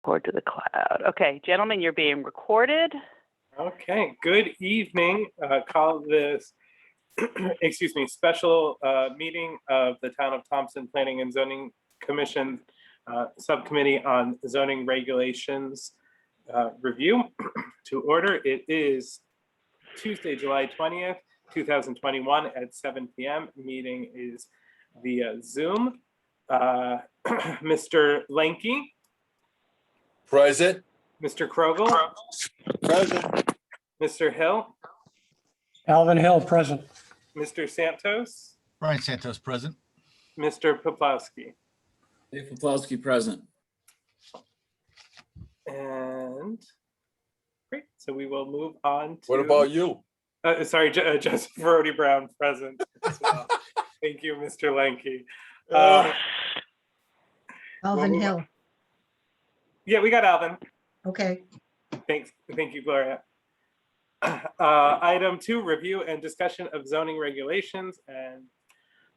Record to the cloud. Okay, gentlemen, you're being recorded. Okay, good evening. Call this, excuse me, special meeting of the Town of Thompson Planning and Zoning Commission Subcommittee on Zoning Regulations Review to order. It is Tuesday, July 20th, 2021 at 7 p.m. Meeting is via Zoom. Mr. Lenke. Present. Mr. Krogel. Present. Mr. Hill. Alvin Hill, present. Mr. Santos. Brian Santos, present. Mr. Poplawski. Dave Poplawski, present. And great, so we will move on to. What about you? Sorry, Joseph Rody Brown, present as well. Thank you, Mr. Lenke. Alvin we'll Hill. Yeah, we got Alvin. Okay. Thanks. Thank you, Gloria. Item 2, review and discussion of zoning regulations. And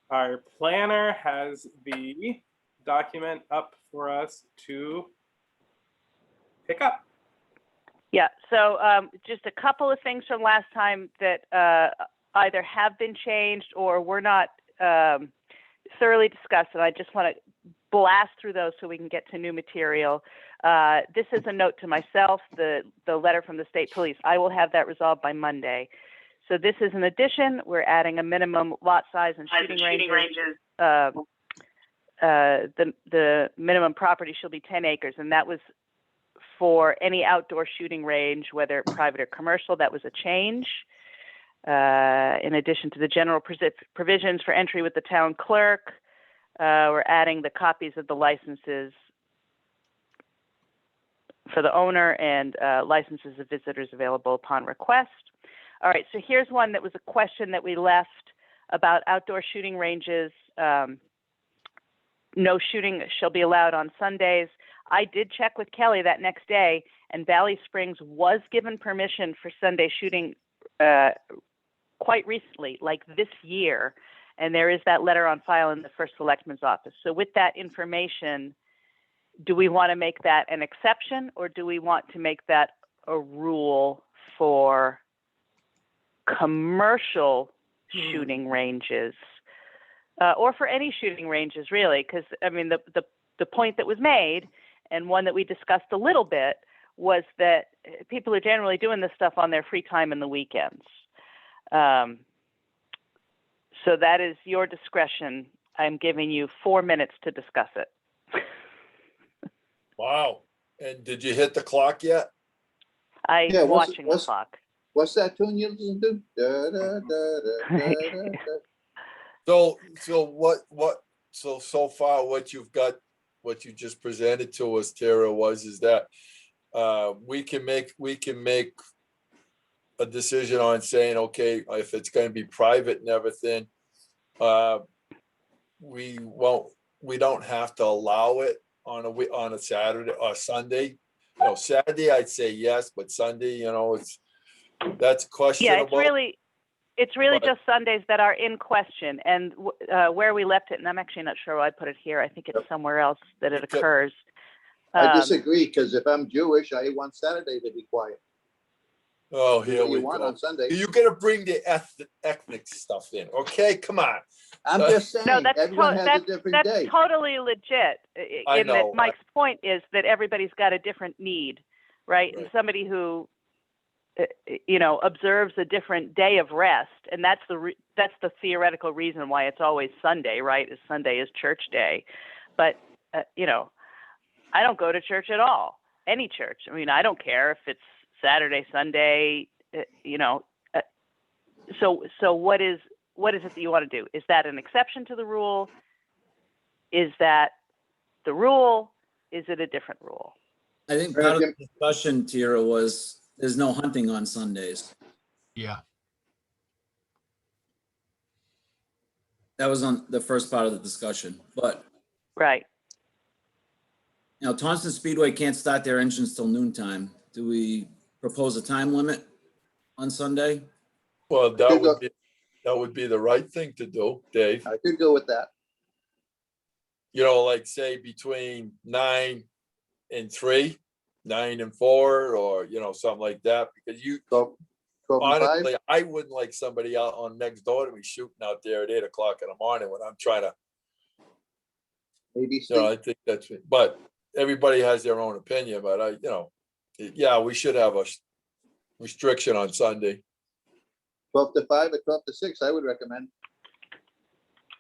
our planner has the document up for us to pick up. Yeah, so just a couple of things from last time that either have been changed or were not thoroughly discussed, and I just want to blast through those so we can get to new material. This is a note to myself, the letter from the state police. I will have that resolved by Monday. So this is an addition. We're adding a minimum lot size and shooting ranges. The minimum property shall be 10 acres, and that was for any outdoor shooting range, whether private or commercial. That was a change. In addition to the general provisions for entry with the town clerk, we're adding the copies of the licenses for the owner and licenses of visitors available upon request. All right, so here's one that was a question that we left about outdoor shooting ranges. No shooting shall be allowed on Sundays. I did check with Kelly that next day, and Valley Springs was given permission for Sunday shooting quite recently, like this year. And there is that letter on file in the first selectman's office. So with that information, do we want to make that an exception, or do we want to make that a rule for commercial shooting ranges, or for any shooting ranges, really? Because, I mean, the point that was made, and one that we discussed a little bit, was that people are generally doing this stuff on their free time in the weekends. So that is your discretion. I'm giving you 4 minutes to discuss it. Wow. And did you hit the clock yet? I'm watching the clock. What's that tune you listen to? Da, da, da, da, da, da. So far what you've got, what you just presented to us, Tara, is that we can make a decision on saying, okay, if it's going to be private and everything, we don't have to allow it on a Saturday or Sunday. Saturday I'd say yes, but Sunday, that's questionable. Yeah, it's really just Sundays that are in question, and where we left it, and I'm actually not sure why I put it here. I think it's somewhere else that it occurs. I disagree, because if I'm Jewish, I want Saturday to be quiet. Oh, here we want go. on Sunday. You're gonna bring the ethnic stuff in, okay? Come on. I'm just saying, No, that's everyone has a different day. totally legit. I know. That Mike's point is that everybody's got a different need, right? And somebody who, observes a different day of rest, and that's the theoretical reason why it's always Sunday, right? Is Sunday is church day, but I don't go to church at all. Any church. I mean, I don't care if it's Saturday, Sunday. So what is it that you want to do? Is that an exception to the rule? Is that the rule? Is it a different rule? I think part of the discussion, Tira, was there's no hunting on Sundays. Yeah. That was on the first part of the discussion, but Right. Taunton Speedway can't start their engines till noontime. Do we propose a time limit on Sunday? Well, that would be the right thing to do, Dave. I could go with that. Like say between 9 in 3, 9 and 4, or, you know, something like that, because you, 12 and 5. honestly, I wouldn't like somebody out on next door to be shooting out there at 8 o'clock in the morning when I'm trying to, Maybe you know, Steve. I think that's, but everybody has their own opinion, but I, you know, yeah, we should have a restriction on Sunday. 12 to 5 or 12 to 6, I would recommend.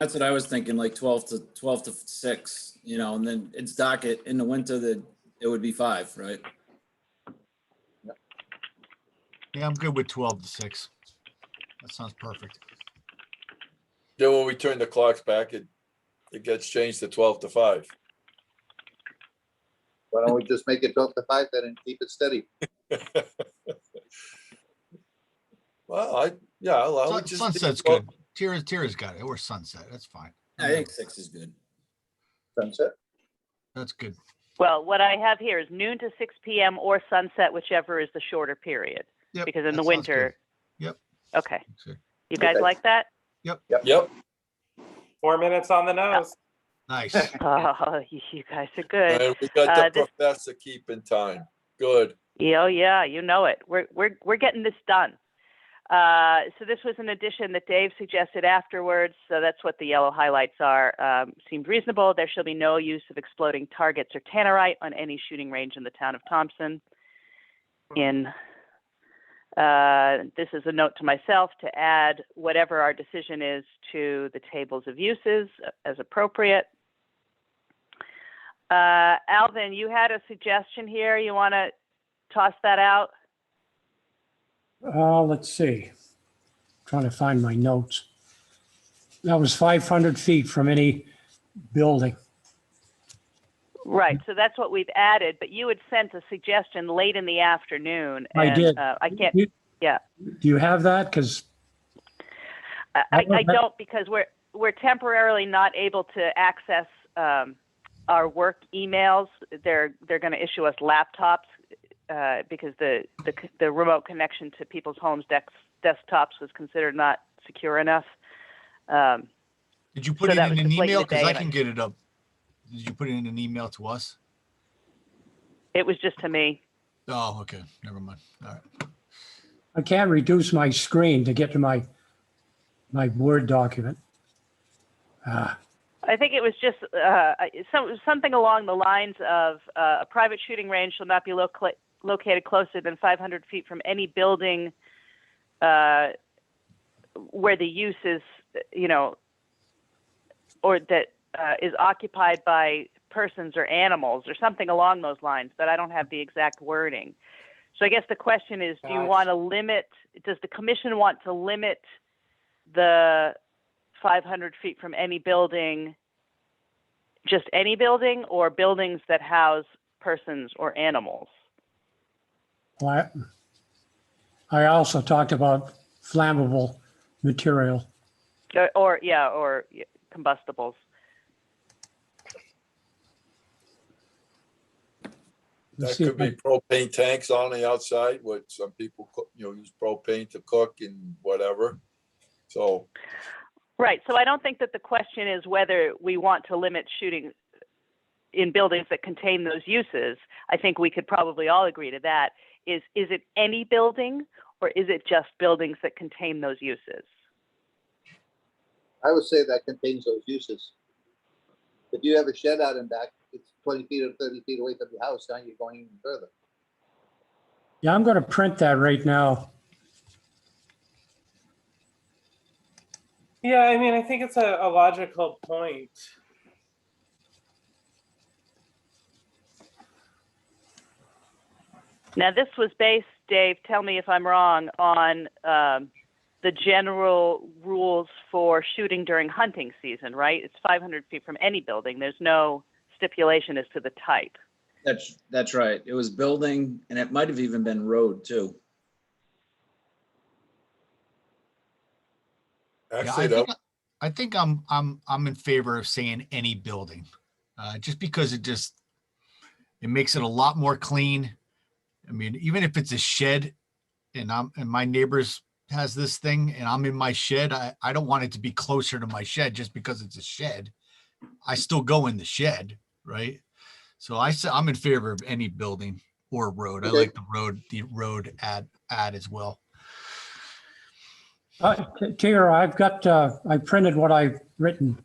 That's what I was thinking, like 12 to 6, you know, and then it's dark in the winter that it would be 5, right? Yeah, I'm good with 12 to 6. That sounds perfect. Then when we turn the clocks back, it gets changed to 12 to 5. Why don't we just make it 12 to 5 then and keep it steady? Well, I would just. Sunset's good. Tira's got it. Or sunset. That's fine. I think 6 is good. Sunset. That's good. Well, what I have here is noon to 6 p.m. or sunset, whichever is the shorter period. Yep, Because in the that sounds good. winter. Yep. Okay. That's it. You guys Okay. like that? Yep. 4 minutes on the nose. Nice. Oh, you guys are good. And we got the this- professor keeping time. Good. Oh yeah, you know it. We're getting this done. So this was an addition that Dave suggested afterwards. So that's what the yellow highlights are. Seemed reasonable. There shall be no use of exploding targets or tannerite on any shooting range in the town of Thompson. This is a note to myself to add whatever our decision is to the tables of uses as appropriate. Alvin, you had a suggestion here. You want to toss that out? Let's see. Trying to find my notes. That was 500 feet from any building. Right. So that's what we've added. But you had sent a suggestion late in the afternoon. I And, did. I can't. You- Yeah. Do you have that? Because I don't, because we're temporarily not able to access our work emails. They're going to issue us laptops because the remote connection to people's homes desktops was considered not secure enough. Did you put So it that in was an just late in email? the Because day I and can get it up. Did you put it in an email to us? It was just to me. Oh, okay. Never mind. All right. I can't reduce my screen to get to my Word document. I think it was just something along the lines of a private shooting range shall not be located closer than 500 feet from any building where the use is, or that is occupied by persons or animals or something along those lines, but I don't have the exact wording. So I guess the question is, do you want to limit, does the commission want to limit the 500 feet from any building, just any building, or buildings that house persons or animals? Well, I also talked about flammable material. Or combustibles. Let's That see could be propane tanks on the outside, what some people, use propane to cook and whatever. So, Right. So I don't think that the question is whether we want to limit shooting in buildings that contain those uses. I think we could probably all agree to that. Is it any building, or is it just buildings that contain those uses? I would say that contains those uses. If you have a shed out in back, it's 20 feet or 30 feet away from your house, now you're going even further. Yeah, I'm going to print that right now. Yeah, I mean, I think it's a logical point. Now, this was based, Dave, tell me if I'm wrong, on the general rules for shooting during hunting season, right? It's 500 feet from any building. There's no stipulation as to the type. That's right. It was building, and it might have even been road too. actually, I think I'm in favor of saying any building, just because it makes it a lot more clean. I mean, even if it's a shed, and my neighbors has this thing, and I'm in my shed, I don't want it to be closer to my shed just because it's a shed. I still go in the shed, right? So I'm in favor of any building or road. I Okay. like the road add as well. Tara, I've got, I printed what I've written.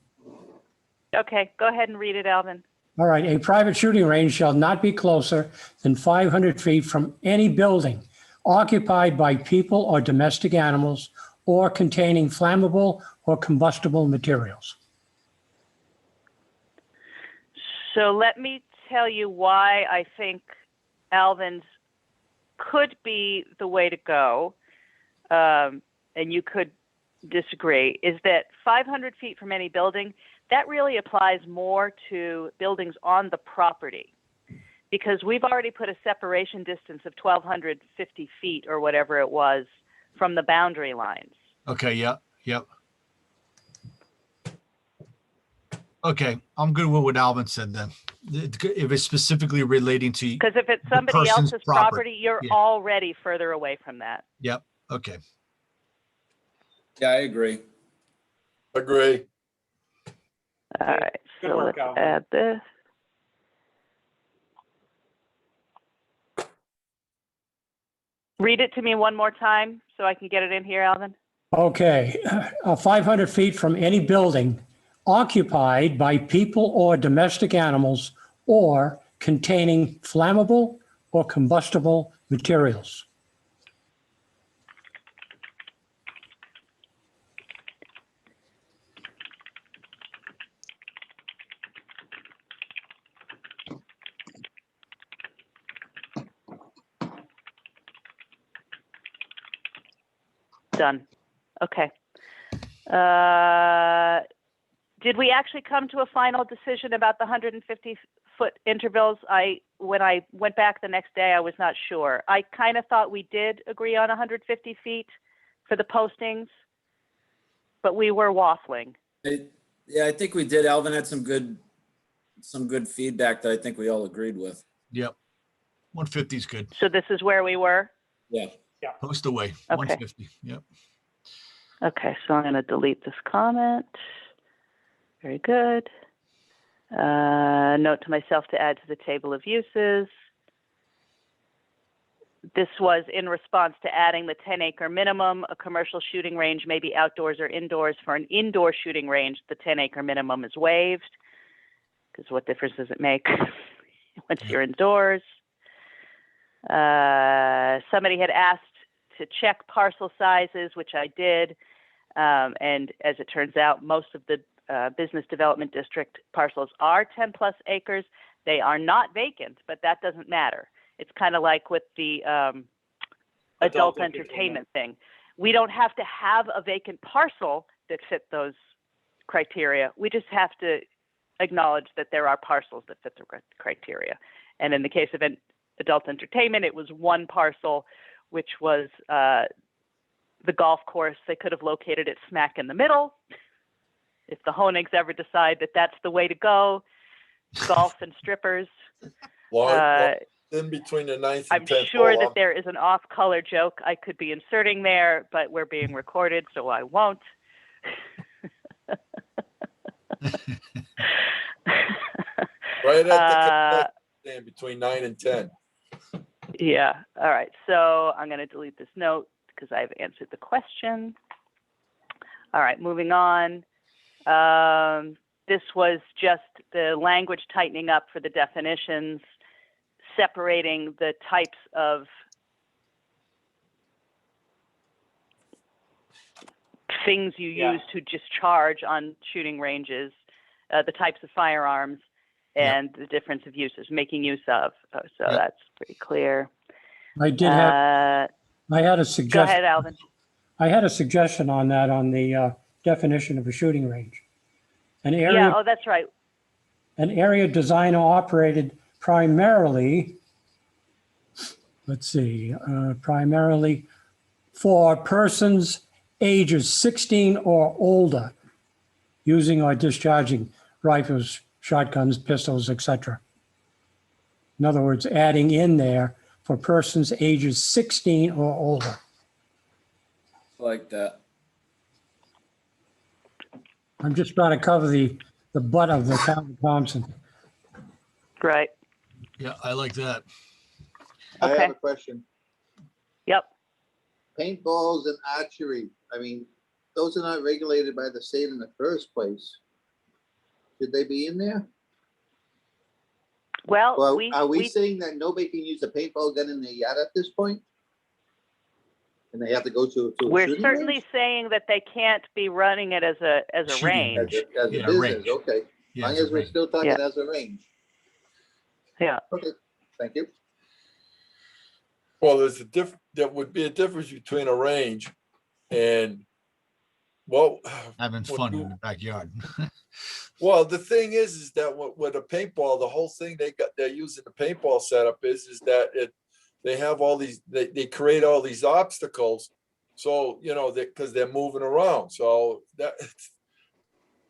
Okay, go ahead and read it, Alvin. All right, a private shooting range shall not be closer than 500 feet from any building occupied by people or domestic animals or containing flammable or combustible materials. So let me tell you why I think Alvin's could be the way to go, and you could disagree, is that 500 feet from any building, that really applies more to buildings on the property, because we've already put a separation distance of 1,250 feet or whatever it was from the boundary lines. Okay. Yep. Okay, I'm good with what Alvin said then. If it's specifically relating to. Because if it's somebody person's else's property. property, you're Yeah. already further away from that. Yep. Okay. Yeah, I agree. Agree. All right, Good so work, let's Alvin. add this. Read it to me one more time so I can get it in here, Alvin. Okay, 500 feet from any building occupied by people or domestic animals or containing flammable or combustible materials. Done. Okay. Did we actually come to a final decision about the 150-foot intervals? When I went back the next day, I was not sure. I kind of thought we did agree on 150 feet for the postings, but we were waffling. Yeah, I think we did. Alvin had some good feedback that I think we all agreed with. Yep. 150 is good. So this is where we were? Yeah. Post away. Okay. 150. Yep. Okay, so I'm going to delete this comment. Very good. Note to myself to add to the table of uses. This was in response to adding the 10-acre minimum. A commercial shooting range may be outdoors or indoors. For an indoor shooting range, the 10-acre minimum is waived. Because what difference does it make once you're indoors? Somebody had asked to check parcel sizes, which I did. And as it turns out, most of the business development district parcels are 10 plus acres. They are not vacant, but that doesn't matter. It's kind of like with the adult entertainment thing. We don't have to have a vacant parcel that fit those criteria. We just have to acknowledge that there are parcels that fit the criteria. And in the case of an adult entertainment, it was one parcel, which was the golf course. They could have located it smack in the middle. If the Honigs ever decide that that's the way to go, golf and strippers. Well, in between the 9th and I'm 10th. sure that there is an off-color joke I could be inserting there, but we're being recorded, so I won't. Right at the in between 9 and 10. Yeah. All right. So I'm going to delete this note because I've answered the question. All right. Moving on. This was just the language tightening up for the definitions, separating the types of things you use to discharge on shooting ranges, the types of firearms, and the difference of uses, making use of. So that's pretty clear. I did have, I had a suggestion. Go ahead, Alvin. I had a suggestion on that on the definition of a shooting range. An area, Yeah, oh, that's right. an area designed or operated primarily, primarily for persons ages 16 or older using or discharging rifles, shotguns, pistols, etc. In other words, adding in there for persons ages 16 or older. Like that. I'm just trying to cover the butt of the town of Thompson. Right. Yeah, I like that. I have Okay. a question. Yep. Paintballs and archery, I mean, those are not regulated by the state in the first place. Should they be in there? Well, Well, are we saying that nobody can use a paintball gun in their yard at this point? And they have to go to a we're shooting certainly range? saying that they can't be running it as a Shooting range. As a Yeah, business, range. okay. Yeah, Long as a as we're range. still talking Yeah. as a range. Yeah. Okay, thank you. Well, there would be a difference between a range and, well. Having what fun you- in the backyard. Well, the thing is that with a paintball, the whole thing they're using the paintball setup is that they have all these, they create all these obstacles. So, because they're moving around. So that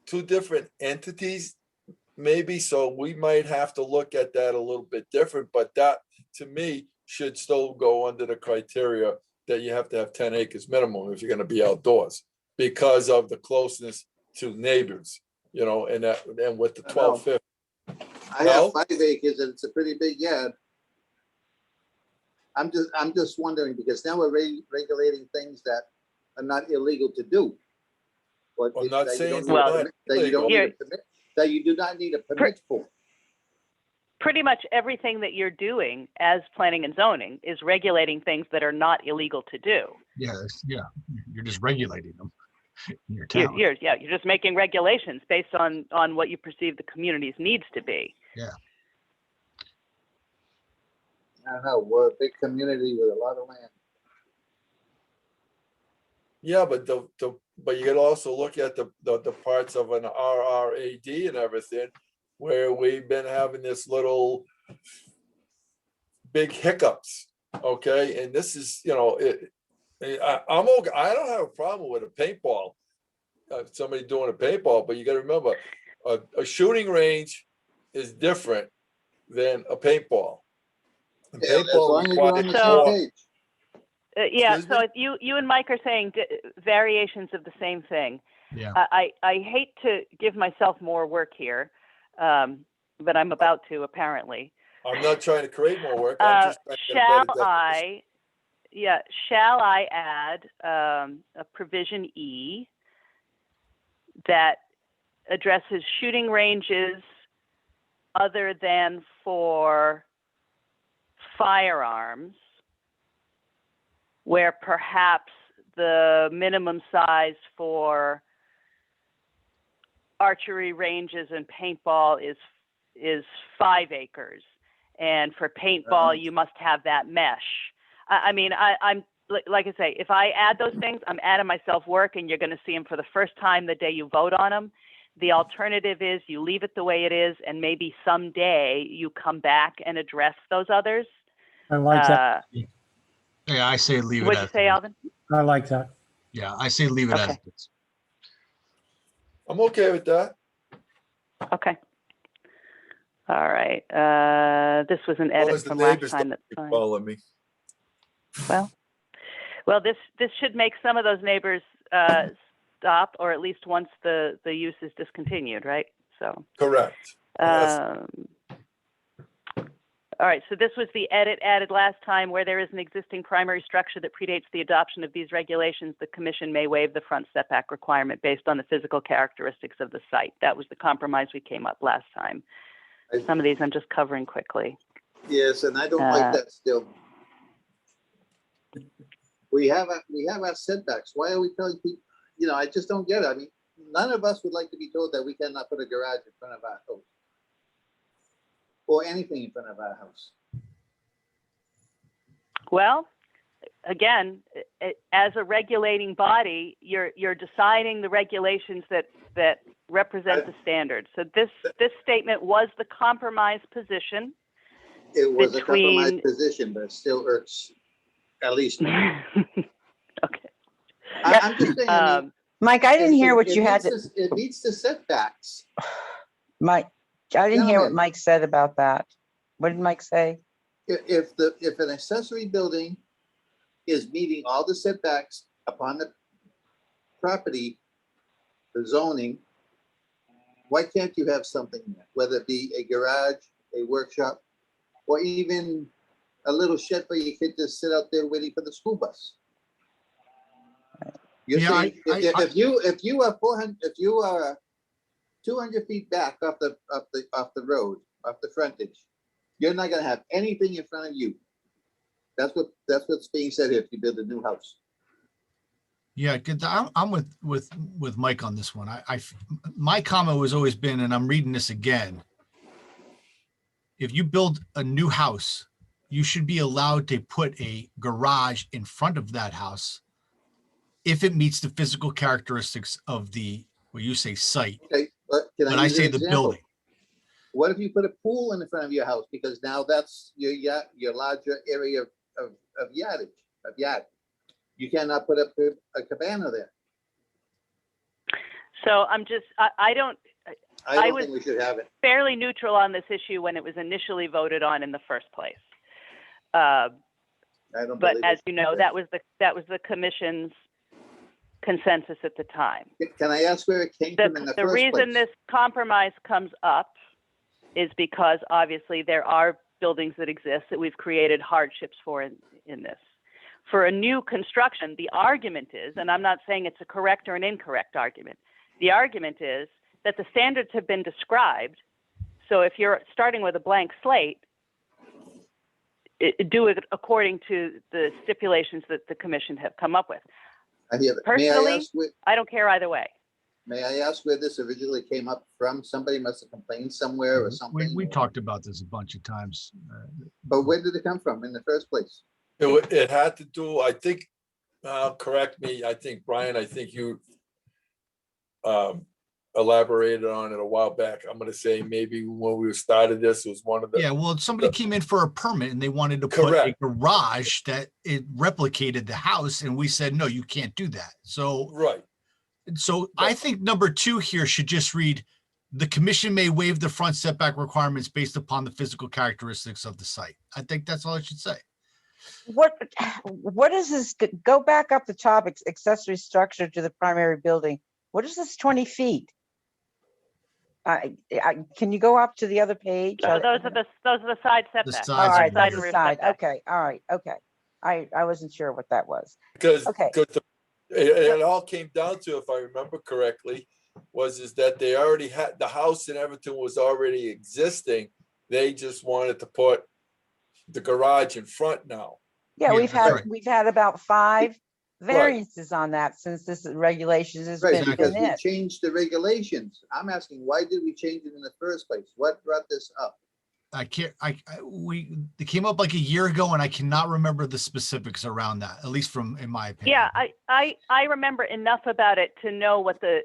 two different entities, maybe. So we might have to look at that a little bit different, but that to me should still go under the criteria that you have to have 10 acres minimum if you're gonna be outdoors because of the closeness to neighbors, and with the I know. 1250. I have 5 acres and it's a pretty big yard. I'm just wondering because now we're regulating things that are not illegal to do. But I'm not that you saying don't Well, need a permit- that you don't illegal. need a permit, that you do not need a permit for. Pretty much everything that you're doing as planning and zoning is regulating things that are not illegal to do. Yeah, you're just regulating them in your town. You're just making regulations based on what you perceive the community's needs to be. Yeah. I don't know, we're a big community with a lot of land. Yeah, but but you can also look at the parts of an RRAD and everything, where we've been having this little big hiccups, okay? And this is, I'm okay. I don't have a problem with a paintball, somebody doing a paintball, but you got to remember, a shooting range is different than a paintball. A Yeah, as paintball long as you're on the requires So- same more. page. Yeah, Excuse so me? if you and Mike are saying variations of the same thing. Yeah. I hate to give myself more work here, but I'm about to apparently. I'm not trying to create more work. I'm just trying to get a Shall better definition. shall I add a provision E that addresses shooting ranges other than for firearms, where perhaps the minimum size for archery ranges and paintball is 5 acres, and for paintball you must have that mesh. I'm like I say, if I add those things, I'm adding myself work, and you're going to see them for the first time the day you vote on them. The alternative is you leave it the way it is, and maybe someday you come back and address those others. I like that. Yeah, I say leave it What'd you as. say, it is. Alvin? I like that. Yeah, I say leave it as. Okay. It is. I'm okay with that. Okay. All right. This was an As long edit as the from last neighbors time. don't That's keep fine. following me. Well, this should make some of those neighbors stop, or at least once the use is discontinued, right? So. Correct. Yes. All right, so this was the edit added last time. Where there is an existing primary structure that predates the adoption of these regulations, the commission may waive the front setback requirement based on the physical characteristics of the site. That was the compromise we came up last time. Some of these I'm just covering quickly. Yes, and I don't like that still. We have our setbacks. Why are we telling people, I just don't get it. I mean, none of us would like to be told that we cannot put a garage in front of our house. Or anything in front of our house. Well, again, as a regulating body, you're deciding the regulations that represent the standards. So this statement was the compromise position. It was a compromise Between- position, but it still irks at least me. Okay. I'm just saying, I mean, Mike, I didn't hear what it you had meets to, It meets the setbacks. Mike, I didn't hear what Gentlemen. Mike said about that. What did Mike say? If an accessory building is meeting all the setbacks upon the property, the zoning, why can't you have something there? Whether it be a garage, a workshop, or even a little shed for your kid to sit out there waiting for the school bus. You're Yeah, saying, if you are 400, if you are 200 feet back off the road, off the frontage, you're not gonna have anything in front of you. That's what's being said here, if you build a new house. Yeah, 'cause I'm with Mike on this one. My comment has always been, and I'm reading this again. If you build a new house, you should be allowed to put a garage in front of that house if it meets the physical characteristics of the, what you say, site, Okay, but can but I I use say an the example? building. What if you put a pool in the front of your house, because now that's your larger area of yard. You cannot put up a cabana there. So I'm just, I don't, I I don't was- think we should have it. fairly neutral on this issue when it was initially voted on in the first place. I don't But believe as it. you know, that was the commission's consensus at the time. Can I ask where it came from in the The first reason place? this compromise comes up is because obviously there are buildings that exist that we've created hardships for in this. For a new construction, the argument is, and I'm not saying it's a correct or an incorrect argument, the argument is that the standards have been described. So if you're starting with a blank slate, do it according to the stipulations that the commission have come up with. I hear that. Personally, I don't care either way. May I ask where this originally came up from? Somebody must have complained somewhere or something. We talked about this a bunch of times. But where did it come from in the first place? It had to do, I think, correct me, I think, Brian, I think you elaborated on it a while back. I'm gonna say maybe when we started this, it was one of the. Yeah, well, somebody came in for a permit and they wanted to put a Correct. garage that it replicated the house, and we said, no, you can't do that. Right, So I think number 2 here should just read, the commission may waive the front setback requirements based upon the physical characteristics of the site. I think that's all it should say. What is this? Go back up the top, accessory structure to the primary building. What is this 20 feet? Can you go up to the other page? So those are the side setbacks. sides All are right, the that's and the rear side. setback. Okay, all right, okay. I wasn't sure what that was. because, Okay. it all came down to, if I remember correctly, is that they already had, the house and everything was already existing. They just wanted to put the garage in front now. Yeah, Yeah, we've that's had, right. we've had about 5 variances on that since this regulations has Right, been because we in. changed the regulations. I'm asking, why did we change it in the first place? What brought this up? They came up like a year ago and I cannot remember the specifics around that, at least in my opinion. Yeah, I remember enough about it to know what the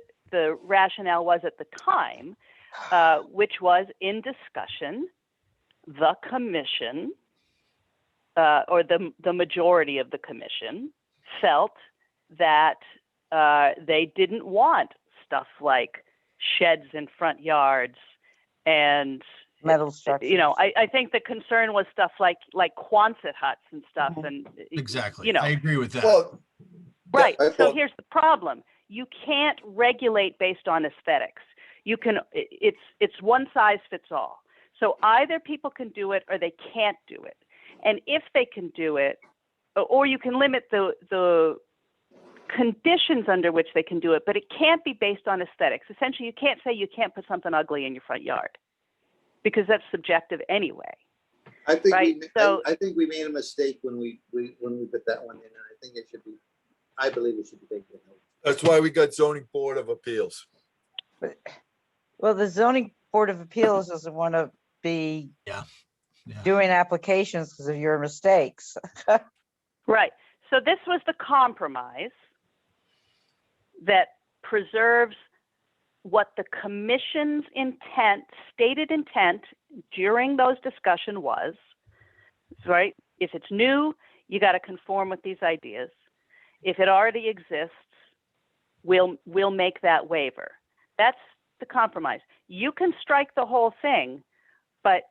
rationale was at the time, which was in discussion, the commission, or the majority of the commission felt that they didn't want stuff like sheds in front yards and Metal structures. I think the concern was stuff like Quonset huts and stuff, and Exactly. I agree with that. Well, right. I So thought- here's the problem: you can't regulate based on aesthetics. You can. It's one size fits all. So either people can do it or they can't do it. And if they can do it, or you can limit the conditions under which they can do it, but it can't be based on aesthetics. Essentially, you can't say you can't put something ugly in your front yard, because that's subjective anyway. I think Right, I think we made a mistake when we put that one in, and I think it should be, I believe it should be taken out. that's why we got zoning board of appeals. Well, the zoning board of appeals doesn't want to be Yeah. doing applications because of your mistakes. Right. So this was the compromise that preserves what the commission's stated intent during those discussions was, right? If it's new, you got to conform with these ideas. If it already exists, we'll make that waiver. That's the compromise. You can strike the whole thing, but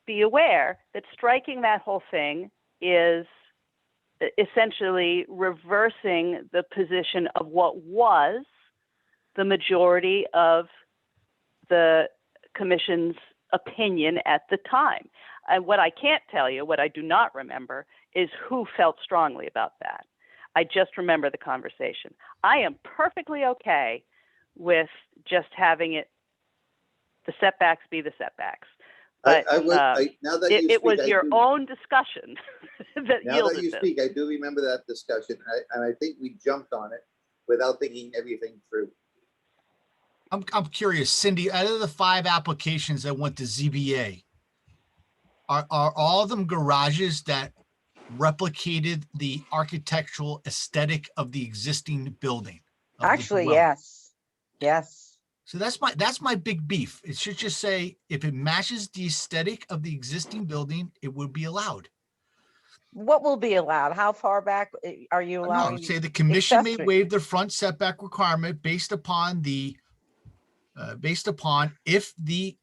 be aware that striking that whole thing is essentially reversing the position of what was the majority of the commission's opinion at the time. And what I can't tell you, what I do not remember, is who felt strongly about that. I just remember the conversation. I am perfectly okay with just having the setbacks be the setbacks. But now that you it was speak, your own discussion that now yielded that you this. speak, I do remember that discussion, and I think we jumped on it without thinking everything through. I'm curious, Cindy, out of the 5 applications that went to ZBA, are all of them garages that replicated the architectural aesthetic of the existing building? of the Actually, dwelling? yes, yes. So that's my big beef. It should just say, if it matches the aesthetic of the existing building, it would be allowed. What will be allowed? How far back are you No, allowing? say the commission may accessory? waive the front setback requirement based upon if the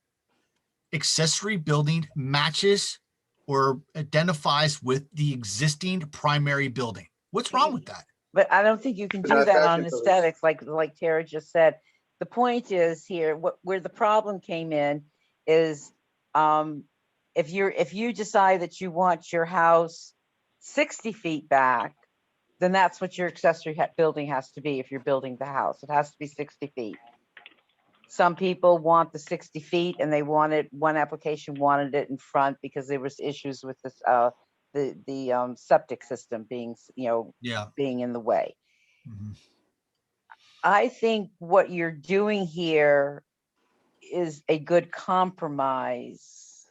accessory building matches or identifies with the existing primary building. What's wrong with that? But I don't think you can They're do not that on fashion police. aesthetics, like Tara just said. The point is here, where the problem came in is, if you decide that you want your house 60 feet back, then that's what your accessory building has to be. If you're building the house, it has to be 60 feet. Some people want the 60 feet, and one application wanted it in front because there was issues with this, the septic system being, Yeah. being in the way. Mhm. I think what you're doing here is a good compromise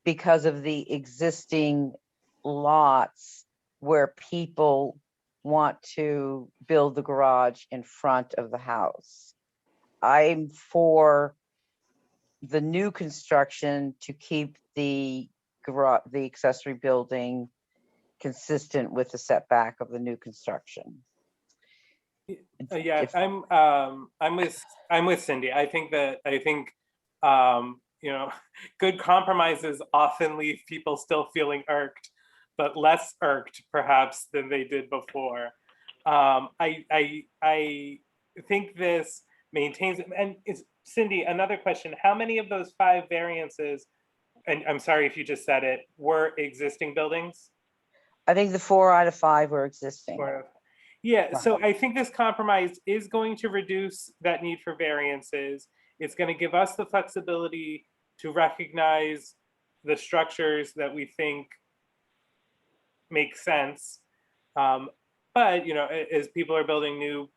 because of the existing lots where people want to build the garage in front of the house. I'm for the new construction to keep the garage, the accessory building consistent with the setback of the new construction. Yeah, If- I'm with Cindy. I think good compromises often leave people still feeling irked, but less irked perhaps than they did before. I think this maintains, and it's Cindy, another question. How many of those 5 variances, and I'm sorry if you just said it, were existing buildings? I think the 4 out of 5 were existing. Yeah, Wow. so I think this compromise is going to reduce that need for variances. It's going to give us the flexibility to recognize the structures that we think make sense. But as people are building new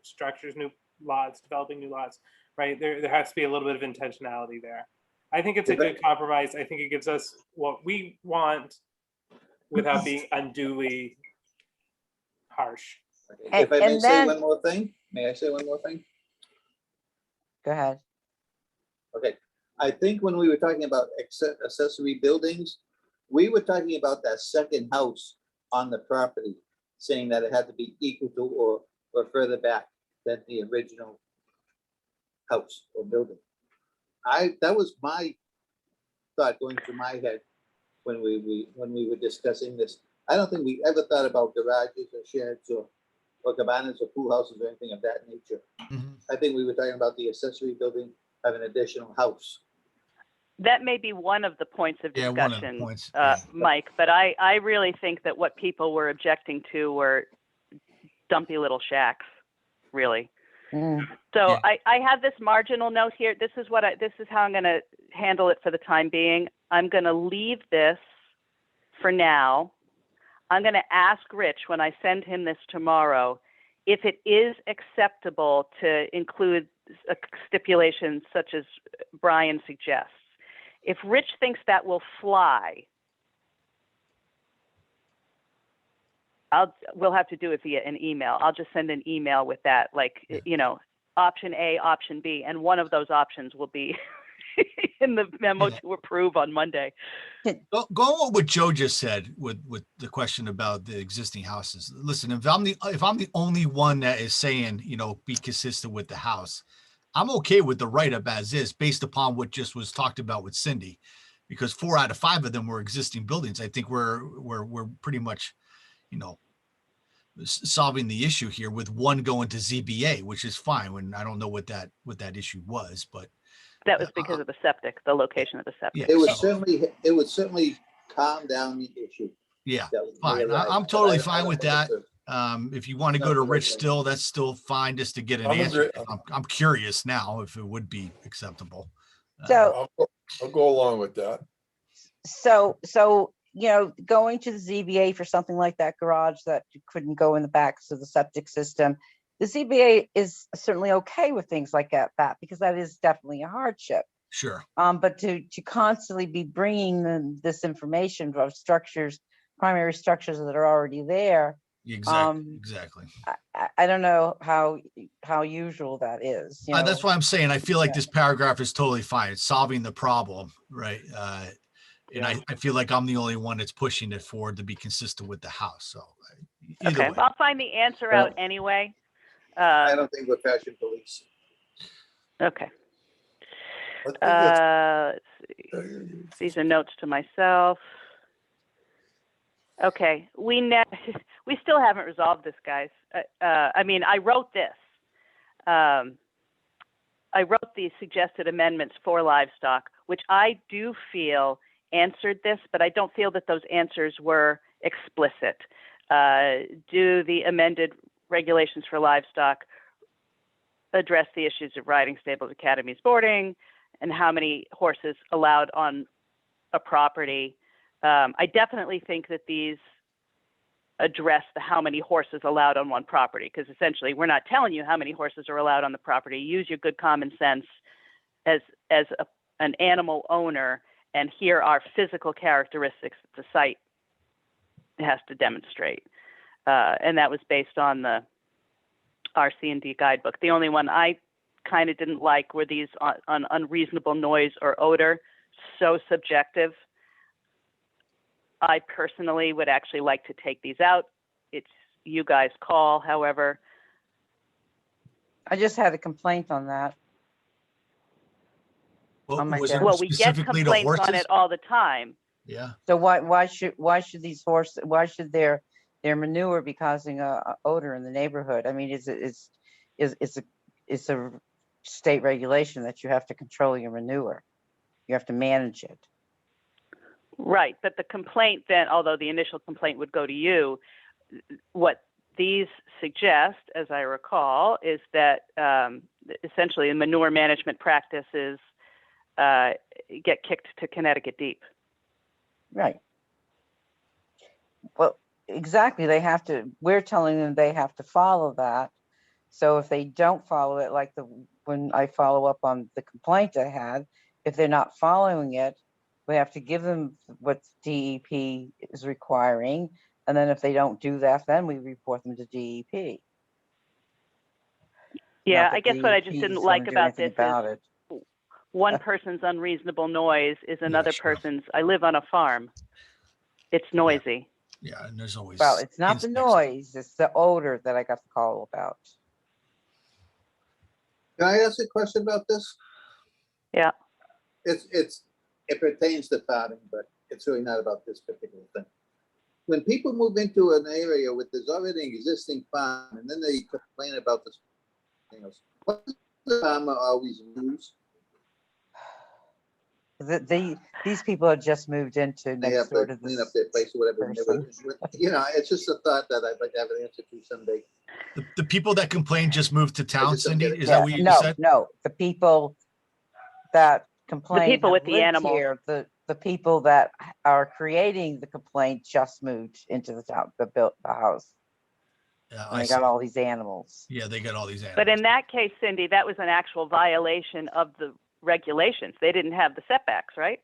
structures, new lots, developing new lots, right? There has to be a little bit of intentionality there. I think it's a good compromise. I think it gives us what we want without being unduly harsh. Okay. If I may And say then- one more thing, may I say one more thing? Go ahead. Okay, I think when we were talking about accessory buildings, we were talking about that second house on the property, saying that it had to be equal to or further back than the original house or building. That was my thought going through my head when we were discussing this. I don't think we ever thought about garages or sheds or cabanas or pool houses or anything of that nature. Mhm. I think we were talking about the accessory building of an additional house. That may be one of the points of Yeah, discussion, one of the points, yeah. Mike, but I really think that what people were objecting to were dumpy little shacks, really. Mm. So Yeah. I have this marginal note here. This is how I'm going to handle it for the time being. I'm going to leave this for now. I'm going to ask Rich when I send him this tomorrow if it is acceptable to include a stipulation such as Brian suggests. If Rich thinks that will fly, we'll have to do it via an email. I'll just send an email with that, like, option A, option B, and one of those options will be in the memo Yeah. to approve on Monday. Go on with what Joe just said with the question about the existing houses. Listen, if I'm the only one that is saying, be consistent with the house, I'm okay with the write-up as is based upon what just was talked about with Cindy, because 4 out of 5 of them were existing buildings. I think we're pretty much, solving the issue here with one going to ZBA, which is fine. When I don't know what that issue was, but That was because of the septic, the location of the septic. yeah, It would so- certainly calm down the issue. yeah, that may fine. arise, I'm but totally I fine don't with think that. it's If you want to it's go not to the right Rich thing. still, that's still fine, just to get an I'm answer. agree- I'm curious now if it would be acceptable. So, I'll go along with that. so, going to the ZBA for something like that garage that you couldn't go in the back of the septic system, the ZBA is certainly okay with things like that, because that is definitely a hardship. Sure. But to constantly be bringing them this information of structures, primary structures that are already there, Exactly. I don't know how usual that is. That's why I'm saying I feel like this paragraph is totally fine. It's solving the problem, right? And I feel like I'm the only one that's pushing it forward to be consistent with the house. So either Okay, way. I'll find the answer out anyway. I don't think we're fashion police. Okay. I think that's- Let's see. These are notes to myself. Okay, we still haven't resolved this, guys. I mean, I wrote this. I wrote these suggested amendments for livestock, which I do feel answered this, but I don't feel that those answers were explicit. Do the amended regulations for livestock address the issues of riding, stables, academies, boarding, and how many horses allowed on a property? I definitely think that these address the how many horses allowed on one property, because essentially we're not telling you how many horses are allowed on the property. Use your good common sense as an animal owner, and here are physical characteristics that the site has to demonstrate. And that was based on the RC&D guidebook. The only one I kind of didn't like were these on unreasonable noise or odor, so subjective. I personally would actually like to take these out. It's you guys' call, however. I just had a complaint on that. Well, my was desk. it Well, we get specifically to complaints on horses? it all the time. Yeah. So why should these horses, why should their manure be causing a odor in the neighborhood? I mean, it's a state regulation that you have to control your manure. You have to manage it. Right, but the complaint then, although the initial complaint would go to you, what these suggest, as I recall, is that essentially the manure management practices get kicked to Connecticut Deep. Right. Well, exactly. We're telling them they have to follow that. So if they don't follow it, like when I follow up on the complaint I had, if they're not following it, we have to give them what DEP is requiring. And then if they don't do that, then we report them to DEP. Yeah, Not that I guess what I just DEP is didn't gonna like do about anything this about is it. one person's unreasonable noise is another sure. person's. I live on a farm. It's noisy. Yeah. And there's always. Well, it's not the insects. noise, it's the odor that I got the call about. Can I ask a question about this? Yeah. It pertains to farming, but it's really not about this particular thing. When people move into an area with there's already an existing farm, and then they complain about this, what does the farmer always lose? These people have just moved into They have next door to to clean this. up their place or whatever. person. It's just a thought that I'd like to have an answer to someday. The people that complain just moved to town, just don't Cindy? get it. Is that what you No, just said? no, the people that complain. people have with the lived animals. here, the people that are creating the complaint just moved into the town, built the house. Yeah, And I they got see. all these animals. Yeah, they got all these animals. But in that case, Cindy, that was an actual violation of the regulations. They didn't have the setbacks, right?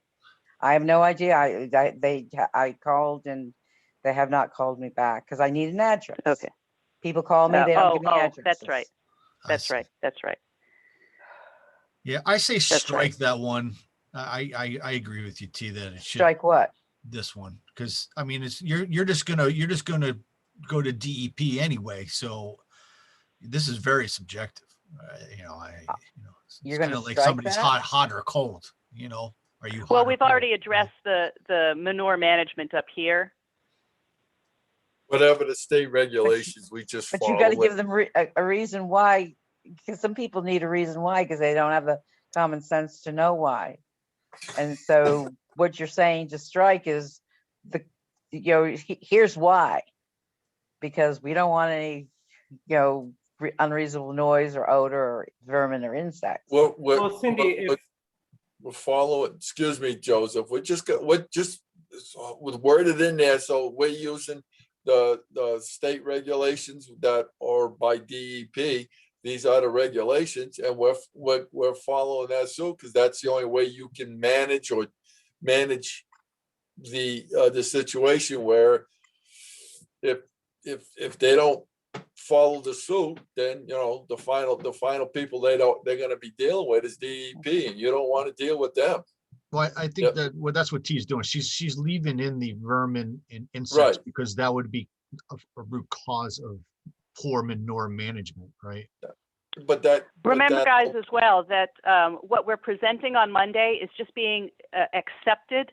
I have no idea. I called and they have not called me back because I need an address. Okay. People call me, they don't give me addresses. That's right. I That's see. right. That's right. Yeah, I say right. strike that one. I agree with you, T, that it should Strike what? this one, because I mean it's you're just gonna go to DEP anyway. So this is very subjective. It's You're gonna kinda like strike somebody's that? hot or cold. Are you? hot Well, or we've cold, already right? addressed the manure management up here. Whatever the state regulations, we just But you gotta follow give it. them a reason why, because some people need a reason why, because they don't have the common sense to know why. And so what you're saying to strike is here's why. Because we don't want any, unreasonable noise or odor or vermin or insects. Well, Cindy, if We're following, excuse me, Joseph, with worded in there, so we're using the state regulations that are by DEP. These are the regulations, and we're following that suit, because that's the only way you can manage the situation, where if they don't follow the suit, then the final people they're going to be dealing with is DEP, and you don't want to deal with them. Well, I think Yep. that's what T's doing. She's leaving in the vermin and insects Right. because that would be a root cause of poor manure management, right? But that Remember, guys, as well, that what we're presenting on Monday is just being accepted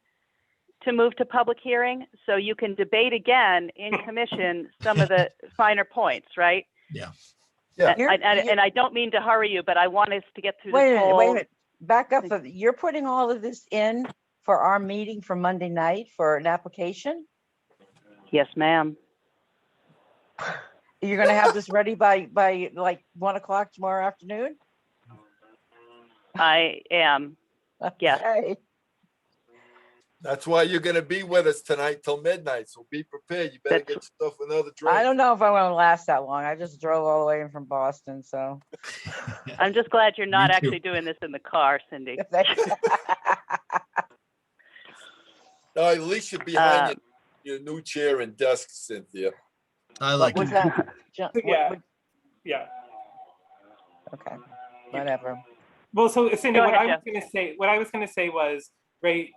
to move to public hearing, so you can debate again in commission some of the finer points, right? Yeah. Yeah. And I don't mean to hurry you, but I want us to get through Wait this a whole. minute, back up. You're putting all of this in for our meeting for Monday night for an application? Yes, ma'am. You're gonna have this ready by like 1 o'clock tomorrow afternoon? I am. Yes. Okay. That's why you're going to be with us tonight till midnight. So be prepared. You better get yourself another drink. I don't know if I want to last that long. I just drove all the way in from Boston, so. I'm just glad you're not Me too. actually doing this in the car, Cindy. No, at least you're behind your new chair and desk, Cynthia. I like Was it. that? yeah. Okay, whatever. Well, so Cindy, Go what ahead, I was going to say was, right,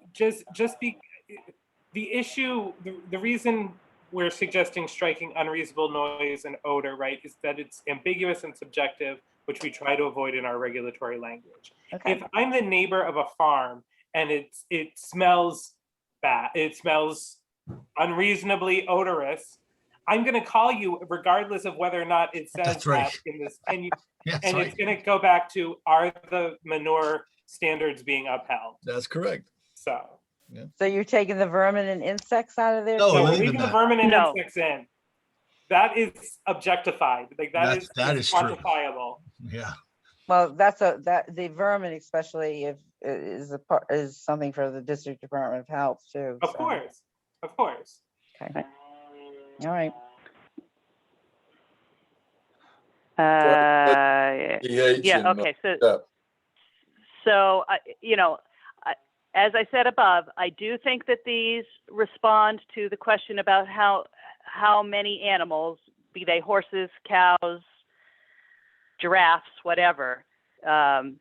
the issue, the reason we're suggesting striking unreasonable noise and odor, right, is that it's ambiguous and subjective, which we try to avoid in our regulatory language. Okay. If I'm the neighbor of a farm and it smells bad, it smells unreasonably odorous, I'm going to call you regardless of whether or not it says That's right. that in this, and That's right. it's going to go back to, are the manure standards being upheld? That's correct. So So you're taking the vermin and insects out of there? No, too? we're leaving leaving the that. vermin and No. insects in. That is objectified. Like that is true. quantifiable. Yeah. Well, the vermin especially is something for the district department of health too. Of so. course. Okay. All right. pH Yeah. and, Okay. yeah. So as I said above, I do think that these respond to the question about how many animals, be they horses, cows, giraffes, whatever. I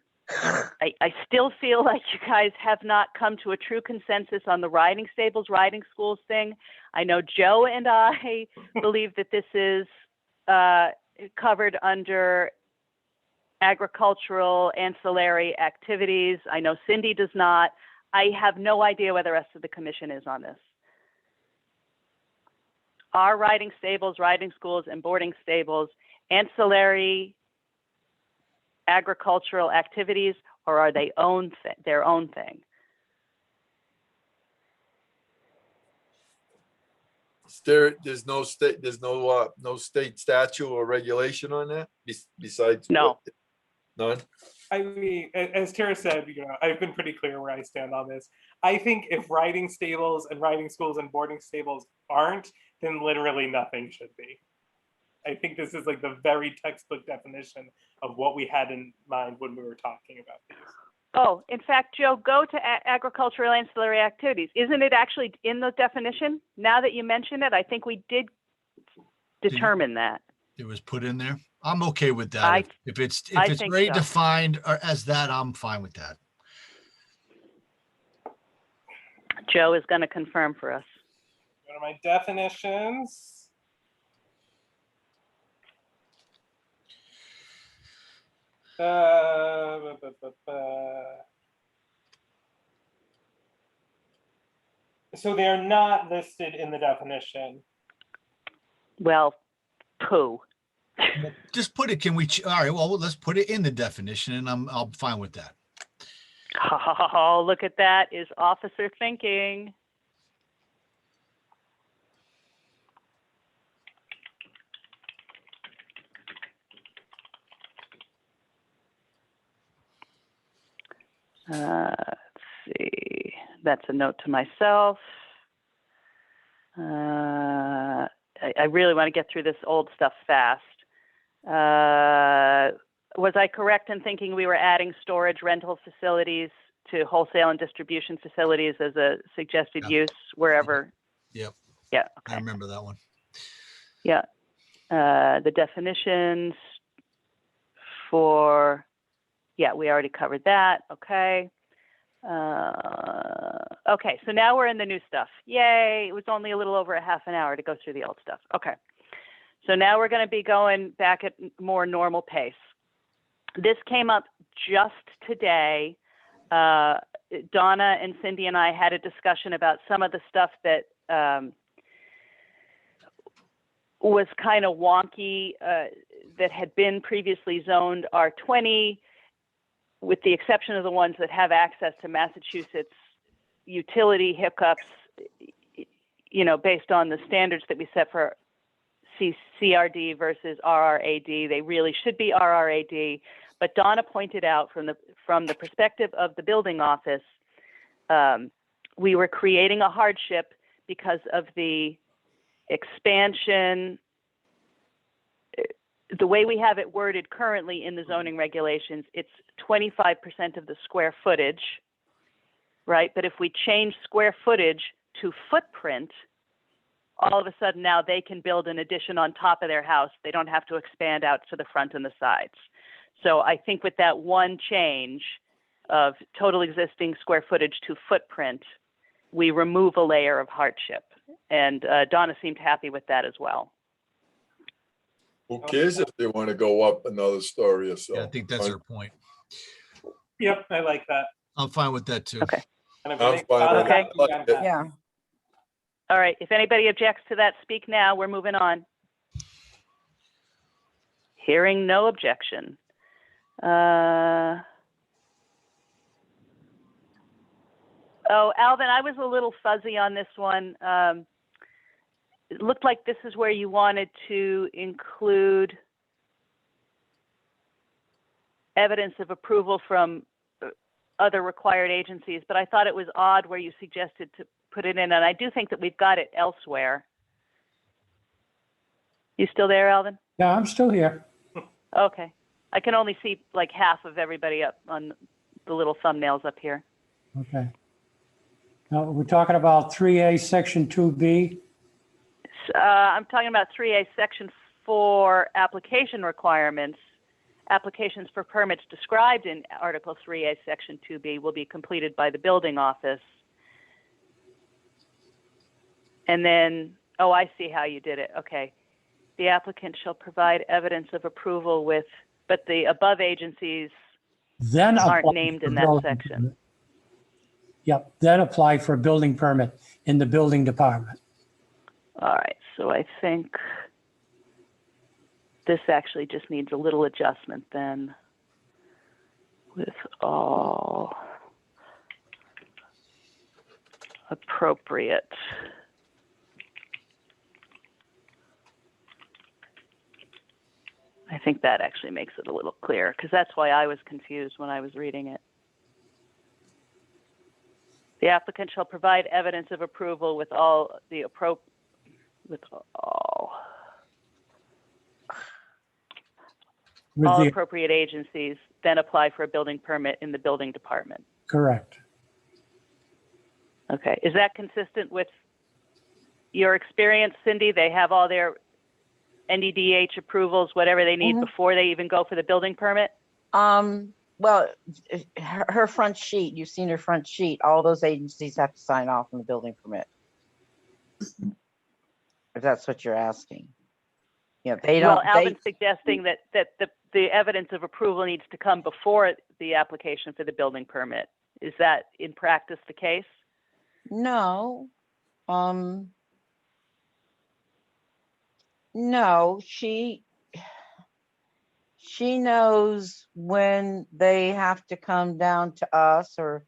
still feel like you guys have not come to a true consensus on the riding stables, riding schools thing. I know Joe and I believe that this is covered under agricultural ancillary activities. I know Cindy does not. I have no idea where the rest of the commission is on this. Are riding stables, riding schools, and boarding stables ancillary agricultural activities, or are they their own thing? There's no state statute or regulation on that besides No. None. I mean, as Tara said, I've been pretty clear where I stand on this. I think if riding stables and riding schools and boarding stables aren't, then literally nothing should be. I think this is like the very textbook definition of what we had in mind when we were talking about these. Oh, in fact, Joe, go to agricultural ancillary activities. Isn't it actually in the definition? Now that you mention it, I think we did determine that. It was put in there. I'm okay with that. If it's think very so. defined as that, I'm fine with that. Joe is going to confirm for us. Go to my definitions. So they are not listed in the definition. Well, poo. Just put it, can we, all right, well, let's put it in the definition and I'm fine with that. Oh, look at that, is officer thinking. Let's see, that's a note to myself. I really want to get through this old stuff fast. Was I correct in thinking we were adding storage rental facilities to wholesale and distribution facilities as a suggested Yeah. use wherever? Yep. Yeah, I okay. remember that one. Yeah. The definitions for, yeah, we already covered that. Okay. Okay, so now we're in the new stuff. Yay, it was only a little over a half an hour to go through the old stuff. Okay, so now we're going to be going back at more normal pace. This came up just today. Donna and Cindy and I had a discussion about some of the stuff that was kind of wonky that had been previously zoned R20, with the exception of the ones that have access to Massachusetts utility hookups, you know, based on the standards that we set for CRD versus RRAD. They really should be RRAD. But Donna pointed out from the perspective of the building office, we were creating a hardship because of the expansion. The way we have it worded currently in the zoning regulations, it's 25% of the square footage, right? But if we change square footage to footprint, all of a sudden now they can build an addition on top of their house. They don't have to expand out to the front and the sides. So I think with that one change of total existing square footage to footprint, we remove a layer of hardship. And Donna seemed happy with that as well. Who cares if they want to go up another story or so? Yeah, I think that's her point. Yep, I like that. I'm fine with that too. Okay. And if I'm it makes fine Donna with it. happy, Okay. I'm happy. Yeah. All right, if anybody objects to that, speak now. We're moving on. Hearing no objection. Oh, Alvin, I was a little fuzzy on this one. It looked like this is where you wanted to include evidence of approval from other required agencies, but I thought it was odd where you suggested to put it in, and I do think that we've got it elsewhere. You still there, Alvin? Yeah, I'm still here. Okay. I can only see like half of everybody up on the little thumbnails up here. Okay. Now, we're talking about 3A, Section 2B. I'm talking about 3A, Section 4 application requirements. Applications for permits described in Article 3A, Section 2B will be completed by the building office. And then, oh, I see how you did it. Okay. The applicant shall provide evidence of approval with, but the above agencies Then aren't apply named for in that building section. permit. Yep, then apply for a building permit in the building department. All right, so I think this actually just needs a little adjustment then. With all appropriate I think that actually makes it a little clearer, because that's why I was confused when I was reading it. The applicant shall provide evidence of approval with all the all appropriate agencies, then apply for a building permit in the building department. Correct. Okay, is that consistent with your experience, Cindy? They have all their NDDH approvals, whatever they need before they even go for the building permit? Well, her front sheet, you've seen her front sheet, all those agencies have to sign off on the building permit. If that's what you're asking. Yeah, they don't. Well, Alvin's suggesting that the evidence of approval needs to come before the application for the building permit. Is that in practice the case? No. No, she knows when they have to come down to us or,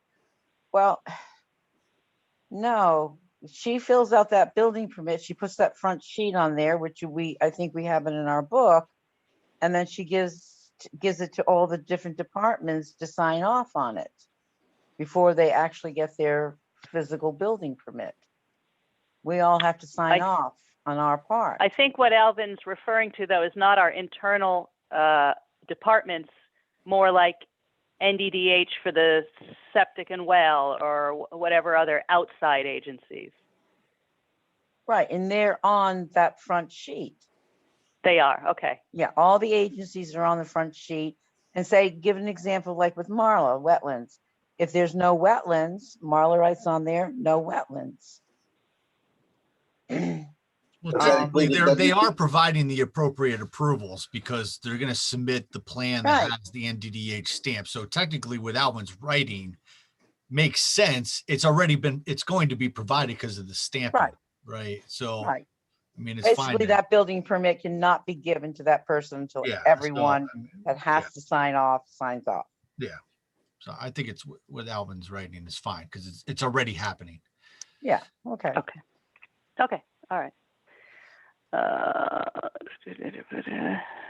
well, no, she fills out that building permit. She puts that front sheet on there, which I think we have it in our book. And then she gives it to all the different departments to sign off on it before they actually get their physical building permit. We all have to sign off on our part. I think what Alvin's referring to, though, is not our internal departments, more like NDDH for the septic and well, or whatever other outside agencies. Right, and they're on that front sheet. They are, okay. Yeah, all the agencies are on the front sheet. And say, give an example like with Marla, wetlands. If there's no wetlands, Marla writes on there, no wetlands. Well, But technically, then- they are providing the appropriate approvals because they're going to submit the plan that Right. has the NDDH stamp. So technically, with Alvin's writing, makes sense. It's going to be provided because of the stamping, Right. right? So, Right. I mean, it's fine. Basically, that building permit cannot be given to that person until Yeah, everyone so, that has yeah. to sign off, signs off. So I think it's with Alvin's writing is fine because it's already happening. Yeah, okay. Okay. Okay. All right.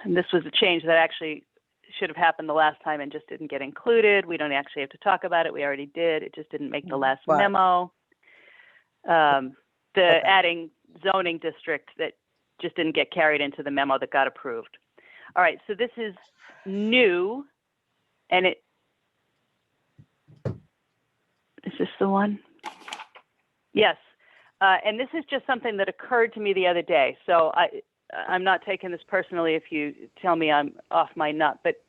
And this was a change that actually should have happened the last time and just didn't get included. We don't actually have to talk about it. We already did. It just didn't make the last Right. memo. The Okay. adding zoning district that just didn't get carried into the memo that got approved. All right. So this is new, and is this the one? Yes. And this is just something that occurred to me the other day. So I'm not taking this personally if you tell me I'm off my nut, but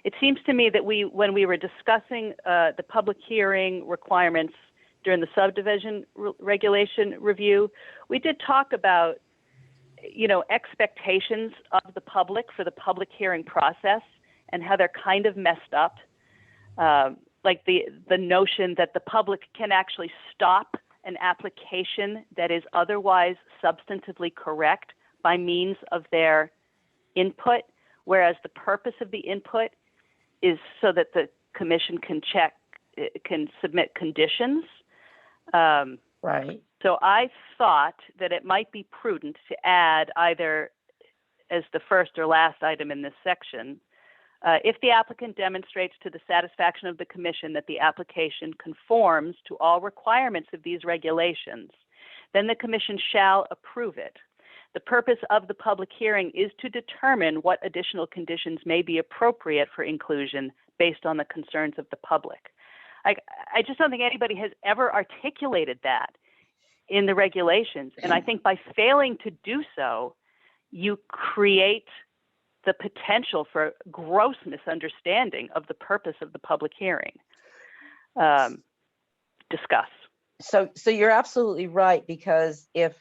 it seems to me that when we were discussing the public hearing requirements during the subdivision regulation review, we did talk about, expectations of the public for the public hearing process and how they're kind of messed up. Like the notion that the public can actually stop an application that is otherwise substantively correct by means of their input, whereas the purpose of the input is so that the commission can submit conditions. Right. So I thought that it might be prudent to add either as the first or last item in this section, if the applicant demonstrates to the satisfaction of the commission that the application conforms to all requirements of these regulations, then the commission shall approve it. The purpose of the public hearing is to determine what additional conditions may be appropriate for inclusion based on the concerns of the public. I just don't think anybody has ever articulated that in the regulations. And I think by failing to do so, you create the potential for gross misunderstanding of the purpose of the public hearing. Discuss. So you're absolutely right, because if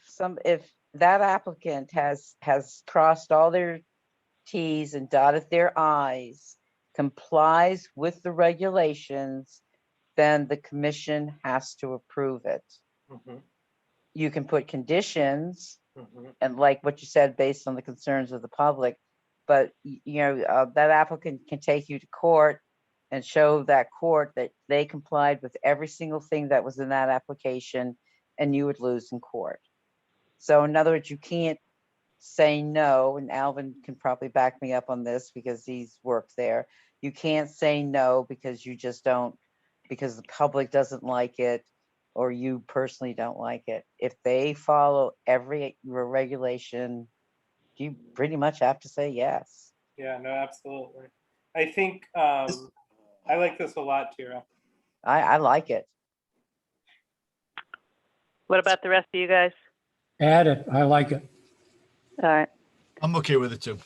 that applicant has crossed all their T's and dotted their I's, complies with the regulations, then the commission has to approve it. Mhm, You can put conditions, mhm. and like what you said, based on the concerns of the public, but that applicant can take you to court and show that court that they complied with every single thing that was in that application, and you would lose in court. So in other words, you can't say no, and Alvin can probably back me up on this because he's worked there. You can't say no because you just don't, because the public doesn't like it, or you personally don't like it. If they follow every regulation, you pretty much have to say yes. Yeah, no, absolutely. I think I like this a lot, Tira. I like it. What about the rest of you guys? Add it. I like it. All right. I'm okay with it too.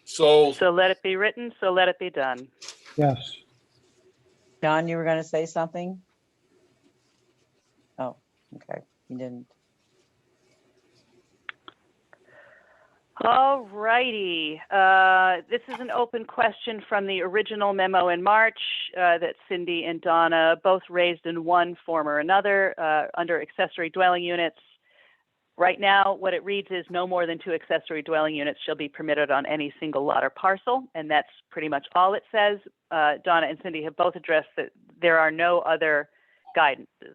So, So let it be written, so let it be done. Yes. John, you were going to say something? Oh, okay. You didn't. All righty. This is an open question from the original memo in March that Cindy and Donna both raised in one form or another under accessory dwelling units. Right now, what it reads is no more than 2 accessory dwelling units shall be permitted on any single lot or parcel, and that's pretty much all it says. Donna and Cindy have both addressed that there are no other guidances,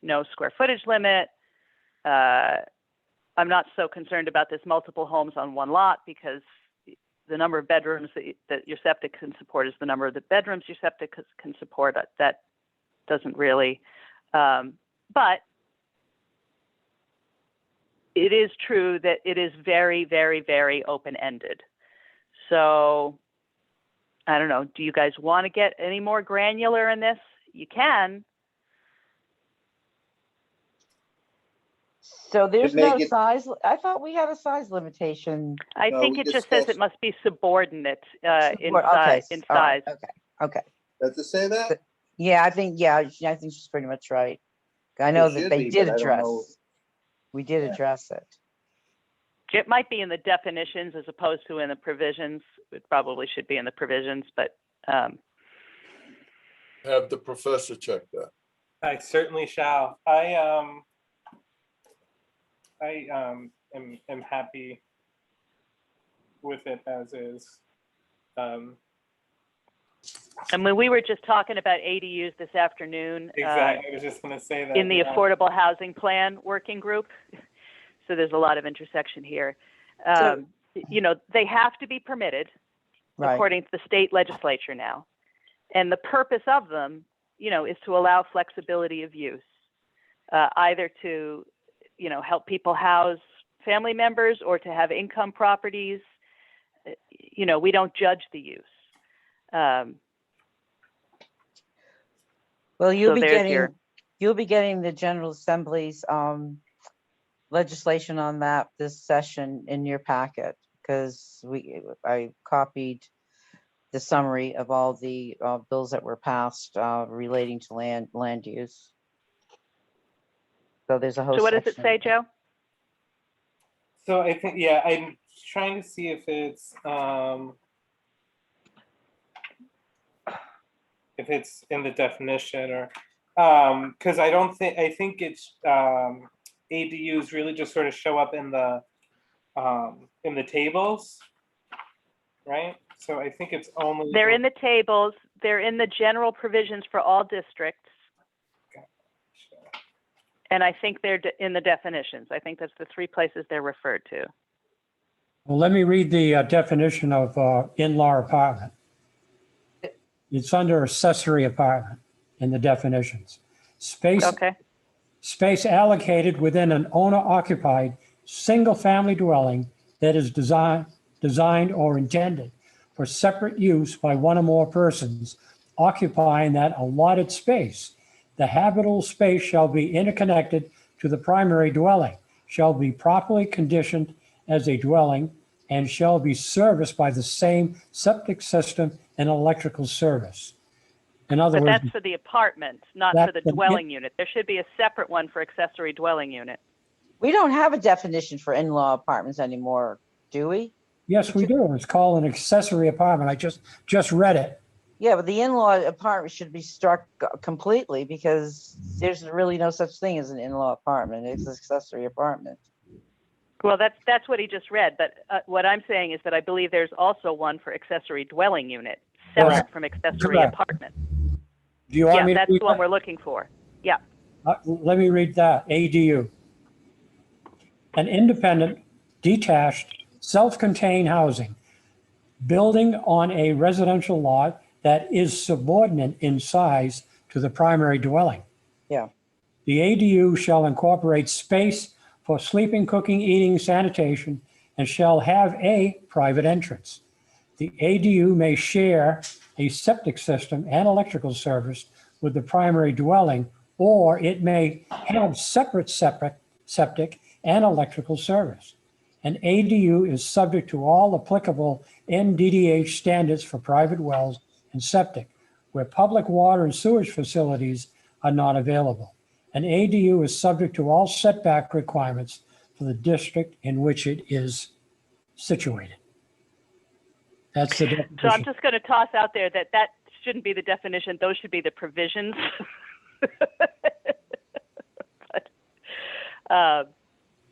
no square footage limit. I'm not so concerned about this multiple homes on one lot because the number of bedrooms that your septic can support is the number of the bedrooms your septic can support. That doesn't really, but it is true that it is very, very, very open-ended. So I don't know, do you guys want to get any more granular in this? You can. So there's make no it- size, I thought we had a size limitation. I No, think we it just says discussed- it must be subordinate in Support- okay, size. In all right, size. Okay. Does it say that? Yeah, I think she's pretty much right. I know that should they be, did but I don't know. address, we did Yeah. address it. It might be in the definitions as opposed to in the provisions. It probably should be in the provisions, but Have the professor check that. I certainly shall. I am happy with it as is. I mean, we were just talking about ADUs this afternoon. Exactly. I was just going to say that. In the yeah. Affordable Housing Plan Working Group. So there's a lot of intersection here. So- They have to be permitted Right. according to the state legislature now. And the purpose of them, is to allow flexibility of use, either to, help people house family members or to have income properties. We don't judge the use. Well, So there's your- you'll be getting the General Assembly's legislation on that this session in your packet, because I copied the summary of all the bills that were passed relating to land use. So there's a whole So what does it section. say, Joe? So I think, yeah, I'm trying to see if it's in the definition or, because I think it's ADUs really just sort of show up in the tables, right? So I think it's only. They're in the tables. They're in the general provisions for all districts. And I think they're in the definitions. I think that's the 3 places they're referred to. Well, let me read the definition of in-law apartment. It's under accessory apartment in the definitions. Okay. Space allocated within an owner-occupied single-family dwelling that is designed or intended for separate use by one or more persons occupying that allotted space. The habitable space shall be interconnected to the primary dwelling, shall be properly conditioned as a dwelling, and shall be serviced by the same septic system and electrical service. In other But words, that's for the apartment, not That's for the the- dwelling unit. There should be a separate one for accessory dwelling unit. We don't have a definition for in-law apartments anymore, do we? yes, we do. It's called an accessory apartment. I just read it. Yeah, but the in-law apartment should be struck completely because there's really no such thing as an in-law apartment. It's an accessory apartment. Well, that's what he just read. But what I'm saying is that I believe there's also one for accessory dwelling unit, separate Correct. from accessory Correct. apartment. Do you want Yeah, me to that's read the one that? we're looking for. Yeah. Let me read that. ADU. An independent, detached, self-contained housing building on a residential lot that is subordinate in size to the primary dwelling. Yeah. The ADU shall incorporate space for sleeping, cooking, eating, sanitation, and shall have a private entrance. The ADU may share a septic system and electrical service with the primary dwelling, or it may have separate septic and electrical service. An ADU is subject to all applicable NDDH standards for private wells and septic, where public water and sewage facilities are not available. An ADU is subject to all setback requirements for the district in which it is situated. That's the So I'm definition. just going to toss out there that shouldn't be the definition. Those should be the provisions. But,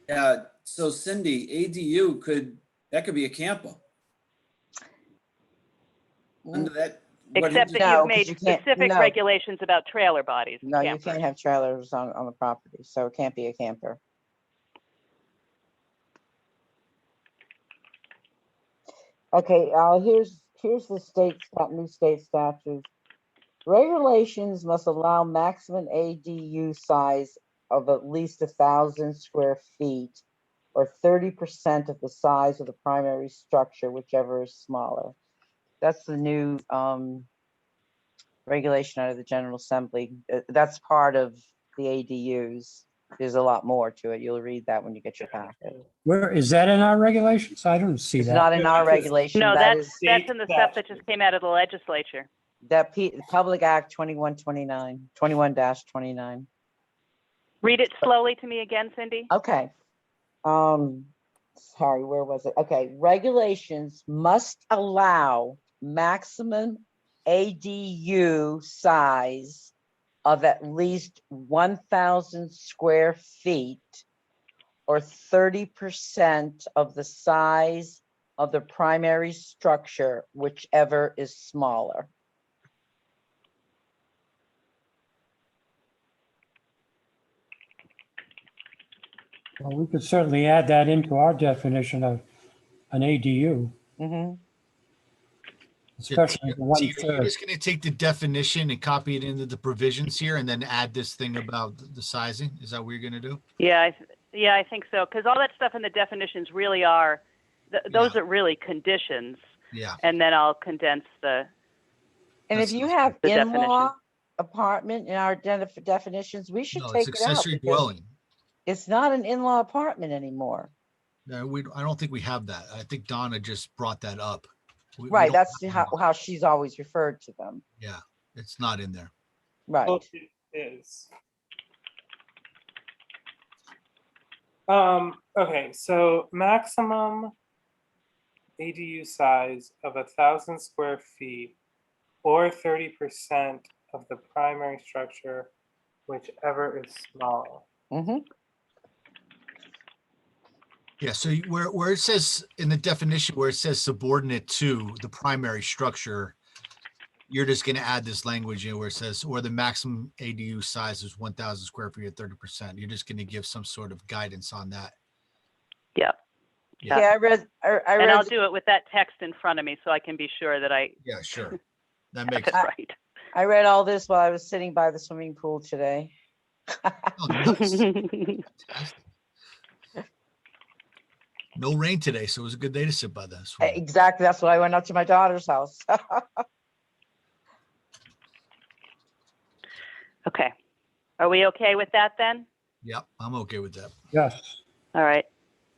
Yeah, so Cindy, ADU that could be a camper. Under that. what he Except that just- No, you've 'cause made you can't- specific no. regulations about trailer bodies. and No, you campers. can't have trailers on the property, so it can't be a camper. Okay, here's the new state statutes. Regulations must allow maximum ADU size of at least 1,000 square feet or 30% of the size of the primary structure, whichever is smaller. That's the new regulation out of the General Assembly. That's part of the ADUs. There's a lot more to it. You'll read that when you get your packet. Where, is that in our regulations? I don't see It's that. not in our That's a- regulation. No, That that's is, in the stuff that just came out of the legislature. that Public Act 21-29. Read it slowly to me again, Cindy. Okay. Sorry, where was it? Okay, regulations must allow maximum ADU size of at least 1,000 square feet or 30% of the size of the primary structure, whichever is smaller. Well, we could certainly add that into our definition of an ADU, Mhm. especially the So you're 1/3. just gonna take the definition and copy it into the provisions here and then add this thing about the sizing? Is that what you're gonna do? Yeah, I think so. Because all that stuff in the definitions really are, those are really conditions. Yeah. And then I'll condense the, And if That's you the have definition. in-law apartment in our definitions, we should No, take it's it out accessory because dwelling. it's not an in-law apartment anymore. No, I don't think we have that. I think Donna just brought that up. We Right, don't that's have how she's always referred to them. Yeah, it's not in there. Right. Well, it is. Okay, so maximum ADU size of 1,000 square feet or 30% of the primary structure, whichever is smaller. Mhm. Yeah, so where it says in the definition, where it says subordinate to the primary structure, you're just gonna add this language in where it says, or the maximum ADU size is 1,000 square feet at 30%. You're just gonna give some sort of guidance on that. yeah. Yeah. Yeah, I read, I And I'll read, do it with that text in front of me so I can be sure that I Yeah, sure. That have makes, it right. I read all this while I was sitting by the swimming pool today. oh, nice. Fantastic. No rain today, so it was a good day to sit by the swim. Exactly, that's why I went up to my daughter's house. Okay. Are we okay with that then? Yep, I'm okay with that. Yes. All right.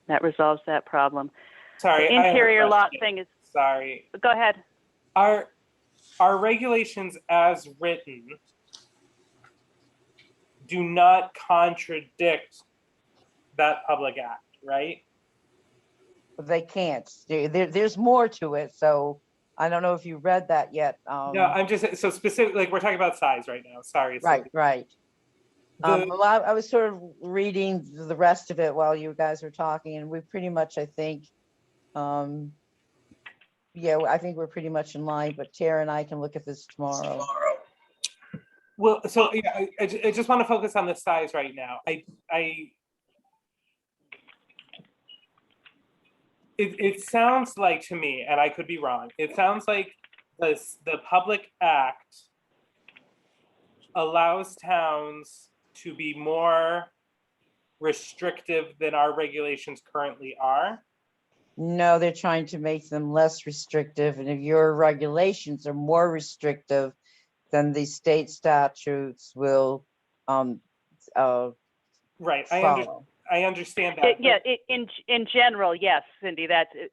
That resolves that problem. Sorry, The I have a interior lot question. thing is, Sorry. go ahead. Our regulations as written do not contradict that public act, right? They can't. There's more to it, so I don't know if you read that yet. No, I'm just, so specific, like, we're talking about size right now. Sorry. Right, Cindy. right. The- Well, I was sort of reading the rest of it while you guys were talking, and we pretty much, I think, yeah, I think we're pretty much in line, but Tara and I can look at this tomorrow. Well, so yeah, I just want to focus on the size right now. It sounds like to me, and I could be wrong, it sounds like the Public Act allows towns to be more restrictive than our regulations currently are. No, they're trying to make them less restrictive, and if your regulations are more restrictive, then the state statutes will Right, follow. I understand that. Yeah, in general, yes, Cindy,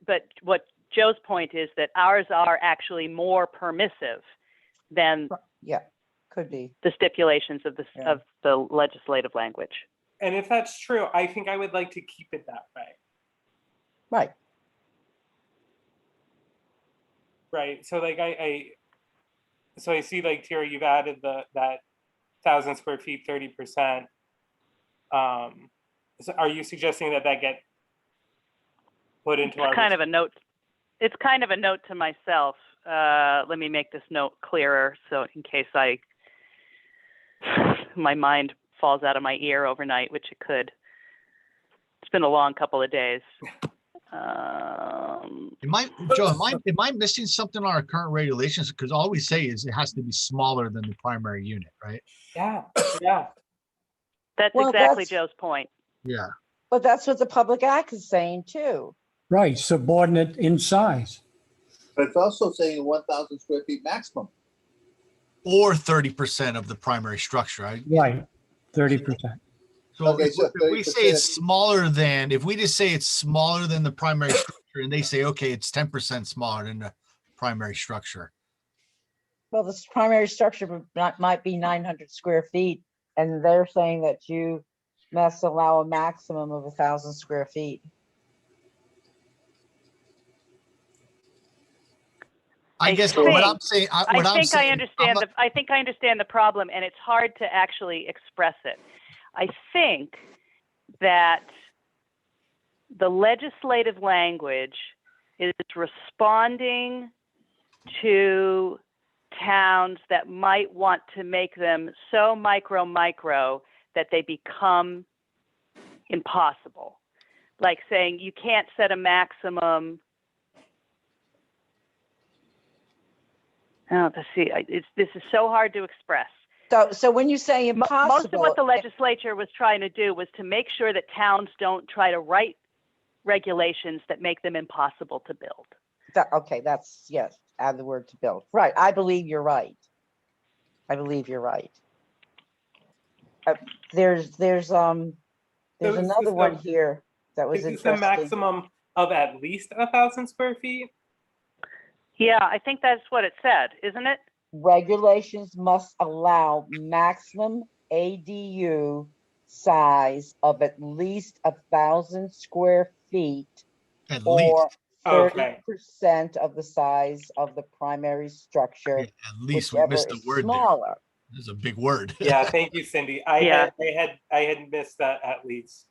but what Joe's point is that ours are actually more permissive than Yeah, could be. the stipulations of Yeah. of the legislative language. And if that's true, I think I would like to keep it that way. Right. Right, so like so I see like Tara, you've added that 1,000 square feet, 30%. So are you suggesting that that get put into our? It's kind of a note. It's kind of a note to myself. Let me make this note clearer, so in case my mind falls out of my ear overnight, which it could. It's been a long couple of days. Joe, am I missing something on our current regulations? Because all we say is it has to be smaller than the primary unit, right? Yeah, yeah. That's Well, exactly that's- Joe's point. Yeah. But that's what the Public Act is saying too. Right, subordinate in size. But it's also saying 1,000 square feet maximum. Or 30% of the primary structure. Right, 30%. So Okay, if so if we say it's 30%. smaller than, if we just say it's smaller than the primary structure and they say, okay, it's 10% smaller than the primary structure. Well, this primary structure might be 900 square feet, and they're saying that you must allow a maximum of 1,000 square feet. I I guess think- what I'm saying, I think I understand the problem, and it's hard to actually express it. I think that the legislative language is responding to towns that might want to make them so micro that they become impossible. Like saying you can't set a maximum. Oh, let's see. This is so hard to express. So when you say impossible. Most of what the legislature was trying to do was to make sure that towns don't try to write regulations that make them impossible to build. Okay, that's, yes, add the word to build. Right, I believe you're right. I believe you're right. There's So is another this one the- here that was Is this a interesting. maximum of at least 1,000 square feet? Yeah, I think that's what it said, isn't it? Regulations must allow maximum ADU size of at least 1,000 square feet at least, or Okay. 30% of the size of the primary structure, at least we whichever missed the is word there. smaller. This is a big word. Yeah, thank you, Cindy. I Yeah. had missed that at least.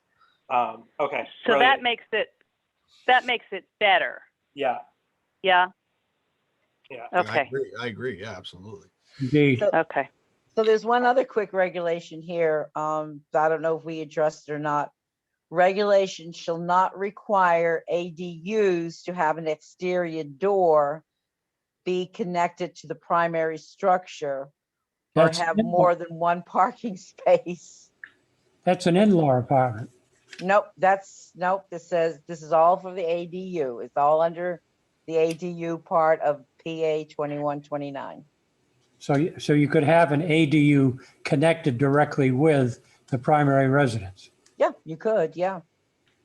Okay. So brilliant. that makes it better. Yeah, Yeah. yeah. Okay. I agree. Yeah, absolutely. Indeed. Okay. So there's one other quick regulation here. I don't know if we addressed it or not. Regulations shall not require ADUs to have an exterior door be connected to the primary structure or That's have an more than one parking space. That's an in-law apartment. Nope, it says this is all for the ADU. It's all under the ADU part of PA 2129. So you could have an ADU connected directly with the primary residence. Yeah, you could, yeah.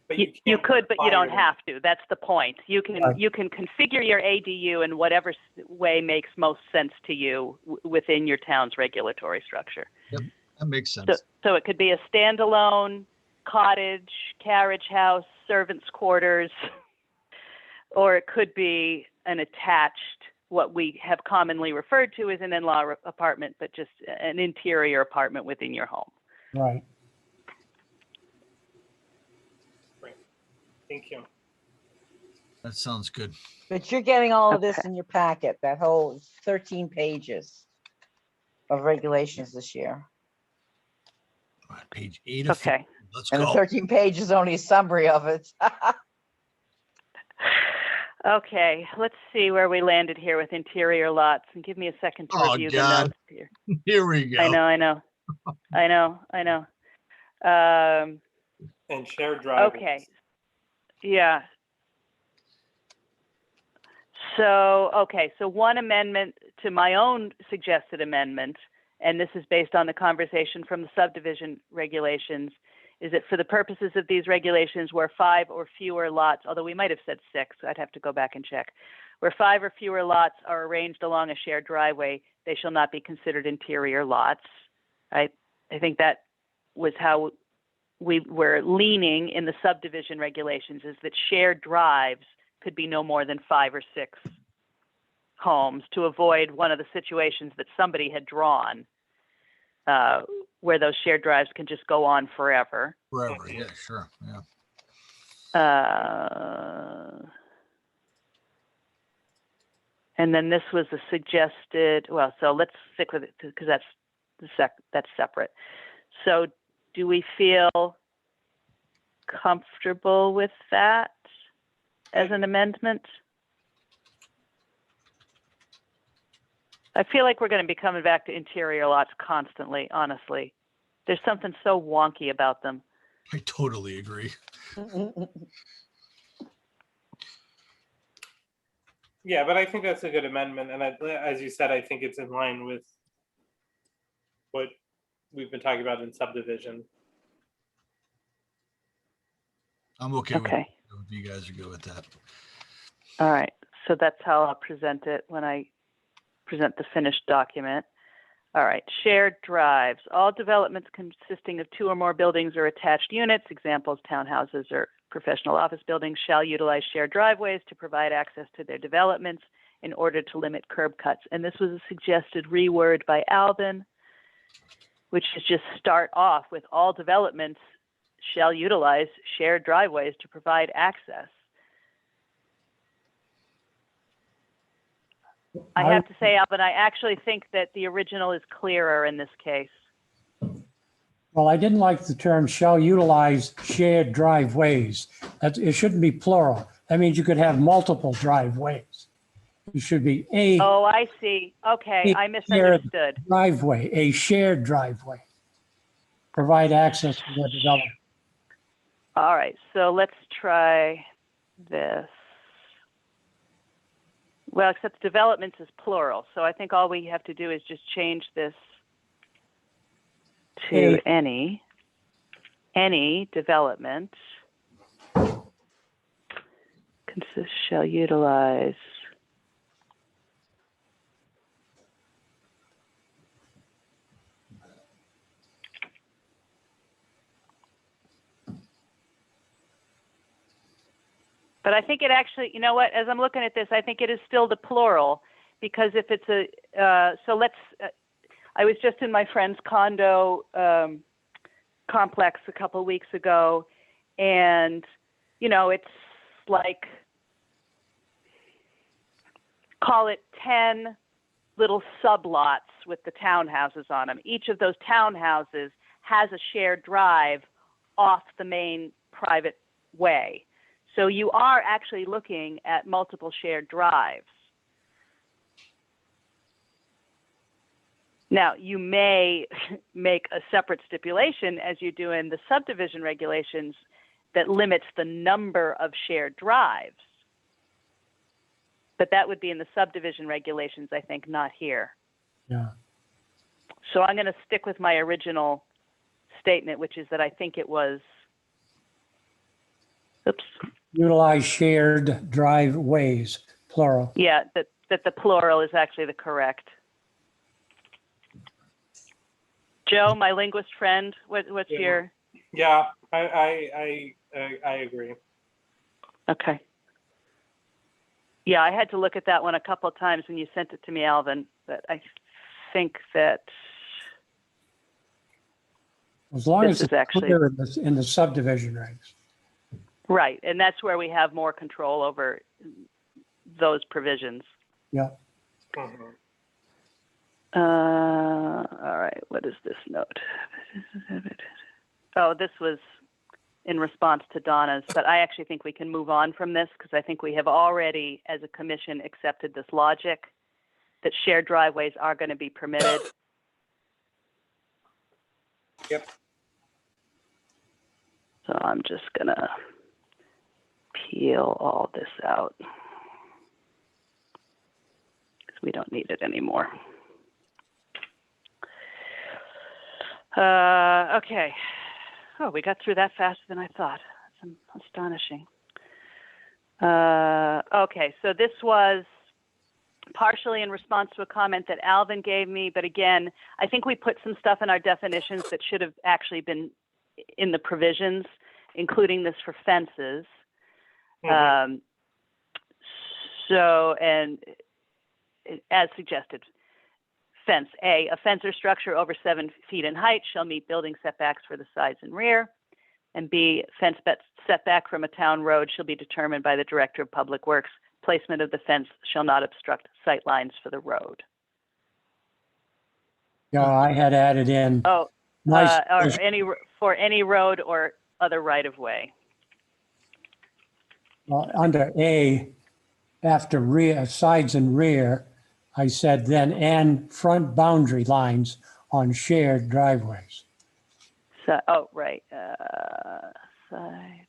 But You can't could, but you require don't them. have to. That's the point. You can Right. you can configure your ADU in whatever way makes most sense to you within your town's regulatory structure. That makes sense. So it could be a standalone cottage, carriage house, servants' quarters, or it could be an attached, what we have commonly referred to as an in-law apartment, but just an interior apartment within your home. Right. Thank you. That sounds good. But you're getting all of this Okay. in your packet, that whole 13 pages of regulations this year. All right, page 8 of Okay. 15. Let's And the go. 13 pages is only a summary of it. Okay, let's see where we landed here with interior lots, and give me a second to Oh, review the God. notes here. Here we go. I know. And shared driveways. Okay. Yeah. So one amendment to my own suggested amendment, and this is based on the conversation from the subdivision regulations, is that for the purposes of these regulations where 5 or fewer lots, although we might have said 6, I'd have to go back and check, where 5 or fewer lots are arranged along a shared driveway, they shall not be considered interior lots. I think that was how we were leaning in the subdivision regulations, is that shared drives could be no more than 5 or 6 homes, to avoid one of the situations that somebody had drawn where those shared drives can just go on forever. Forever, yeah, sure, yeah. And then this was a suggested, well, so let's stick with it because that's separate. So do we feel comfortable with that as an amendment? I feel like we're going to be coming back to interior lots constantly, honestly. There's something so wonky about them. I totally agree. Yeah, but I think that's a good amendment, and as you said, I think it's in line with what we've been talking about in subdivision. I'm okay with Okay. if you guys are good with that. All right. So that's how I'll present it when I present the finished document. All right. Shared drives. All developments consisting of 2 or more buildings or attached units, examples, townhouses or professional office buildings, shall utilize shared driveways to provide access to their developments in order to limit curb cuts. And this was a suggested reword by Alvin, which is just start off with all developments shall utilize shared driveways to provide access. I have to say, Alvin, I actually think that the original is clearer in this case. Well, I didn't like the term shall utilize shared driveways. It shouldn't be plural. That means you could have multiple driveways. It should be a Oh, I see. Okay, I misunderstood. driveway, a shared driveway. Provide access to the development. All right, so let's try this. Well, except developments is plural, so I think all we have to do is just change this to any development shall utilize But I think it actually, you know what, as I'm looking at this, I think it is still the plural, because if it's so let's, I was just in my friend's condo complex a couple of weeks ago, and, you know, it's like, call it 10 little sublots with the townhouses on them. Each of those townhouses has a shared drive off the main private way. So you are actually looking at multiple shared drives. Now, you may make a separate stipulation, as you do in the subdivision regulations, that limits the number of shared drives. But that would be in the subdivision regulations, I think, not here. Yeah. So I'm going to stick with my original statement, which is that I think it was, oops. Utilize shared driveways, plural. Yeah, that the plural is actually the correct. Joe, my linguist friend, what's your? Yeah, I agree. Okay. Yeah, I had to look at that one a couple of times when you sent it to me, Alvin, but I think that As long this as it's is actually clear in the subdivision regs. right, and that's where we have more control over those provisions. Yeah. Mhm. All right, what is this note? Oh, this was in response to Donna's, but I actually think we can move on from this because I think we have already, as a commission, accepted this logic that shared driveways are going to be permitted. Yep. So I'm just going to peel all this out because we don't need it anymore. Okay. Oh, we got through that faster than I thought. That's astonishing. Okay, so this was partially in response to a comment that Alvin gave me, but again, I think we put some stuff in our definitions that should have actually been in the provisions, including this for fences. Mhm. So, and as suggested, fence. A fence or structure over 7 feet in height shall meet building setbacks for the sides and rear. And B, fence setback from a town road shall be determined by the Director of Public Works. Placement of the fence shall not obstruct sight lines for the road. Yeah, I had added in. Oh, Nice. or for any road or other right of way. Well, under A, after rear, sides and rear, I said then and front boundary lines on shared driveways. So, oh, right, side.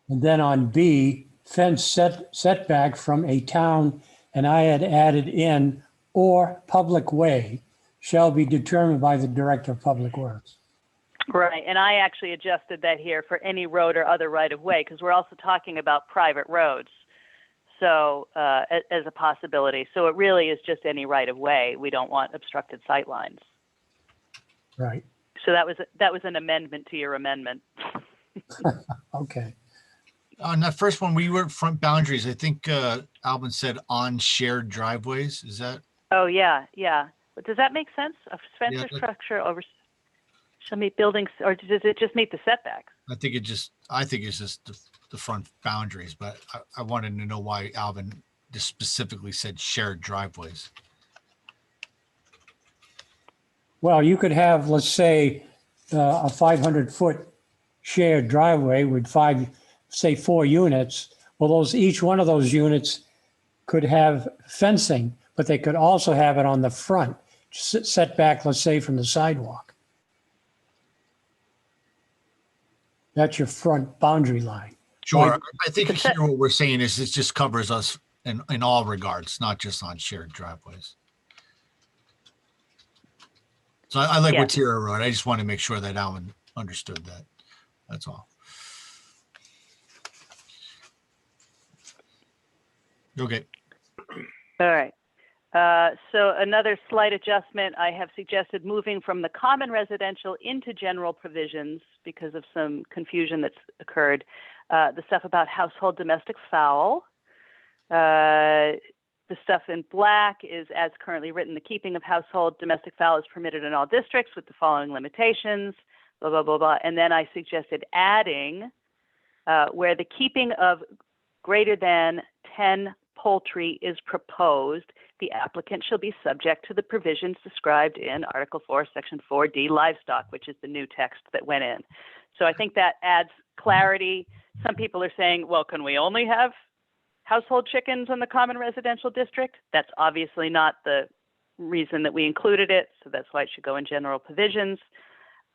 And then on B, fence setback from a town, and I had added in or public way shall be determined by the Director of Public Works. Right, and I actually adjusted that here for any road or other right of way, because we're also talking about private roads. So as a possibility. So it really is just any right of way. We don't want obstructed sight lines. Right. So that was an amendment to your amendment. Okay. On that first one, we were front boundaries. I think Alvin said on shared driveways. Is that? Oh, yeah, yeah. But does that make sense? A fence Yeah, or structure over shall meet buildings, or does it just meet the setbacks? I think it's just the front boundaries, but I wanted to know why Alvin just specifically said shared driveways. Well, you could have, let's say, a 500-foot shared driveway with 4 units. Well, each one of those units could have fencing, but they could also have it on the front, set back, let's say, from the sidewalk. That's your front boundary line. Sure. Like- I think here what we're saying is it just covers us in all regards, not just on shared driveways. So I like what Tara wrote. I just want to make sure that Alvin understood that. That's all. Okay. All right. So another slight adjustment, I have suggested moving from the common residential into general provisions because of some confusion that's occurred. The stuff about household domestic fowl. The stuff in black is as currently written, the keeping of household domestic fowl is permitted in all districts with the following limitations, blah, blah, blah, blah. And then I suggested adding where the keeping of greater than 10 poultry is proposed, the applicant shall be subject to the provisions described in Article 4, Section 4D, livestock, which is the new text that went in. So I think that adds clarity. Some people are saying, well, can we only have household chickens in the common residential district? That's obviously not the reason that we included it, so that's why it should go in general provisions.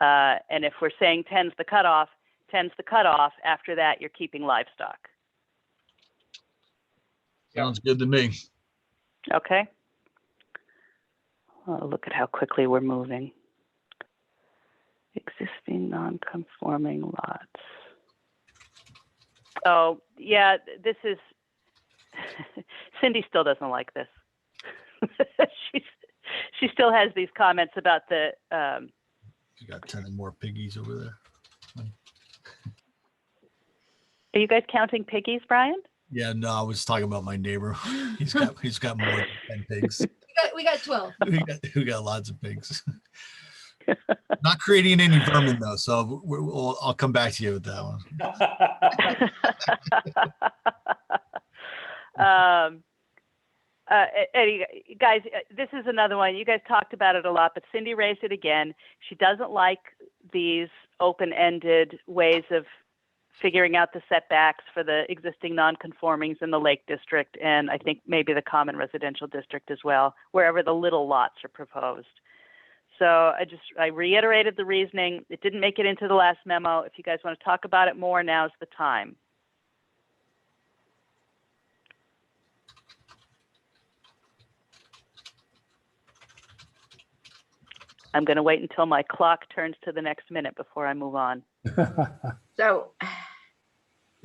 And if we're saying 10's the cutoff, 10's the cutoff. After that, you're keeping livestock. Sounds good to me. Okay. Oh, look at how quickly we're moving. Existing non-conforming lots. Oh, yeah, this is, Cindy still doesn't like this. She still has these comments about the. You got 10 more piggies over there. Are you guys counting piggies, Brian? Yeah, no, I was talking about my neighbor. He's got more than 10 pigs. We got 12. We got lots of pigs. Not creating any vermin though, so I'll come back to you with that one. Guys, this is another one. You guys talked about it a lot, but Cindy raised it again. She doesn't like these open-ended ways of figuring out the setbacks for the existing non-conformings in the Lake District, and I think maybe the common residential district as well, wherever the little lots are proposed. So I reiterated the reasoning. It didn't make it into the last memo. If you guys want to talk about it more, now's the time. I'm going to wait until my clock turns to the next minute before I move on.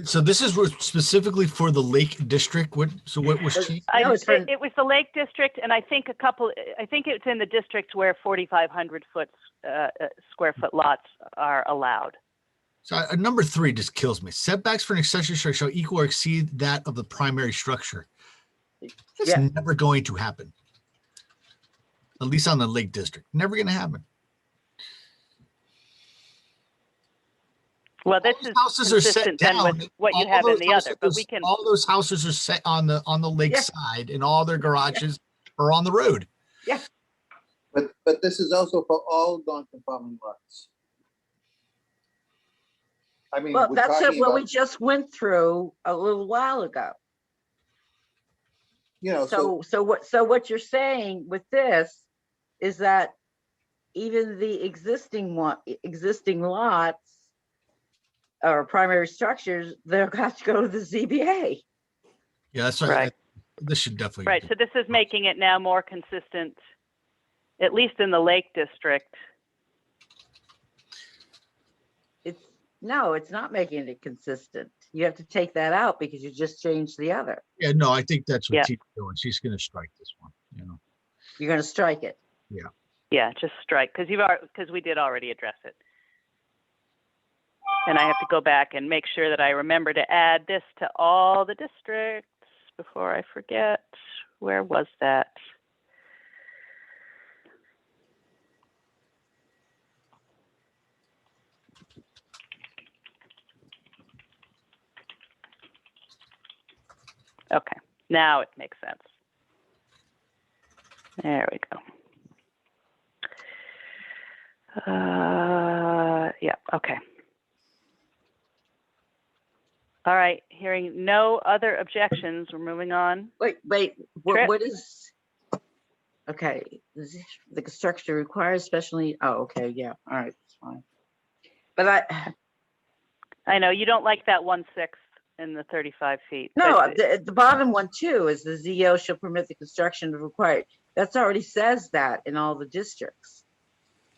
So this is specifically for the Lake District. What was changed? It was the Lake District, and I think it's in the districts where 4,500 square foot lots are allowed. So number 3 just kills me. Setbacks for an accessory structure shall equal or exceed that of the primary structure. It's Yeah. never going to happen. At least on the Lake District. Never going to happen. Well, this All those is houses are set consistent then down. with what you All have in those the other, but houses- we can, All those houses are set on the lake Yeah. side, and all their garages are on the road. But this is also for all non-conforming lots. I mean, Well, we're that's talking what we about, just went through a little while ago. you know, so So what you're saying with this is that even the existing lots or primary structures, they'll have to go to the ZBA. Yeah, that's right. Right. This should definitely. right, so this is making it now more consistent, at least in the Lake District. No, it's not making it consistent. You have to take that out because you just changed the other. Yeah, no, I think that's what Yeah. she's doing. She's going to strike this one. You know. You're gonna strike it. Yeah, just strike, because we did already address it. And I have to go back and make sure that I remember to add this to all the districts before I forget. Where was that? Okay, now it makes sense. There we go. Yeah, okay. All right, hearing no other objections, we're moving on. Wait, Trip. what is? Okay, the construction requires specially, oh, okay, yeah, all right, that's fine. But I know you don't like that 1/6 in the 35 feet. no, but the bottom one too is the ZO shall permit the construction of required. That's already says that in all the districts.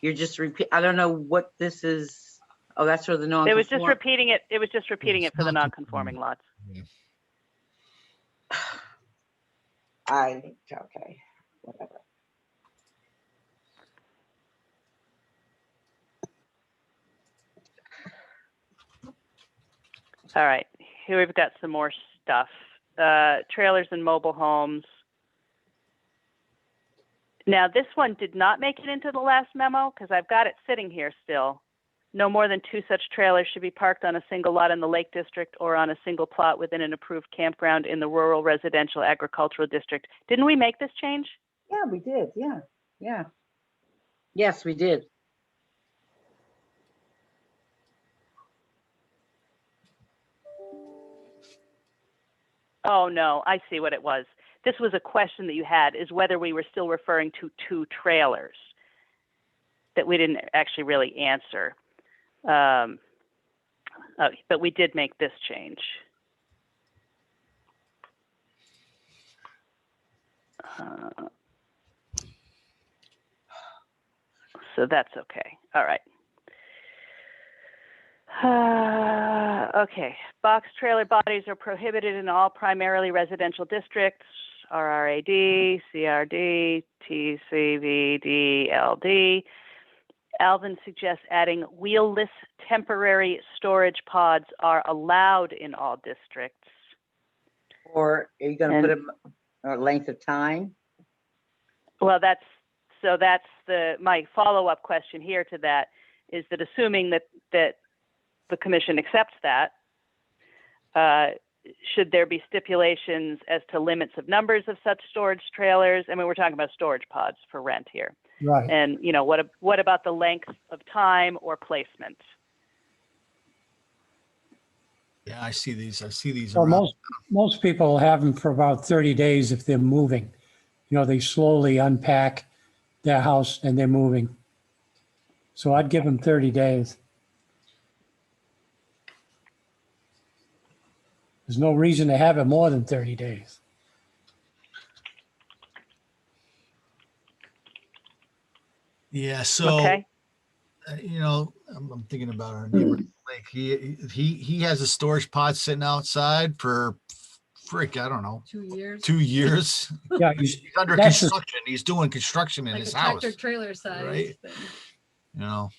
You're just repeat, I don't know what this is. Oh, that's for the non. It was just repeating it. It was just repeating it for the non-conforming lots. Okay, whatever. All right, here we've got some more stuff. Trailers and mobile homes. Now, this one did not make it into the last memo because I've got it sitting here still. No more than 2 such trailers should be parked on a single lot in the Lake District or on a single plot within an approved campground in the rural residential agricultural district. Didn't we make this change? Yeah, we did, yeah. Yes, we did. Oh, no, I see what it was. This was a question that you had, is whether we were still referring to 2 trailers that we didn't actually really answer. But we did make this change. So that's okay. All right. Okay. Box trailer bodies are prohibited in all primarily residential districts, RRAD, CRD, TCVD, LD. Alvin suggests adding wheelless temporary storage pods are allowed in all districts. Or are you gonna put a length of time? Well, that's my follow-up question here to that is that assuming that the commission accepts that, should there be stipulations as to limits of numbers of such storage trailers? I mean, we're talking about storage pods for rent here. Right. And, what about the length of time or placement? Yeah, I see these. Well, around. most people have them for about 30 days if they're moving. They slowly unpack their house and they're moving. So I'd give them 30 days. There's no reason to have it more than 30 days. Yeah, so Okay. I'm thinking about our neighbor Lake. He has a storage pod sitting outside for I don't know, 2 years. 2 years. Yeah, He's under that's the- construction. He's doing construction in Like his a house. tractor trailer size right? thing. You know.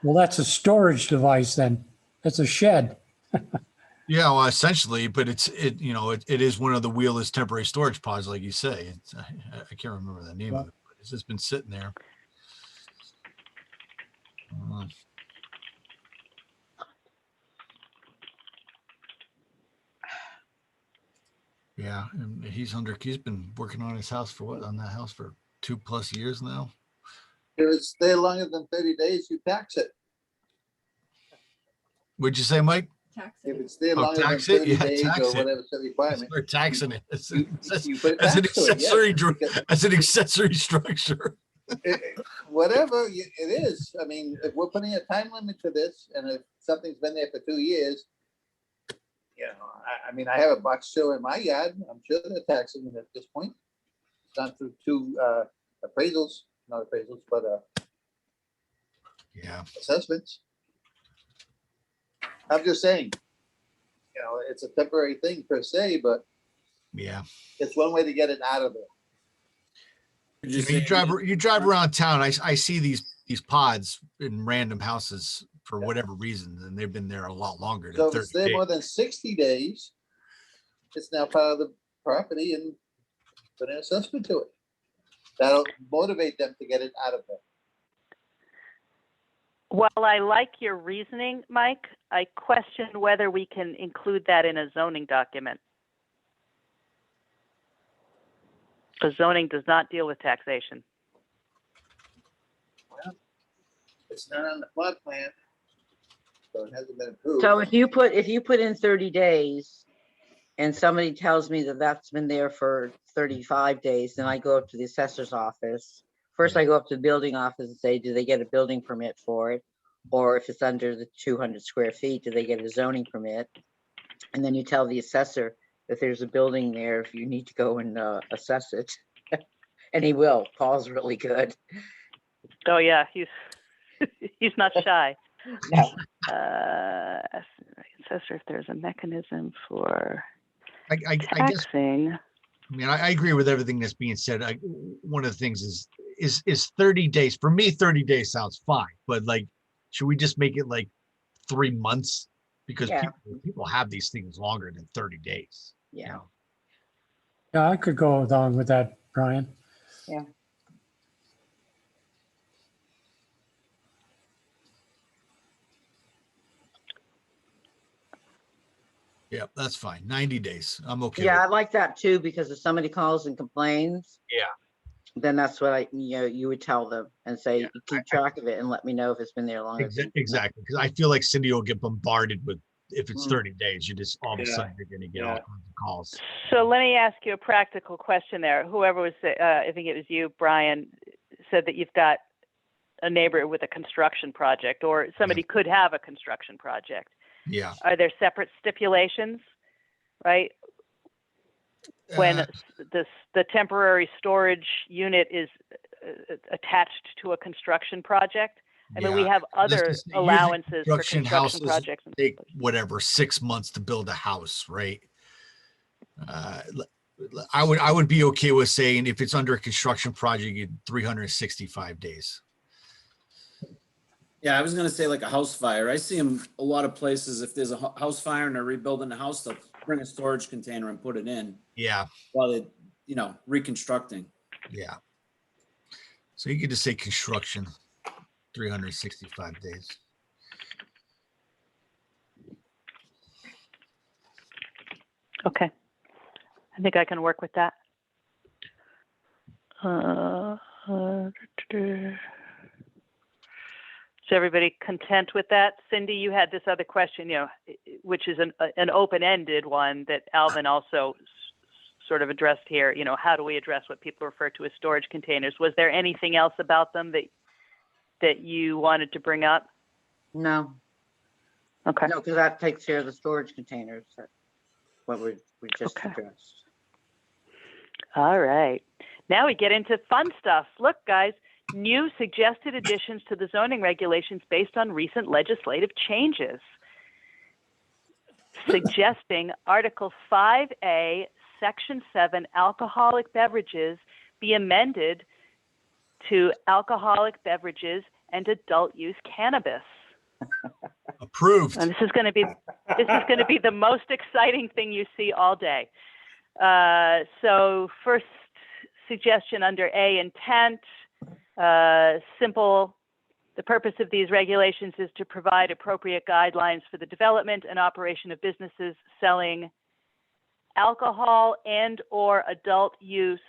Well, that's a storage device then. That's a shed. Yeah, well, essentially, but it is one of the wheelless temporary storage pods, like you say. I can't remember the name of it, but it's just been sitting there. Yeah, and he's been working on his house on that house for 2+ years now. If it's there longer than 30 days, you tax it. What'd you say, Mike? Tax If it. it's there Oh, longer than tax it? 30 Yeah, days tax or it. whatever's the requirement, Start taxing it. you put a As an tax to it, yes. accessory, Because as an accessory structure. whatever it is, I mean, if we're putting a time limit to this, and if something's been there for 2 years, I mean, I have a box show in my yard. I'm sure they're taxing it at this point. It's gone through 2 appraisals, not appraisals, but Yeah. assessments. I'm just saying, it's a temporary thing per se, but Yeah. it's one way to get it out of there. You drive around town. I see these pods in random houses for whatever reason, and they've been there a lot longer So than if 30 it's there days. more than 60 days, it's now part of the property and put an assessment to it. That'll motivate them to get it out of there. While I like your reasoning, Mike, I question whether we can include that in a zoning document. Because zoning does not deal with taxation. It's not on the plot plan, so it hasn't been approved. So if you put in 30 days and somebody tells me that that's been there for 35 days, then I go up to the assessor's office. First, I go up to the building office and say, do they get a building permit for it? Or if it's under the 200 square feet, do they get a zoning permit? And then you tell the assessor that there's a building there if you need to go and assess it. And he will. Paul's really good. Oh yeah, he's not shy. No. Assessor, if there's a mechanism for I guess. taxing. I mean, I agree with everything that's being said. One of the things is 30 days. For me, 30 days sounds fine, but like, should we just make it like 3 months? Because Yeah. people have these things longer than 30 days. Yeah. Yeah, I could go along with that, Brian. Yeah. Yeah, that's fine. 90 days. I'm okay. Yeah, I with like that too, because if somebody calls and complains, Yeah. then that's what you would tell them and say, Yeah, keep track of it and let me know if it's been there longer. Exactly. Because I feel like Cindy will get bombarded with, if it's Mm. 30 days, you just all of a Yeah. sudden you're going to get all kinds of calls. So let me ask you a practical question there. Whoever was, I think it was you, Brian, said that you've got a neighbor with a construction project, or somebody could have a construction project. Yeah. Are there separate stipulations, right? When the temporary storage unit is attached to a construction project? I mean, we have other Usually allowances for construction construction houses projects. take whatever 6 months to build a house, right? I would be okay with saying if it's under a construction project, you 365 days. Yeah, I was gonna say like a house fire. I see them a lot of places. If there's a house fire and they're rebuilding the house, they'll bring a storage container and put it in Yeah. while they, reconstructing. Yeah. So you could just say construction, 365 days. Okay. I think I can work with that. Is everybody content with that? Cindy, you had this other question, which is an open-ended one that Alvin also sort of addressed here. How do we address what people refer to as storage containers? Was there anything else about them that you wanted to bring up? No, Okay. no, because that takes care of the storage containers. That's what we just Okay. addressed. All right. Now we get into fun stuff. Look, guys, new suggested additions to the zoning regulations based on recent legislative changes. Suggesting Article 5A, Section 7, alcoholic beverages be amended to alcoholic beverages and adult use cannabis. Approved. And this is going to be the most exciting thing you see all day. So first suggestion under A, intent, simple. The purpose of these regulations is to provide appropriate guidelines for the development and operation of businesses selling alcohol and or adult use,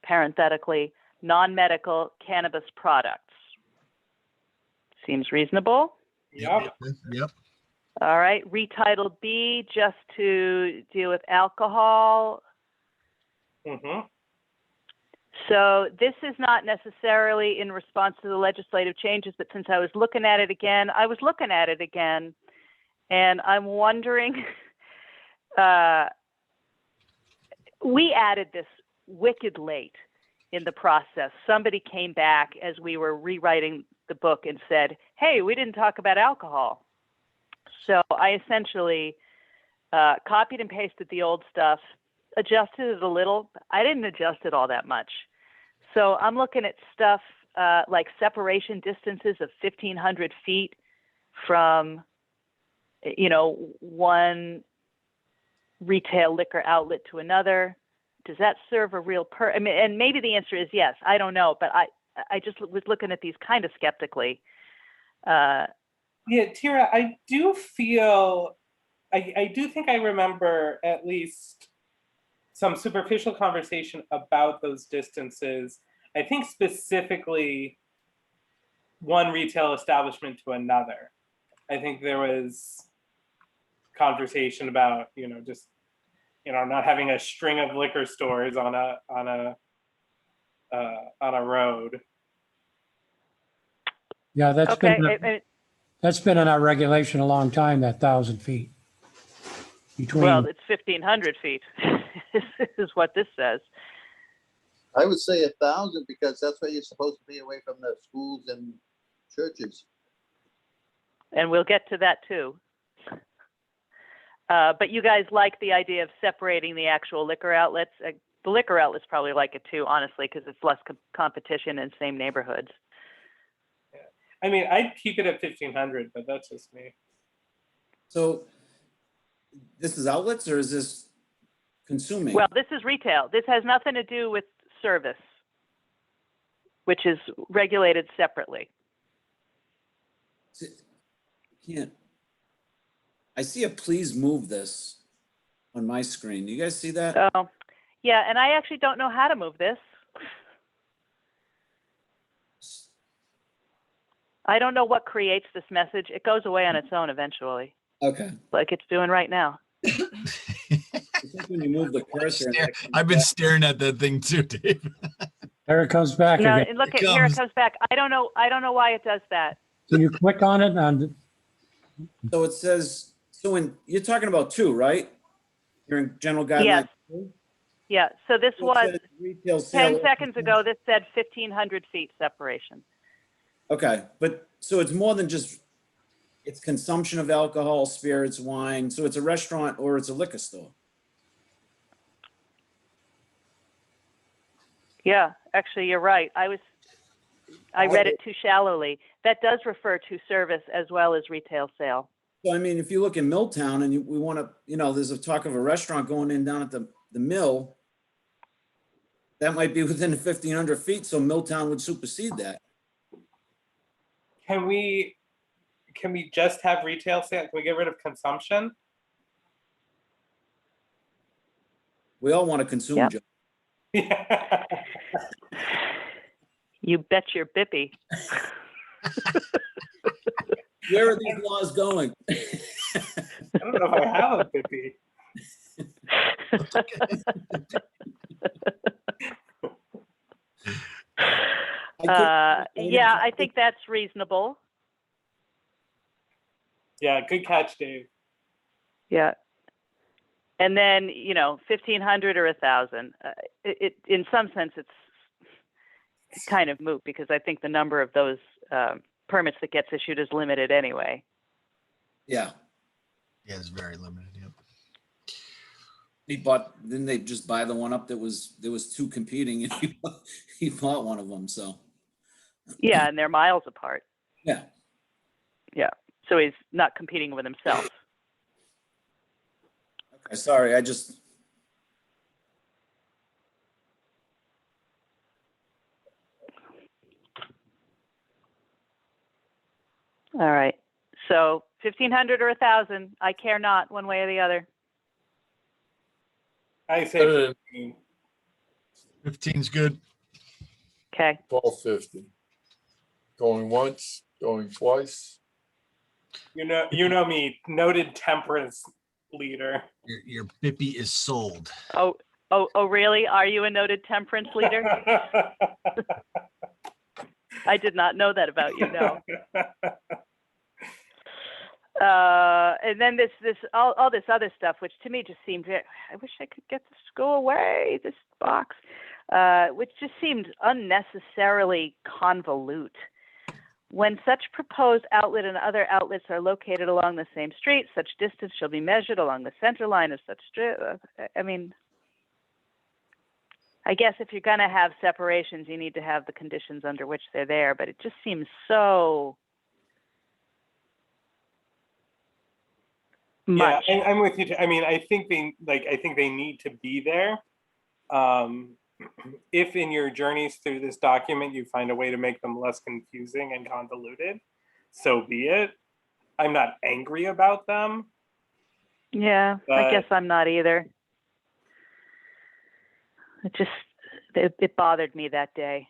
parenthetically, non-medical cannabis products. Seems reasonable. Yep. Yep. All right, retitled B, just to deal with alcohol. Mm-hmm. So this is not necessarily in response to the legislative changes, but since I was looking at it again, and I'm wondering, we added this wicked late in the process. Somebody came back as we were rewriting the book and said, hey, we didn't talk about alcohol. So I essentially copied and pasted the old stuff, adjusted it a little. I didn't adjust it all that much. So I'm looking at stuff like separation distances of 1,500 feet from, one retail liquor outlet to another. Does that serve a real and maybe the answer is yes. I don't know, but I just was looking at these kind of skeptically. Yeah, Tira, I do feel, I do think I remember at least some superficial conversation about those distances. I think specifically one retail establishment to another. I think there was conversation about, just, not having a string of liquor stores on a road. Yeah, that's Okay. been in our regulation a long time, that 1,000 feet. Well, it's 1,500 feet is what this says. I would say 1,000 because that's where you're supposed to be away from the schools and churches. And we'll get to that too. But you guys like the idea of separating the actual liquor outlets. The liquor outlets probably like it too, honestly, because it's less competition in same neighborhoods. Yeah. I mean, I'd keep it at 1,500, but that's just me. So this is outlets or is this consuming? Well, this is retail. This has nothing to do with service, which is regulated separately. Can't. I see a please move this on my screen. Do you guys see that? Oh, yeah, and I actually don't know how to move this. I don't know what creates this message. It goes away on its own eventually, Okay. like it's doing right now. I think when you move the cursor. I've been staring at that thing too, Dave. There it comes back No, again. and look, It here it comes. comes back. I don't know why it does that. So you click on it and So it says, so when you're talking about two, right? You're in general guidelines. Yes. Yeah, so this So it was says retail sale. 10 seconds ago, this said 1,500 feet separation. Okay, but so it's more than just, it's consumption of alcohol, spirits, wine. So it's a restaurant or it's a liquor store. Yeah, actually, you're right. I read it too shallowly. That does refer to service as well as retail sale. So I mean, if you look in Milltown and we want to, there's a talk of a restaurant going in down at the mill, that might be within 1,500 feet. So Milltown would supersede that. Can we just have retail sale? Can we get rid of consumption? We all want to consume. Yep. Joe. Yeah. You bet your bippy. Where are these laws going? I don't know if I have a 50. Yeah, I think that's reasonable. Yeah, good catch, Dave. Yeah. And then, 1,500 or 1,000. It in some sense, it's kind of moot because I think the number of those permits that gets issued is limited anyway. Yeah. Yeah, it's very limited. Yep. Didn't they just buy the one up there was two competing and he bought one of them, so, Yeah, and they're miles apart. yeah. Yeah. So he's not competing with himself. Okay, sorry, All right. So 1,500 or 1,000, I care not one way or the other. I say 15. 15's good. Okay. 1250. Going once, going twice. You know me, noted temperance leader. Your Bippy is sold. Oh, really? Are you a noted temperance leader? I did not know that about you, no. And then all this other stuff, which to me just seemed, I wish I could get this to go away, this box, which just seemed unnecessarily convolute. When such proposed outlet and other outlets are located along the same street, such distance shall be measured along the center line of such street. I mean, I guess if you're going to have separations, you need to have the conditions under which they're there, but it just seems so much. Yeah, I'm with you. I mean, I think they need to be there. If in your journeys through this document you find a way to make them less confusing and convoluted, so be it. I'm not angry about them. Yeah, I guess I'm not either. It bothered me that day.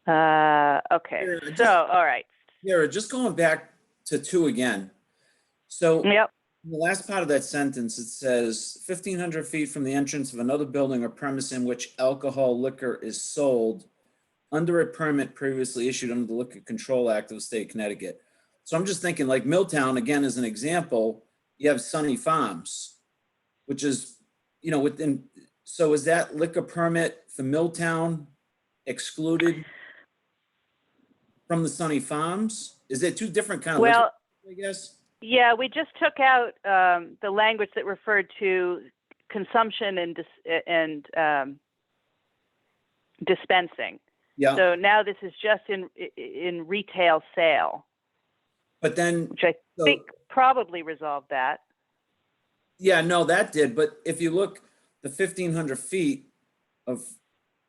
Okay, so all right. Yeah, just going back to 2 again. So Yep. in the last part of that sentence, it says 1,500 feet from the entrance of another building or premise in which alcohol liquor is sold under a permit previously issued under the Liquor Control Act of the state of Connecticut. So I'm just thinking like Milltown, again, as an example, you have Sunny Farms, which is, within, so is that liquor permit for Milltown excluded from the Sunny Farms? Is there 2 different kind of liquor, I guess? Yeah, we just took out the language that referred to consumption and dispensing. Yeah. So now this is just in retail sale, But then, which I think probably resolved that. yeah, no, that did. But if you look, the 1,500 feet of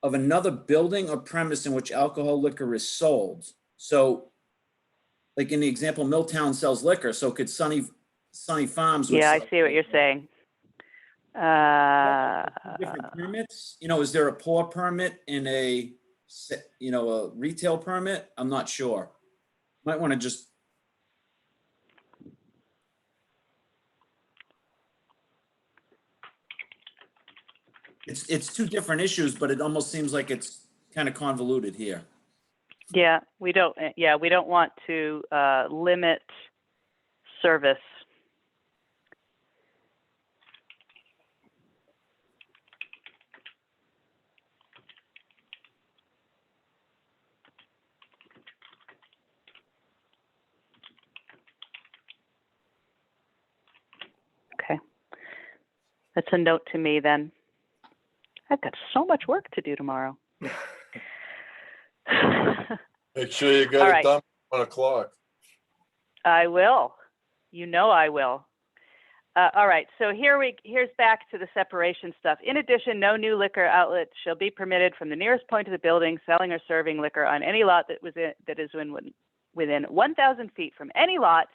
another building or premise in which alcohol liquor is sold. So, like in the example, Milltown sells liquor. So could Sunny Farms? Yeah, I see what you're saying. Different permits. Is there a pour permit and a retail permit? I'm not sure. Might want to just. It's 2 different issues, but it almost seems like it's kind of convoluted here. Yeah, we don't want to limit service. Okay. That's a note to me then. I've got so much work to do tomorrow. Make sure you get All it right. done by 1 o'clock. I will. I will. All right. So here's back to the separation stuff. In addition, no new liquor outlet shall be permitted from the nearest point of the building selling or serving liquor on any lot that is within 1,000 feet from any lot.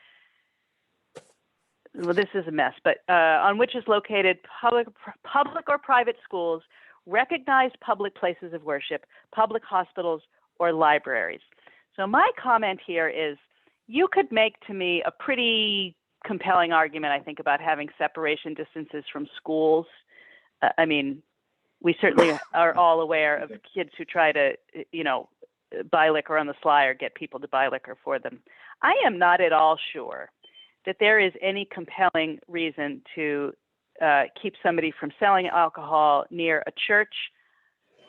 Well, this is a mess, but on which is located public or private schools, recognized public places of worship, public hospitals, or libraries. So my comment here is, you could make to me a pretty compelling argument, I think, about having separation distances from schools. I mean, we certainly are all aware of kids who try to, buy liquor on the sly or get people to buy liquor for them. I am not at all sure that there is any compelling reason to keep somebody from selling alcohol near a church,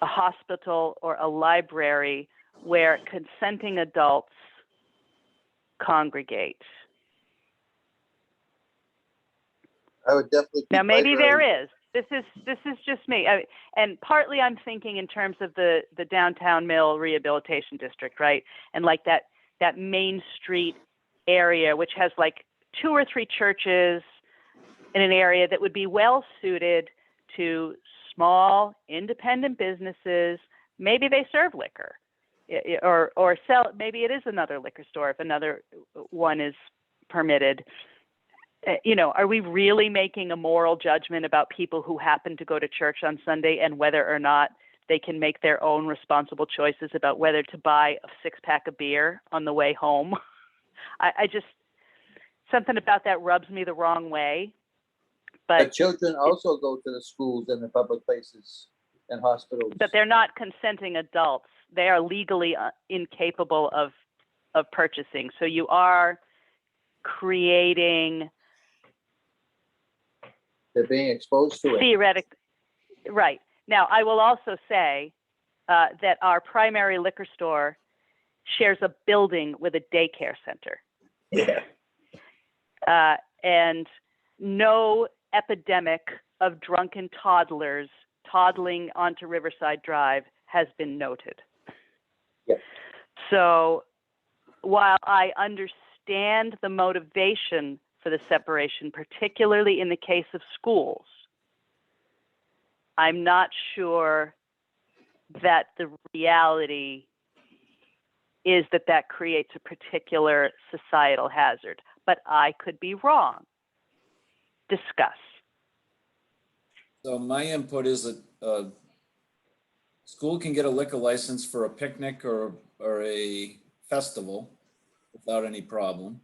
a hospital, or a library where consenting adults congregate. I would definitely. Now, keep maybe there library. is. This is just me. And partly I'm thinking in terms of the downtown Mill Rehabilitation District, right? And like that Main Street area, which has like 2 or 3 churches in an area that would be well suited to small independent businesses. Maybe they serve liquor, or sell. Maybe it is another liquor store if another one is permitted. Are we really making a moral judgment about people who happen to go to church on Sunday and whether or not they can make their own responsible choices about whether to buy a 6-pack of beer on the way home? I just, something about that rubs me the wrong way. But children also go to the schools and the public places and hospitals. But they're not consenting adults. They are legally incapable of purchasing. So you are creating. They're being exposed to it. Theoretically, right. Now, I will also say that our primary liquor store shares a building with a daycare center. Yeah. And no epidemic of drunken toddlers toddling onto Riverside Drive has been noted. Yep. So while I understand the motivation for the separation, particularly in the case of schools, I'm not sure that the reality is that creates a particular societal hazard, but I could be wrong. Discuss. So my input is that school can get a liquor license for a picnic or a festival without any problem.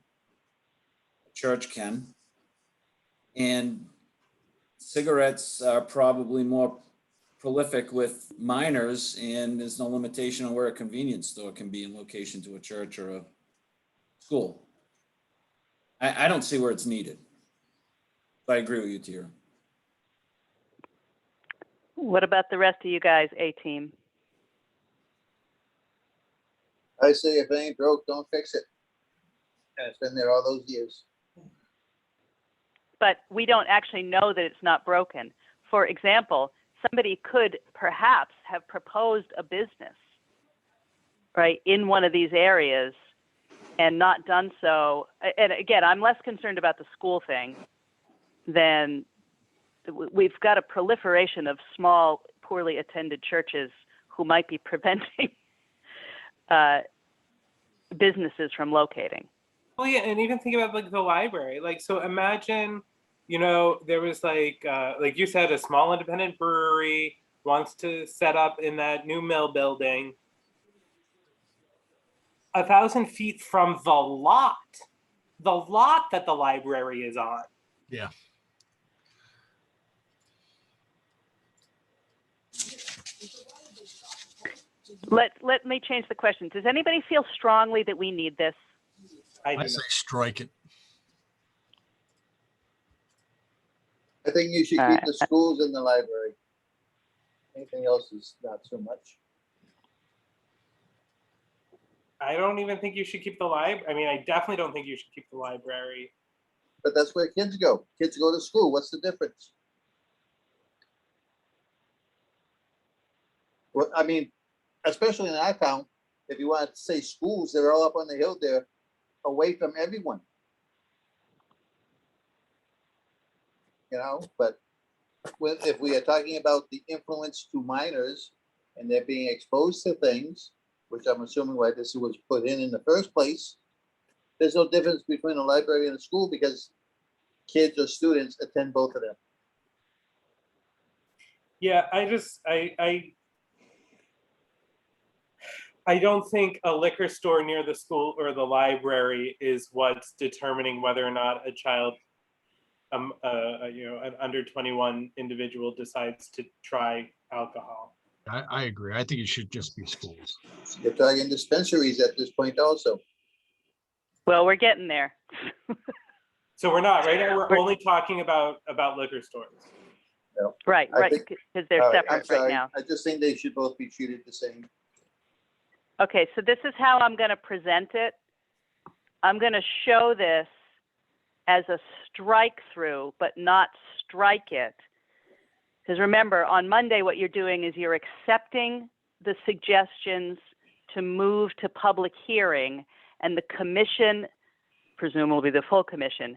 Church can. And cigarettes are probably more prolific with minors, and there's no limitation on where a convenience store can be in location to a church or a school. I don't see where it's needed. But I agree with you, Tira. What about the rest of you guys, A-team? I say if it ain't broke, don't fix it. And it's been there all those years. But we don't actually know that it's not broken. For example, somebody could perhaps have proposed a business, right, in one of these areas and not done so. And again, I'm less concerned about the school thing than we've got a proliferation of small, poorly attended churches who might be preventing businesses from locating. Well, yeah, and even think about like the library. Like, so imagine, there was like you said, a small independent brewery wants to set up in that new mill building 1,000 feet from the lot that the library is on. Yeah. Let me change the question. Does anybody feel strongly that we need this? I say strike it. I think you should keep the schools in the library. Anything else is not so much. I don't even think you should keep the library. I mean, I definitely don't think you should keep the library. But that's where kids go. Kids go to school. What's the difference? Well, I mean, especially in our town, if you want to say schools, they're all up on the hill there, away from everyone. But if we are talking about the influence to minors and they're being exposed to things, which I'm assuming why this was put in the first place, there's no difference between a library and a school because kids or students attend both of them. Yeah, I don't think a liquor store near the school or the library is what's determining whether or not a child, an under 21 individual decides to try alcohol. I agree. I think it should just be schools. You're talking dispensaries at this point also. Well, we're getting there. So we're not, right now we're only talking about liquor stores. No. Right, think- because they're I'm separate right sorry. now. I just think they should both be treated the same. Okay, so this is how I'm going to present it. I'm going to show this as a strike through, but not strike it. Because remember, on Monday, what you're doing is you're accepting the suggestions to move to public hearing, and the commission, presumably the full commission,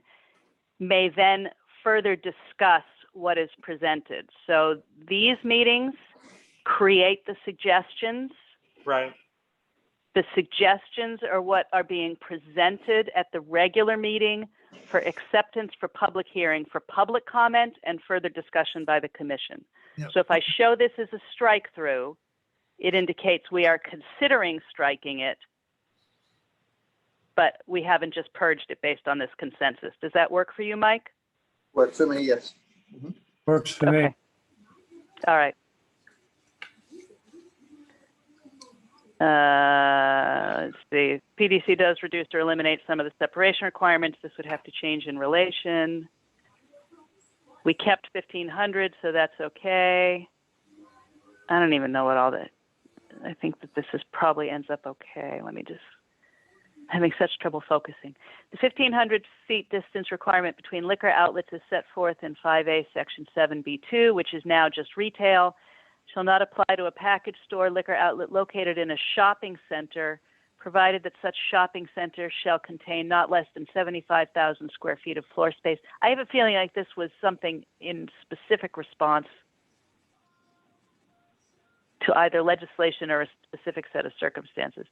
may then further discuss what is presented. So these meetings create the suggestions. Right. The suggestions are what are being presented at the regular meeting for acceptance for public hearing, for public comment, and further discussion by the commission. Yep. So if I show this as a strike through, it indicates we are considering striking it, but we haven't just purged it based on this consensus. Does that work for you, Mike? Works for me, yes. Works for me. Okay. All right. Let's see. PDC does reduce or eliminate some of the separation requirements. This would have to change in relation. We kept 1,500, so that's okay. I don't even know what all that. I think that this is probably ends up okay. Let me just. Having such trouble focusing. The 1,500 feet distance requirement between liquor outlets is set forth in 5A, Section 7B2, which is now just retail, shall not apply to a package store liquor outlet located in a shopping center, provided that such shopping center shall contain not less than 75,000 square feet of floor space. I have a feeling like this was something in specific response to either legislation or a specific set of circumstances.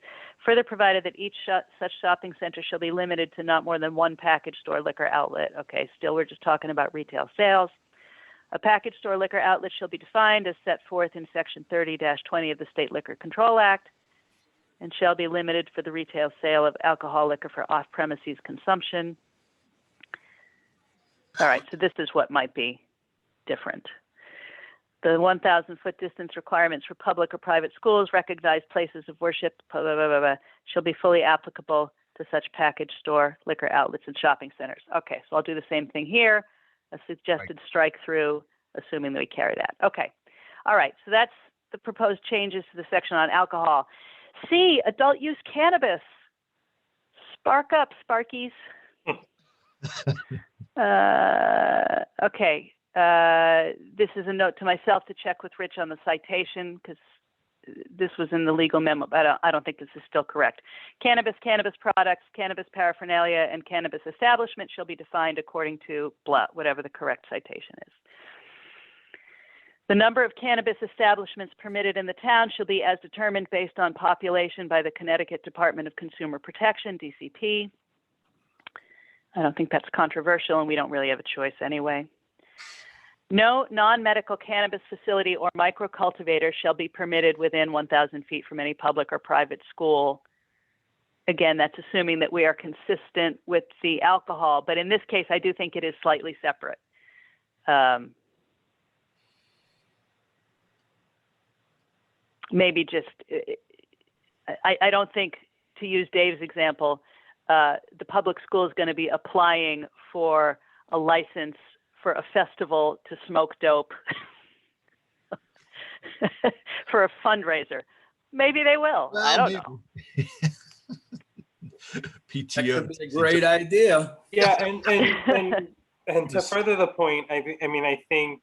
Further provided that each such shopping center shall be limited to not more than one package store liquor outlet. Okay, still we're just talking about retail sales. A package store liquor outlet shall be defined as set forth in Section 30-20 of the State Liquor Control Act and shall be limited for the retail sale of alcohol liquor for off-premises consumption. All right, so this is what might be different. The 1,000-foot distance requirements for public or private schools, recognized places of worship, blah, blah, blah, blah, blah, shall be fully applicable to such package store, liquor outlets, and shopping centers. Okay, so I'll do the same thing here. A suggested strike through, assuming that we carry that. Okay, all right, so that's the proposed changes to the section on alcohol. C, adult use cannabis. Spark up, Sparkies. Okay. This is a note to myself to check with Rich on the citation because this was in the legal memo, but I don't think this is still correct. Cannabis, cannabis products, cannabis paraphernalia, and cannabis establishment shall be defined according to blah, whatever the correct citation is. The number of cannabis establishments permitted in the town shall be as determined based on population by the Connecticut Department of Consumer Protection, DCP. I don't think that's controversial, and we don't really have a choice anyway. No non-medical cannabis facility or microcultivator shall be permitted within 1,000 feet from any public or private school. Again, that's assuming that we are consistent with the alcohol, but in this case, I do think it is slightly separate. Maybe just, I don't think, to use Dave's example, the public school is going to be applying for a license for a festival to smoke dope for a fundraiser. Maybe they will. Well, I don't know. PTO. That could be a great idea. Yeah, and to further the point, I think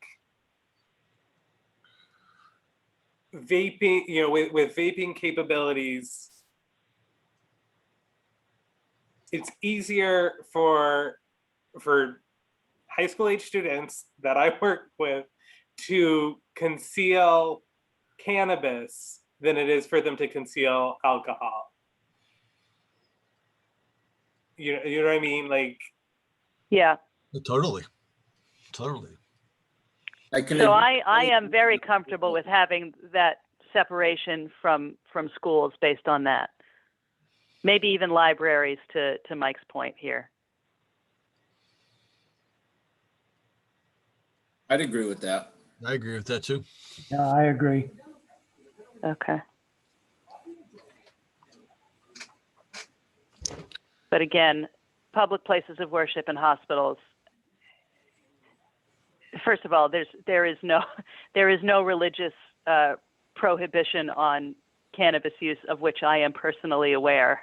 vaping, with vaping capabilities, it's easier for high school age students that I work with to conceal cannabis than it is for them to conceal alcohol. You know what I mean? Like, Yeah. Totally. So I am very comfortable with having that separation from schools based on that. Maybe even libraries, to Mike's point here. I'd agree with that. I agree with that too. Yeah, I agree. Okay. But again, public places of worship and hospitals. First of all, there is no religious prohibition on cannabis use of which I am personally aware.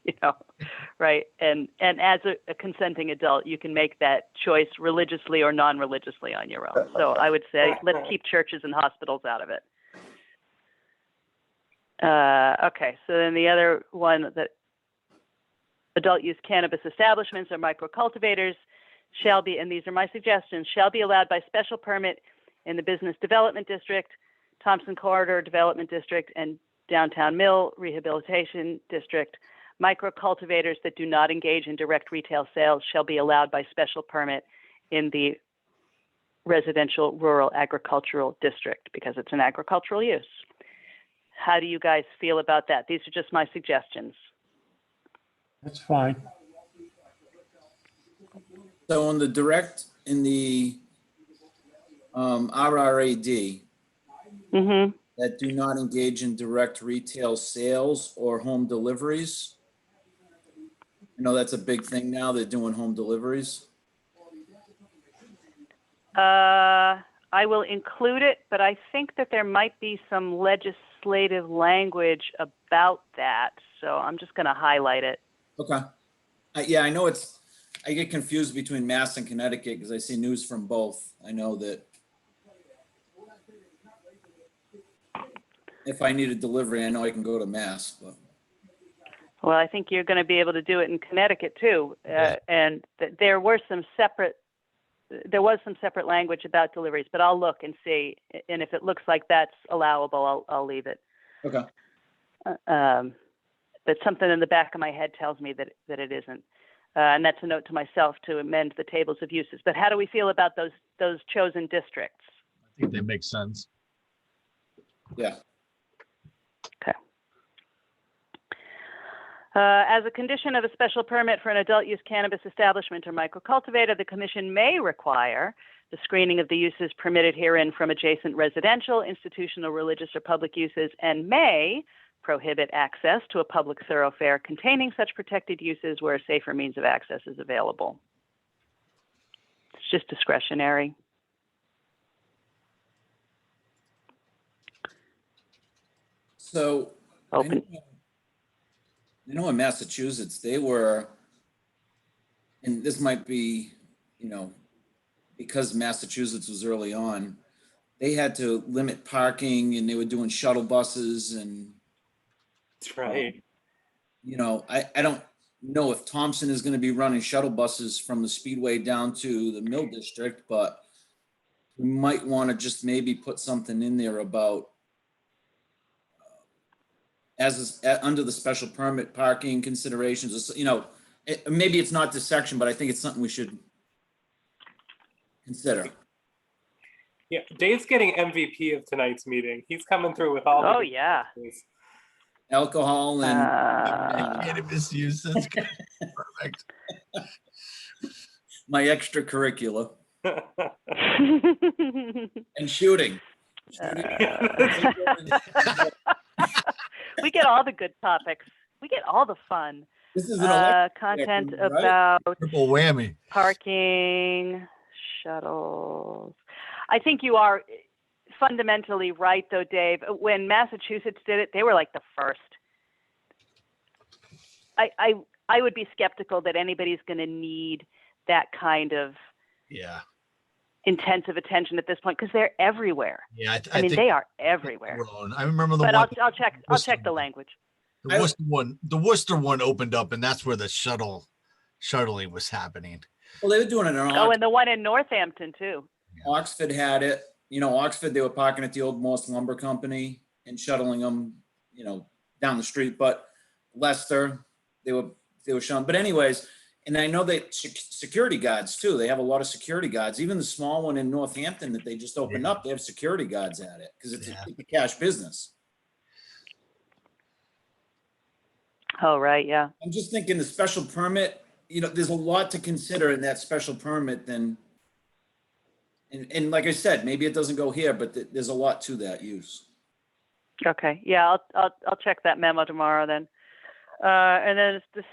you know, right? And as a consenting adult, you can make that choice religiously or non-religiously on your own. So I would say let's keep churches and hospitals out of it. Okay, so then the other one, that adult use cannabis establishments or microcultivators shall be, and these are my suggestions, shall be allowed by special permit in the Business Development District, Thompson Corridor Development District, and Downtown Mill Rehabilitation District. Microcultivators that do not engage in direct retail sales shall be allowed by special permit in the Residential Rural Agricultural District because it's an agricultural use. How do you guys feel about that? These are just my suggestions. That's fine. So in the RRAD, Mm-hmm. that do not engage in direct retail sales or home deliveries. I know that's a big thing now. They're doing home deliveries. I will include it, but I think that there might be some legislative language about that. So I'm just going to highlight it. Okay. Yeah, I know I get confused between Mass and Connecticut because I see news from both. I know that if I need a delivery, I know I can go to Mass, but. Well, I think you're going to be able to do it in Connecticut too. And there was some separate language about deliveries, but I'll look and see. And if it looks like that's allowable, I'll leave it. Okay. But something in the back of my head tells me that it isn't. And that's a note to myself to amend the tables of uses. But how do we feel about those chosen districts? I think they make sense. Yeah. Okay. As a condition of a special permit for an adult use cannabis establishment or microcultivator, the commission may require the screening of the uses permitted herein from adjacent residential, institutional, religious, or public uses, and may prohibit access to a public thoroughfare containing such protected uses where a safer means of access is available. It's just discretionary. So Open. I know in Massachusetts, they were, and this might be, because Massachusetts was early on, they had to limit parking and they were doing shuttle buses and. That's right. I don't know if Thompson is going to be running shuttle buses from the Speedway down to the Mill District, but we might want to just maybe put something in there about under the special permit parking considerations, maybe it's not this section, but I think it's something we should consider. Yeah, Dave's getting MVP of tonight's meeting. He's coming through with all. Oh yeah. Alcohol and Cannabis use. That's good. Perfect. My extracurricular and shooting. We get all the good topics. We get all the fun. This is an content right? about Triple whammy. Parking, shuttles. I think you are fundamentally right, though, Dave. When Massachusetts did it, they were like the first. I would be skeptical that anybody's going to need that kind of intensive attention at this point because they're everywhere. Yeah, I mean, they are everywhere. I remember the but one. I'll check the language. The Worcester one opened up, and that's where the shuttling was happening. Well, they were doing it in Oh, and the one in Northampton too. Oxford had it. Oxford, they were parking at the old Morse Lumber Company and shuttling them, down the street. But Leicester, they were shown. But anyways, and I know they security guards too. They have a lot of security guards. Even the small one in Northampton that they just opened up, they have security guards at it because it's a cash business. Oh, right. Yeah. I'm just thinking the special permit, there's a lot to consider in that special permit than, and like I said, maybe it doesn't go here, but there's a lot to that use. Okay. Yeah. I'll check that memo tomorrow then. And then it's the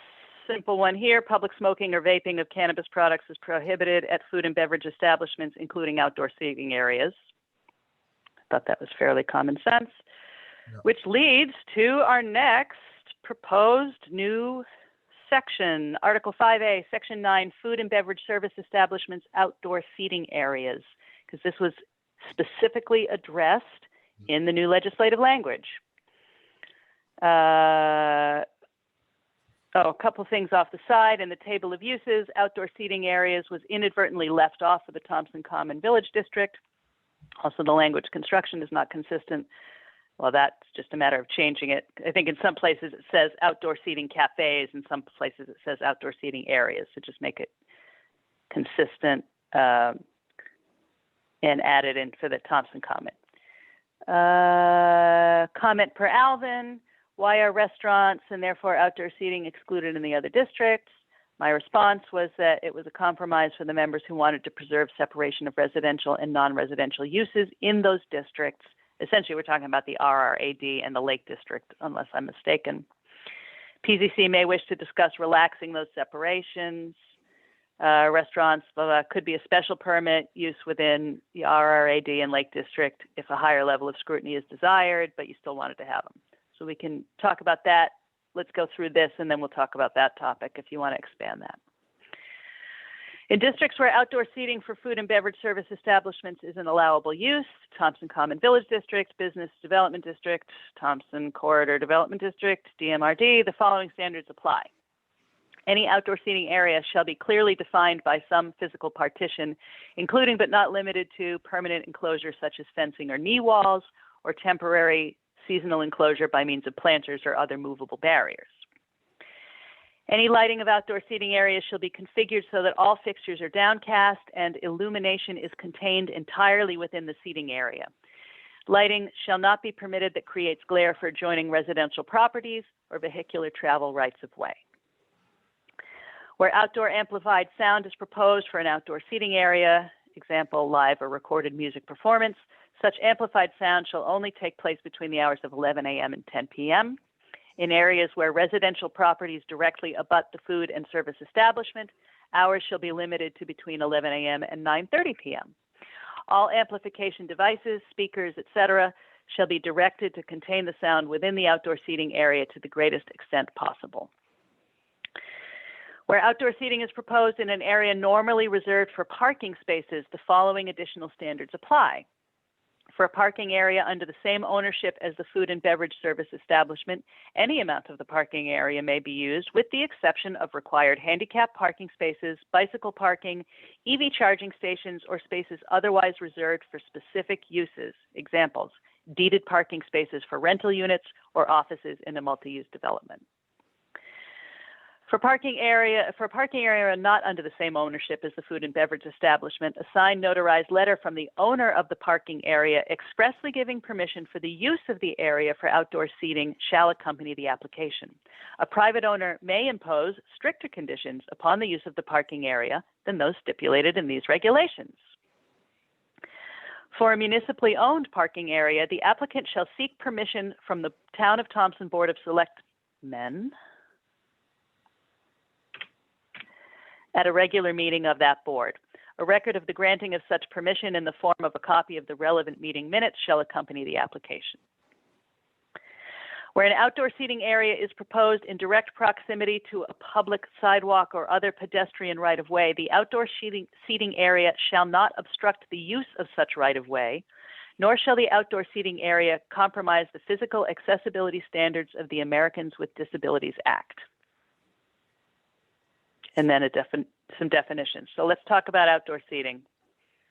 simple one here. Public smoking or vaping of cannabis products is prohibited at food and beverage establishments, including outdoor seating areas. I thought that was fairly common sense, which leads to our next proposed new section, Article 5A, Section 9, food and beverage service establishments, outdoor seating areas, because this was specifically addressed in the new legislative language. A couple things off the side. In the table of uses, outdoor seating areas was inadvertently left off of the Thompson Common Village District. Also, the language construction is not consistent. Well, that's just a matter of changing it. I think in some places it says outdoor seating cafes, in some places it says outdoor seating areas, so just make it consistent and add it in for the Thompson comment. Comment per Alvin, why are restaurants and therefore outdoor seating excluded in the other districts? My response was that it was a compromise for the members who wanted to preserve separation of residential and non-residential uses in those districts. Essentially, we're talking about the RRAD and the Lake District, unless I'm mistaken. PZC may wish to discuss relaxing those separations. Restaurants could be a special permit use within the RRAD and Lake District if a higher level of scrutiny is desired, but you still wanted to have them. So we can talk about that. Let's go through this, and then we'll talk about that topic if you want to expand that. In districts where outdoor seating for food and beverage service establishments is an allowable use, Thompson Common Village District, Business Development District, Thompson Corridor Development District, DMRD, the following standards apply. Any outdoor seating area shall be clearly defined by some physical partition, including but not limited to permanent enclosure such as fencing or knee walls, or temporary seasonal enclosure by means of planters or other movable barriers. Any lighting of outdoor seating areas shall be configured so that all fixtures are downcast and illumination is contained entirely within the seating area. Lighting shall not be permitted that creates glare for adjoining residential properties or vehicular travel rights of way. Where outdoor amplified sound is proposed for an outdoor seating area, example, live or recorded music performance, such amplified sound shall only take place between the hours of 11 a.m. and 10 p.m. In areas where residential properties directly abut the food and service establishment, hours shall be limited to between 11 a.m. and 9:30 p.m. All amplification devices, speakers, etc., shall be directed to contain the sound within the outdoor seating area to the greatest extent possible. Where outdoor seating is proposed in an area normally reserved for parking spaces, the following additional standards apply. For a parking area under the same ownership as the food and beverage service establishment, any amount of the parking area may be used with the exception of required handicap parking spaces, bicycle parking, EV charging stations, or spaces otherwise reserved for specific uses. Examples, deeded parking spaces for rental units or offices in a multi-use development. For a parking area not under the same ownership as the food and beverage establishment, a signed notarized letter from the owner of the parking area expressly giving permission for the use of the area for outdoor seating shall accompany the application. A private owner may impose stricter conditions upon the use of the parking area than those stipulated in these regulations. For a municipally owned parking area, the applicant shall seek permission from the Town of Thompson Board of Selectmen at a regular meeting of that board. A record of the granting of such permission in the form of a copy of the relevant meeting minutes shall accompany the application. Where an outdoor seating area is proposed in direct proximity to a public sidewalk or other pedestrian right-of-way, the outdoor seating area shall not obstruct the use of such right-of-way, nor shall the outdoor seating area compromise the physical accessibility standards of the Americans with Disabilities Act. And then some definitions. So let's talk about outdoor seating.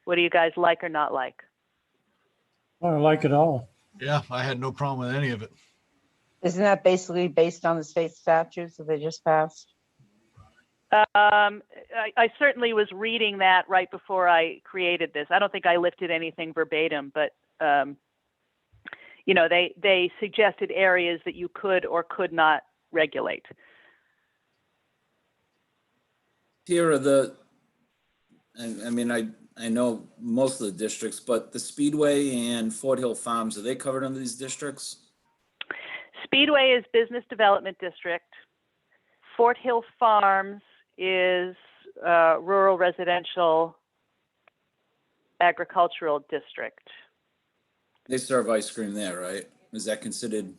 What do you guys like or not like? I don't like it all. Yeah, I had no problem with any of it. Isn't that basically based on the state statutes that they just passed? I certainly was reading that right before I created this. I don't think I lifted anything verbatim, but you know, they suggested areas that you could or could not regulate. Here are I know most of the districts, but the Speedway and Fort Hill Farms, are they covered under these districts? Speedway is Business Development District. Fort Hill Farms is Rural Residential Agricultural District. They serve ice cream there, right? Is that considered?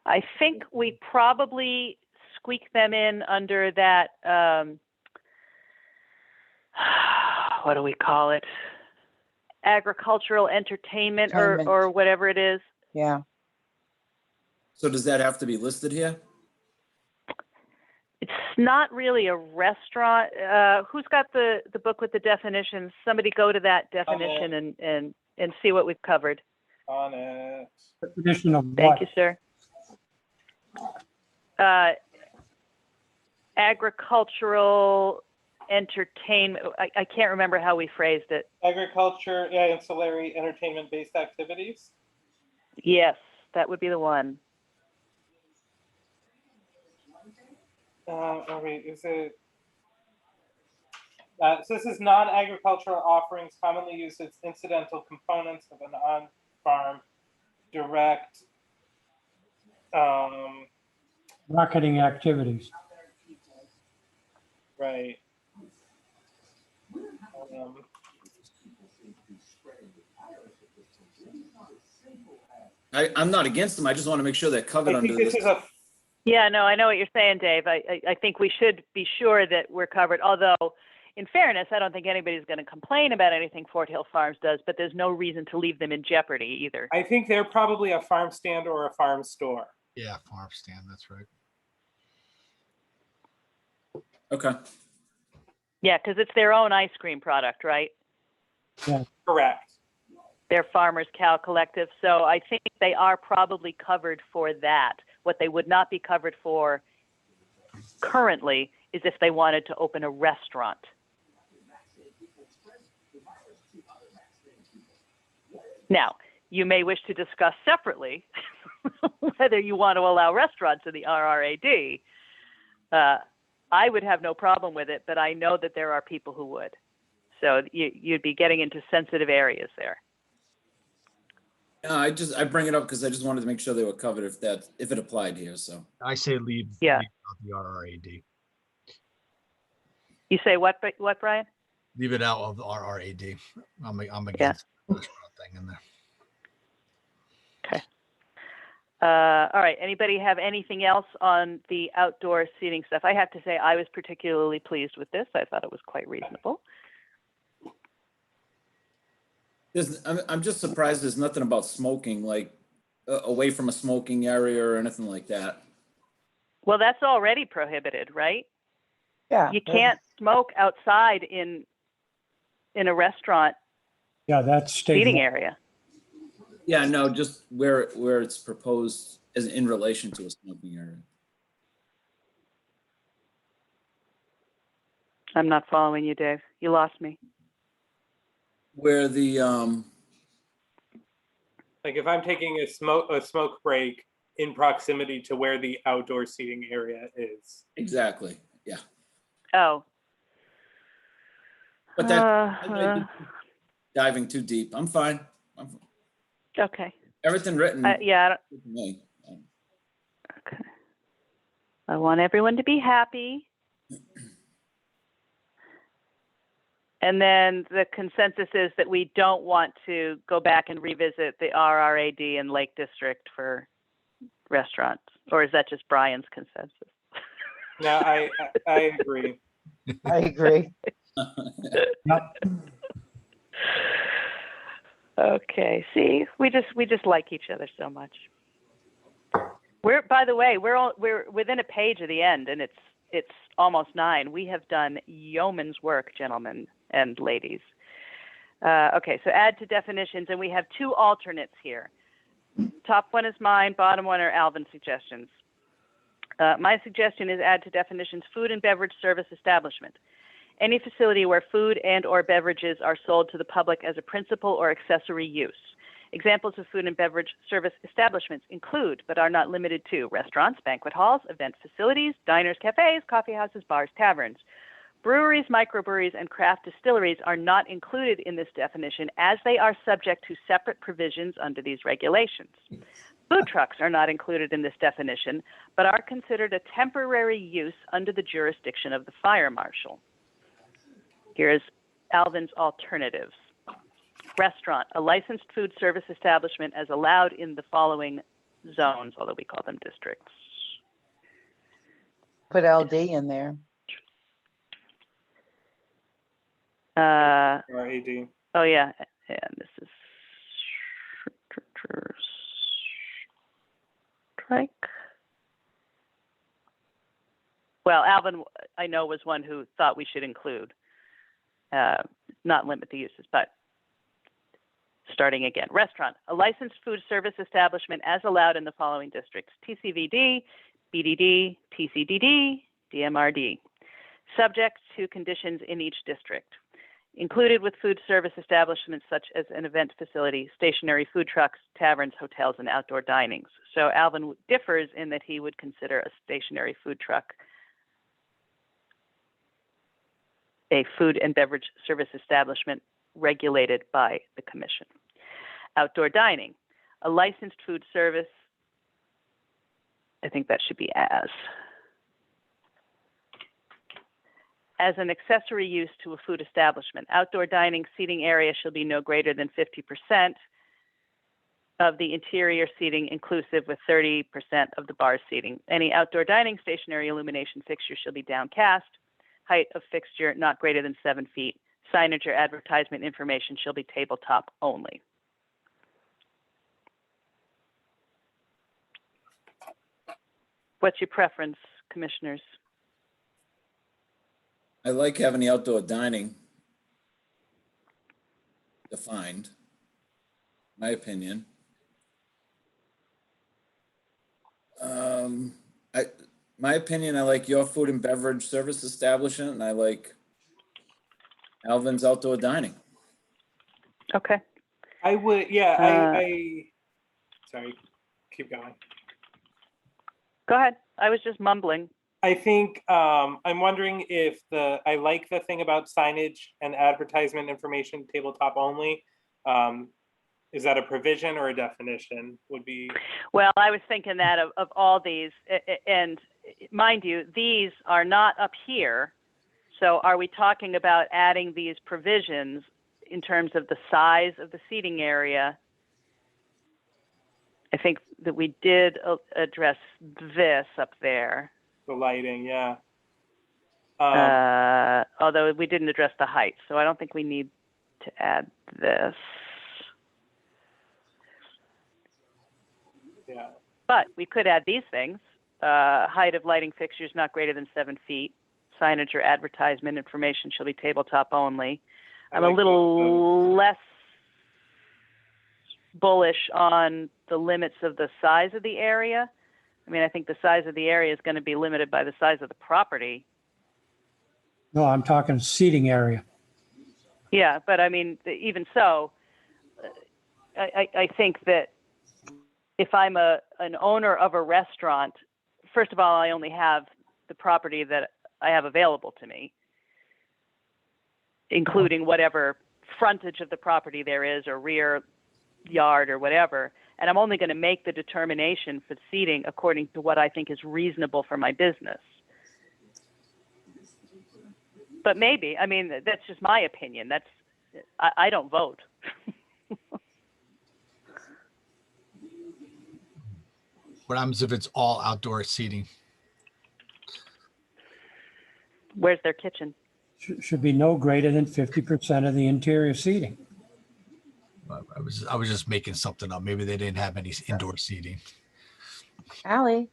I think we probably squeak them in under that, what do we call it? Agricultural entertainment Entertainment. or whatever it is. Yeah. So does that have to be listed here? It's not really a restaurant. Who's got the book with the definitions? Somebody go to that definition and see what we've covered. On it. Definition of Thank what? you, sir. Agricultural entertainment. I can't remember how we phrased it. Agriculture, yeah, ancillary entertainment-based activities. Yes, that would be the one. Oh wait, is it? So this is non-agricultural offerings commonly used as incidental components of an on-farm direct. Marketing activities. Right. I'm not against them. I just want to make sure they're covered I under think this this. is a. Yeah, no, I know what you're saying, Dave. I think we should be sure that we're covered. Although, in fairness, I don't think anybody's going to complain about anything Fort Hill Farms does, but there's no reason to leave them in jeopardy either. I think they're probably a farm stand or a farm store. Yeah, farm stand, that's right. Okay. Yeah, because it's their own ice cream product, right? Correct. They're Farmers Cow Collective. So I think they are probably covered for that. What they would not be covered for currently is if they wanted to open a restaurant. Now, you may wish to discuss separately whether you want to allow restaurants in the RRAD. I would have no problem with it, but I know that there are people who would. So you'd be getting into sensitive areas there. I bring it up because I just wanted to make sure they were covered if it applied here. So I say leave, Yeah. leave out the RRAD. You say what, Brian? Leave it out of the RRAD. I'm against the restaurant thing in there. Okay. All right. Anybody have anything else on the outdoor seating stuff? I have to say I was particularly pleased with this. I thought it was quite reasonable. I'm just surprised there's nothing about smoking, like away from a smoking area or anything like that. Well, that's already prohibited, right? Yeah. You can't smoke outside in a restaurant Yeah, that's state seating law. area. Yeah, no, just where it's proposed as in relation to a smoking area. I'm not following you, Dave. You lost me. Where the Like if I'm taking a smoke break in proximity to where the outdoor seating area is. exactly, yeah. Oh. But that diving too deep. I'm fine. Okay. Everything written. Yeah. good to me. Okay. I want everyone to be happy. And then the consensus is that we don't want to go back and revisit the RRAD and Lake District for restaurants, or is that just Brian's consensus? No, I agree. I agree. Yep. Okay. See, we just like each other so much. By the way, we're within a page of the end, and it's almost 9. We have done yeoman's work, gentlemen and ladies. Okay, so add to definitions, and we have 2 alternates here. Top one is mine, bottom one are Alvin's suggestions. My suggestion is add to definitions food and beverage service establishment. Any facility where food and or beverages are sold to the public as a principal or accessory use. Examples of food and beverage service establishments include, but are not limited to, restaurants, banquet halls, event facilities, diners, cafes, coffee houses, bars, taverns. Breweries, microbreweries, and craft distilleries are not included in this definition as they are subject to separate provisions under these regulations. Food trucks are not included in this definition, but are considered a temporary use under the jurisdiction of the fire marshal. Here's Alvin's alternatives. Restaurant, a licensed food service establishment as allowed in the following zones, although we call them districts. Put LD in there. RAD. Oh, yeah, and this is strike. Well, Alvin, I know, was one who thought we should include, not limit the uses, but starting again. Restaurant, a licensed food service establishment as allowed in the following districts: TCVD, BDD, TCDD, DMRD. Subject to conditions in each district. Included with food service establishments such as an event facility, stationary food trucks, taverns, hotels, and outdoor dinings. So Alvin differs in that he would consider a stationary food truck a food and beverage service establishment regulated by the commission. Outdoor dining, a licensed food service, I think that should be as an accessory use to a food establishment. Outdoor dining seating area shall be no greater than 50% of the interior seating, inclusive with 30% of the bar seating. Any outdoor dining stationary illumination fixture shall be downcast. Height of fixture not greater than 7 feet. Signage or advertisement information shall be tabletop only. What's your preference, commissioners? I like having the outdoor dining defined, my opinion. My opinion, I like your food and beverage service establishment, and I like Alvin's outdoor dining. Okay. I would, yeah, sorry, keep going. Go ahead. I was just mumbling. I think, I'm wondering if I like the thing about signage and advertisement information tabletop only. Is that a provision or a definition would be? Well, I was thinking that of all these, and mind you, these are not up here. So are we talking about adding these provisions in terms of the size of the seating area? I think that we did address this up there. The lighting, yeah. Although we didn't address the height, so I don't think we need to add this. Yeah. But we could add these things. Height of lighting fixtures not greater than 7 feet. Signage or advertisement information shall be tabletop only. I'm a little less bullish on the limits of the size of the area. I mean, I think the size of the area is going to be limited by the size of the property. No, I'm talking seating area. Yeah, but I mean, even so, I think that if I'm an owner of a restaurant, first of all, I only have the property that I have available to me, including whatever frontage of the property there is, or rear yard or whatever. And I'm only going to make the determination for seating according to what I think is reasonable for my business. But maybe, I mean, that's just my opinion. I don't vote. What happens if it's all outdoor seating? Where's their kitchen? Should be no greater than 50% of the interior seating. I was just making something up. Maybe they didn't have any indoor seating. Allie,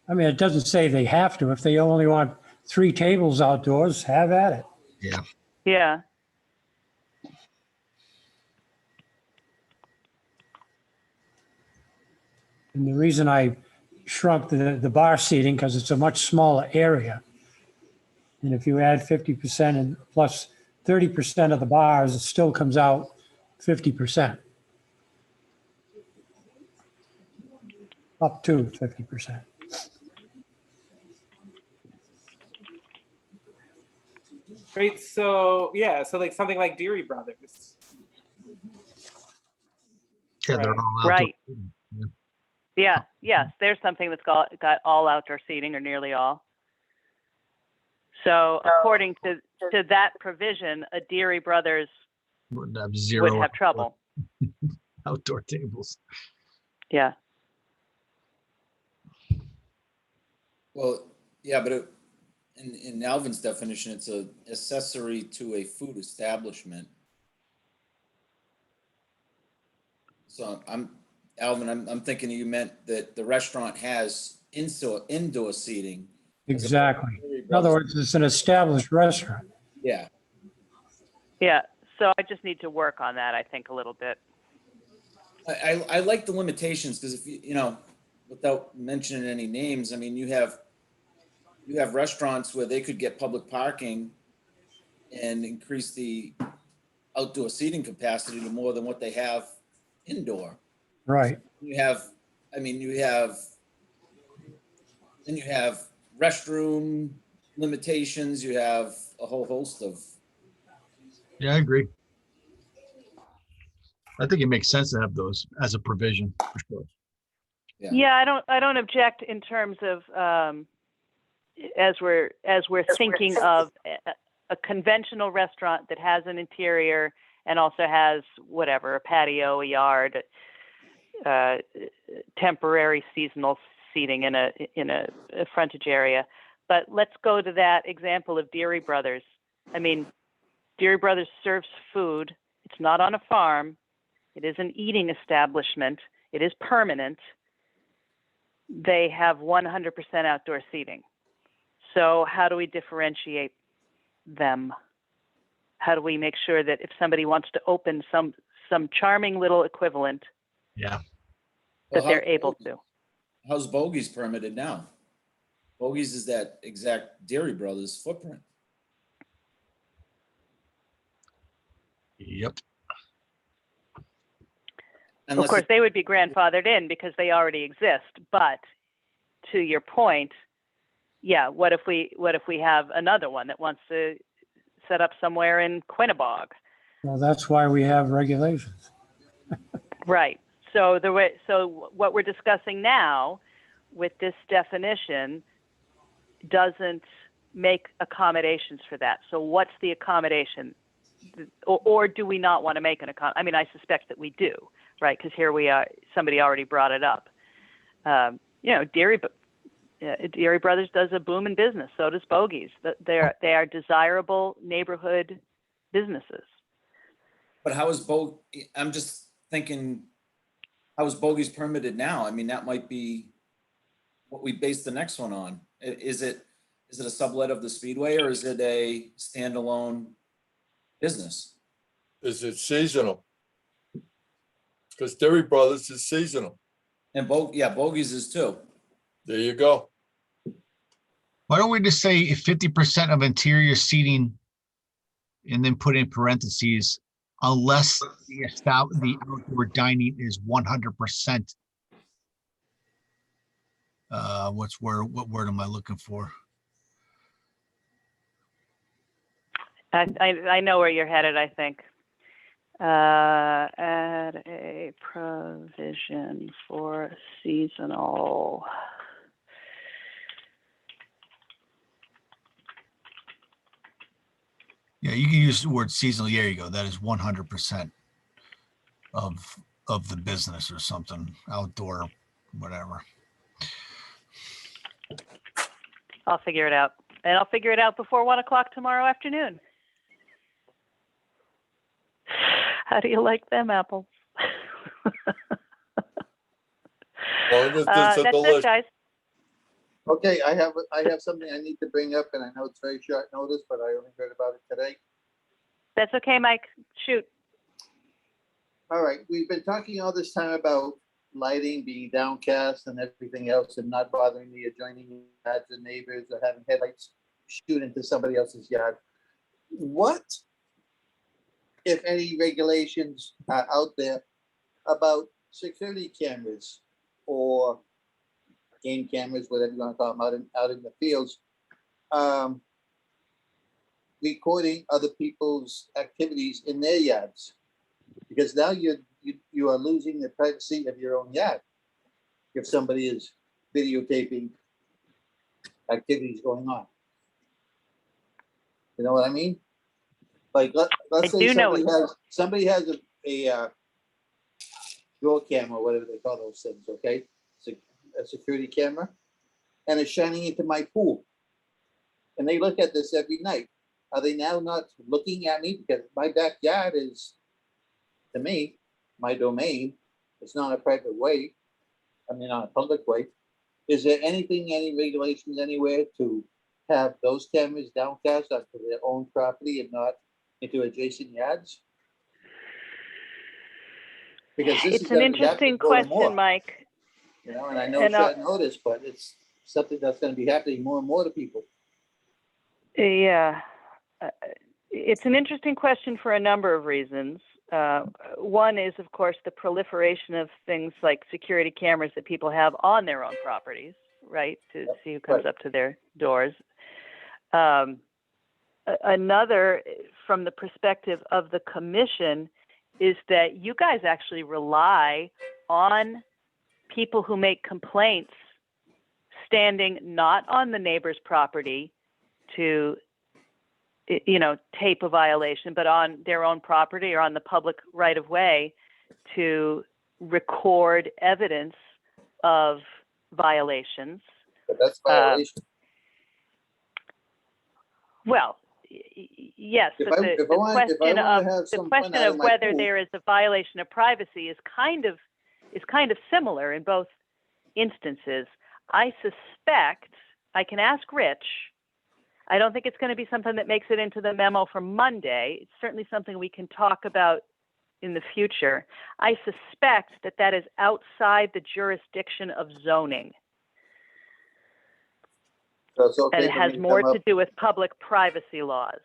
I mean, it doesn't say they have to. If they only want 3 tables outdoors, have at it. Yeah. Yeah. And the reason I shrunk the bar seating, because it's a much smaller area. And if you add 50% and plus 30% of the bars, it still comes out 50%. Up to 50%. Right, so, yeah, so like something like Deary Brothers. Yeah, they're all outdoor. Right. Yeah. Yes. There's something that's got all outdoor seating, or nearly all. So according to that provision, a Deary Brothers Would have would zero have trouble. outdoor tables. Yeah. Well, yeah, but in Alvin's definition, it's a accessory to a food establishment. So Alvin, I'm thinking you meant that the restaurant has indoor seating. as opposed to Exactly. Dairy In other Brothers. words, it's an established restaurant. Yeah, Yeah, so I just need to work on that, I think, a little bit. I like the limitations because if you know, without mentioning any names, I mean, you have restaurants where they could get public parking and increase the outdoor seating capacity to more than what they have indoor. Right. You have, I mean, then you have restroom limitations, you have a whole host of, Yeah, I agree. I think it makes sense to have those as a provision for sure. yeah. Yeah, I don't object in terms of, as we're thinking of a conventional restaurant that has an interior and also has whatever, a patio, a yard, temporary seasonal seating in a frontage area. But let's go to that example of Deary Brothers. I mean, Deary Brothers serves food. It's not on a farm. It is an eating establishment. It is permanent. They have 100% outdoor seating. So how do we differentiate them? How do we make sure that if somebody wants to open some charming little equivalent, Yeah. that they're able to? How's Bogey's permitted now? Bogey's is that exact Dairy Brothers footprint. Yep. Of Unless course, they would be grandfathered in because they already exist. But to your point, yeah, what if we have another one that wants to set up somewhere in Quinnebog? Well, that's why we have regulations. Right. So what we're discussing now with this definition doesn't make accommodations for that. So what's the accommodation? Or do we not want to make an accommodation? I mean, I suspect that we do, right? Because here we are, somebody already brought it up. Deary Brothers does a boom in business. So does Bogey's. They are desirable neighborhood businesses. But I'm just thinking, how is Bogey's permitted now? I mean, that might be what we base the next one on. Is it a sublet of the Speedway or is it a standalone business? Is it seasonal? Because Dairy Brothers is seasonal. And Bogey's is too. There you go. Why don't we just say if 50% of interior seating and then put in parentheses, unless the outdoor dining is 100%. What word am I looking for? I know where you're headed, I think. Add a provision for seasonal. Yeah, you can use the word seasonal. There you go. That is 100% of the business or something, outdoor, whatever. I'll figure it out. And I'll figure it out before 1 o'clock tomorrow afternoon. How do you like them apples? Long as there's a That's it, delicious. guys. Okay, I have something I need to bring up, and I know it's very short notice, but I only heard about it today. That's okay, Mike. Shoot. All right, we've been talking all this time about lighting being downcast and everything else and not bothering the adjoining yards and neighbors or having headlights shoot into somebody else's yard. What, if any, regulations are out there about security cameras or game cameras, whatever you want to call them, out in the fields, recording other people's activities in their yards? Because now you are losing the privacy of your own yard if somebody is videotaping activities going on. You know what I mean? Like let's say somebody has a door camera, whatever they call those things, okay? A security camera. and it's shining into my pool. And they look at this every night. Are they now not looking at me? Because my backyard is, to me, my domain. It's not a private way. I mean, not a public way. Is there anything, any regulations anywhere to have those cameras downcast onto their own property and not into adjacent yards? Because this is It's an gonna be happening interesting more and more, question, Mike. you know, and I know And, short notice, but it's something that's gonna be happening more and more to people. Yeah, it's an interesting question for a number of reasons. One is, of course, the proliferation of things like security cameras that people have on their own properties, right, to see who comes right. up to their doors. Another, from the perspective of the commission, is that you guys actually rely on people who make complaints standing not on the neighbor's property to, you know, tape a violation, but on their own property or on the public right of way to record evidence of violations. But that's violation. Well, yes, If but I- the if I wanna question have of some fun question out of of my whether pool- there is a violation of privacy is kind of similar in both instances. I suspect, I can ask Rich. I don't think it's going to be something that makes it into the memo for Monday. It's certainly something we can talk about in the future. I suspect that that is outside the jurisdiction of zoning, So it's okay and it for has me to more come to up, do with public privacy laws.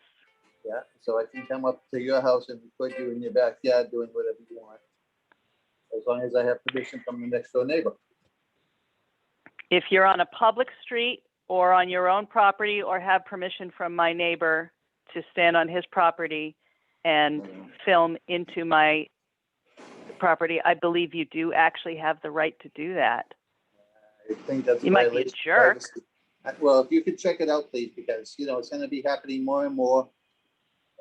yeah, so I can come up to your house and record you in your backyard doing whatever you want. As long as I have permission from the next door neighbor. If you're on a public street or on your own property or have permission from my neighbor to stand on his property and film into my property, I believe you do actually have the right to do that. I think that's a You might be a violation of jerk. privacy. Well, if you could check it out, please, because, you know, it's gonna be happening more and more.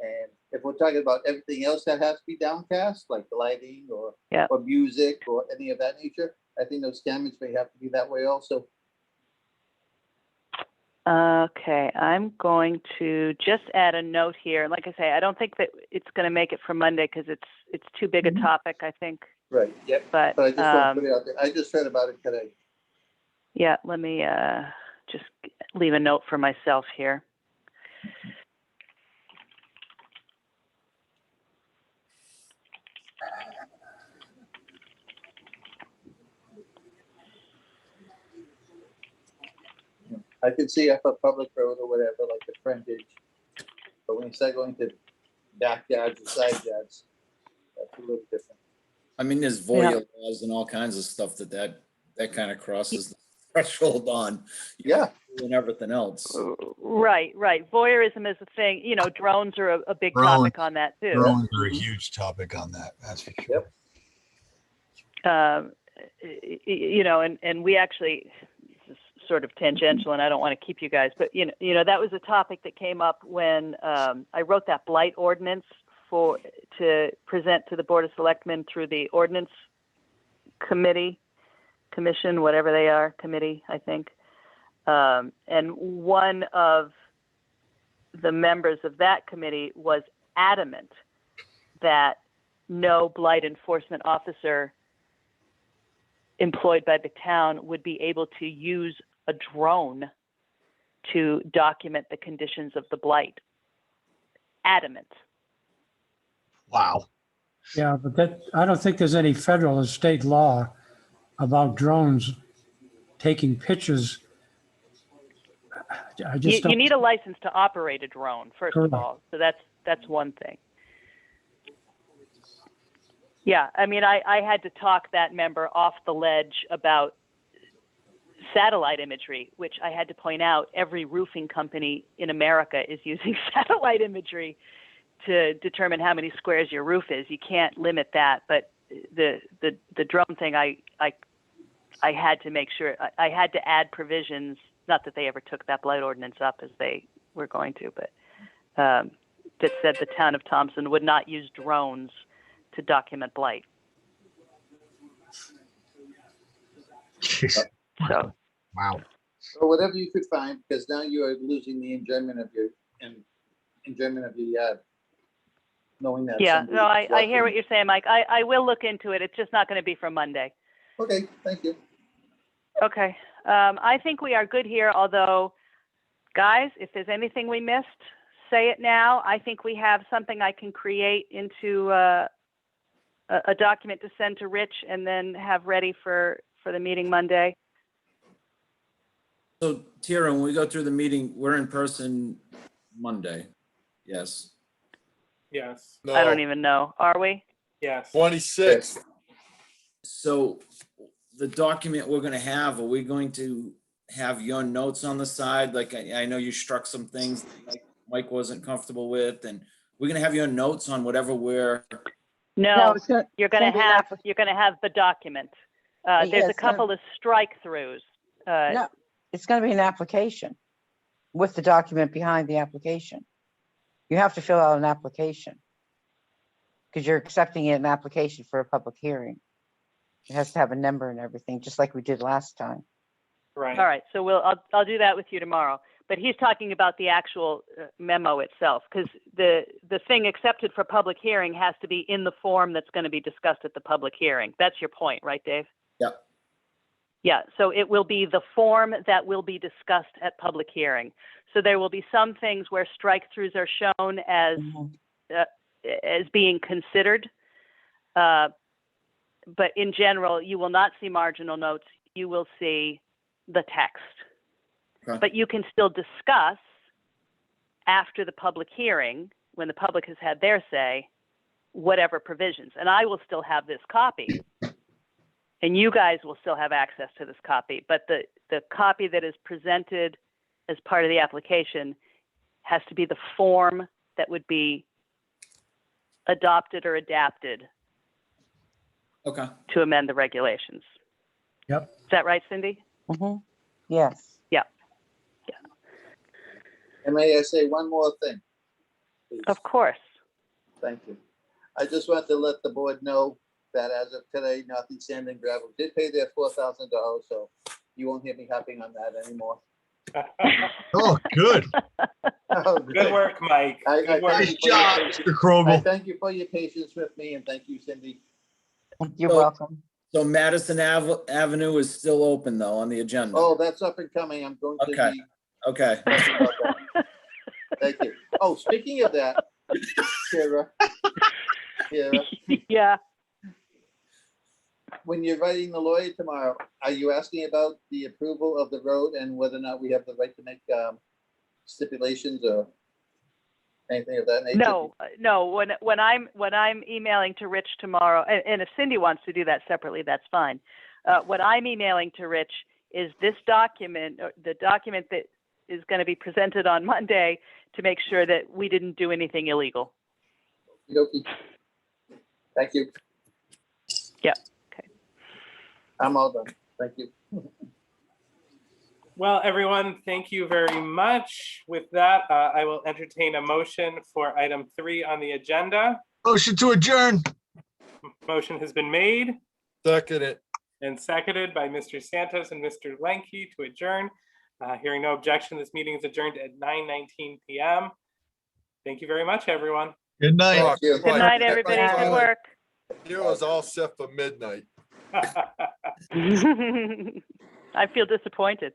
And if we're talking about everything else that has to be downcast, like the lighting or, Yeah. or music or any of that nature, I think those cameras may have to be that way also. Okay, I'm going to just add a note here. Like I say, I don't think that it's going to make it for Monday because it's too big a topic, I think. Right, yep. But But I just want to put it out there. I just read about it today. yeah, let me just leave a note for myself here. I could see if a public road or whatever, like the frontage. But when you start going to backyards or side yards, that's a little different. I mean, there's void laws and all kinds of stuff that kind of crosses the threshold on. Yeah. And everything else. Right. Voyeurism is a thing. You know, drones are a big Drones. topic on that too. Drones are a huge topic on that. That's for sure. Yep. You know, and we actually, this is sort of tangential, and I don't want to keep you guys, but you know, that was a topic that came up when I wrote that blight ordinance to present to the Board of Selectmen through the ordinance commission, whatever they are, committee, I think. And one of the members of that committee was adamant that no blight enforcement officer employed by the town would be able to use a drone to document the conditions of the blight. Adamant. Wow. Yeah, but I don't think there's any federal or state law about drones taking pictures. I just don't. You need a license to operate a drone, first Correct. of all. So that's one thing. Yeah, I mean, I had to talk that member off the ledge about satellite imagery, which I had to point out every roofing company in America is using satellite imagery to determine how many squares your roof is. You can't limit that, but the drone thing, I had to make sure, I had to add provisions, not that they ever took that blight ordinance up as they were going to, but that said the town of Thompson would not use drones to document blight. So Wow. Or whatever you could find, because now you are losing the enjoyment of your yard. Knowing that. Yeah, somebody no, I walked hear in. what you're saying, Mike. I will look into it. It's just not going to be for Monday. Okay, thank you. Okay. I think we are good here, although, guys, if there's anything we missed, say it now. I think we have something I can create into a document to send to Rich and then have ready for the meeting Monday. So Tara, when we go through the meeting, we're in person Monday. Yes. Yes, I don't No, even know. Are we? yes. 26th. So the document we're gonna have, are we going to have your notes on the side? Like, I know you struck some things that Mike wasn't comfortable with, and we're gonna have your notes on whatever No, it's gonna- you're it's going to be an have applic- the document. Yeah, There's a it's gonna- couple of strike throughs. No, it's gonna be an application with the document behind the application. You have to fill out an application. Because you're accepting an application for a public hearing. It has to have a number and everything, just like we did last time. Right. All right, so I'll do that with you tomorrow. But he's talking about the actual memo itself, because the thing accepted for public hearing has to be in the form that's going to be discussed at the public hearing. That's your point, right, Dave? Yep. Yeah, so it will be the form that will be discussed at public hearing. So there will be some things where strike throughs are shown as being considered. But in general, you will not see marginal notes. You will see the text. Okay. But you can still discuss after the public hearing, when the public has had their say, whatever provisions. And I will still have this copy. And you guys will still have access to this copy. But the copy that is presented as part of the application has to be the form that would be adopted or adapted Okay. to amend the regulations. Yep. Is that right, Cindy? Mhm. Yes. And may I say one more thing? please? Of course. Thank you. I just want to let the board know that as of today, Northeast Sand and Gravel did pay their $4,000, so you won't hear me harping on that anymore. Oh, good. Oh, Good work, Mike. I Good work. thank Nice you for your job, patience. Mr. I Krogel. thank you for your patience with me, and thank you, Cindy. You're So- welcome. So Madison Avenue is still open though on the agenda? Oh, that's up and coming. I'm going to Okay. be Okay. pressing about that. Thank you. Oh, speaking of that, Sarah, Yeah. when you're writing the lawyer tomorrow, are you asking about the approval of the road and whether or not we have the right to make stipulations or anything of that nature? No. When I'm emailing to Rich tomorrow, and if Cindy wants to do that separately, that's fine. What I'm emailing to Rich is this document, the document that is going to be presented on Monday, to make sure that we didn't do anything illegal. Okey-dokey. Thank you. Yeah. Okay. I'm all done. Thank you. Well, everyone, thank you very much. With that, I will entertain a motion for item 3 on the agenda. Motion to adjourn. Motion has been made Second it. and seconded by Mr. Santos and Mr. Lenke to adjourn. Hearing no objection, this meeting is adjourned at 9:19 p.m. Thank you very much, everyone. Good night. Oh, you. Good night, everybody. Good Good work. It was all set for midnight. I feel disappointed.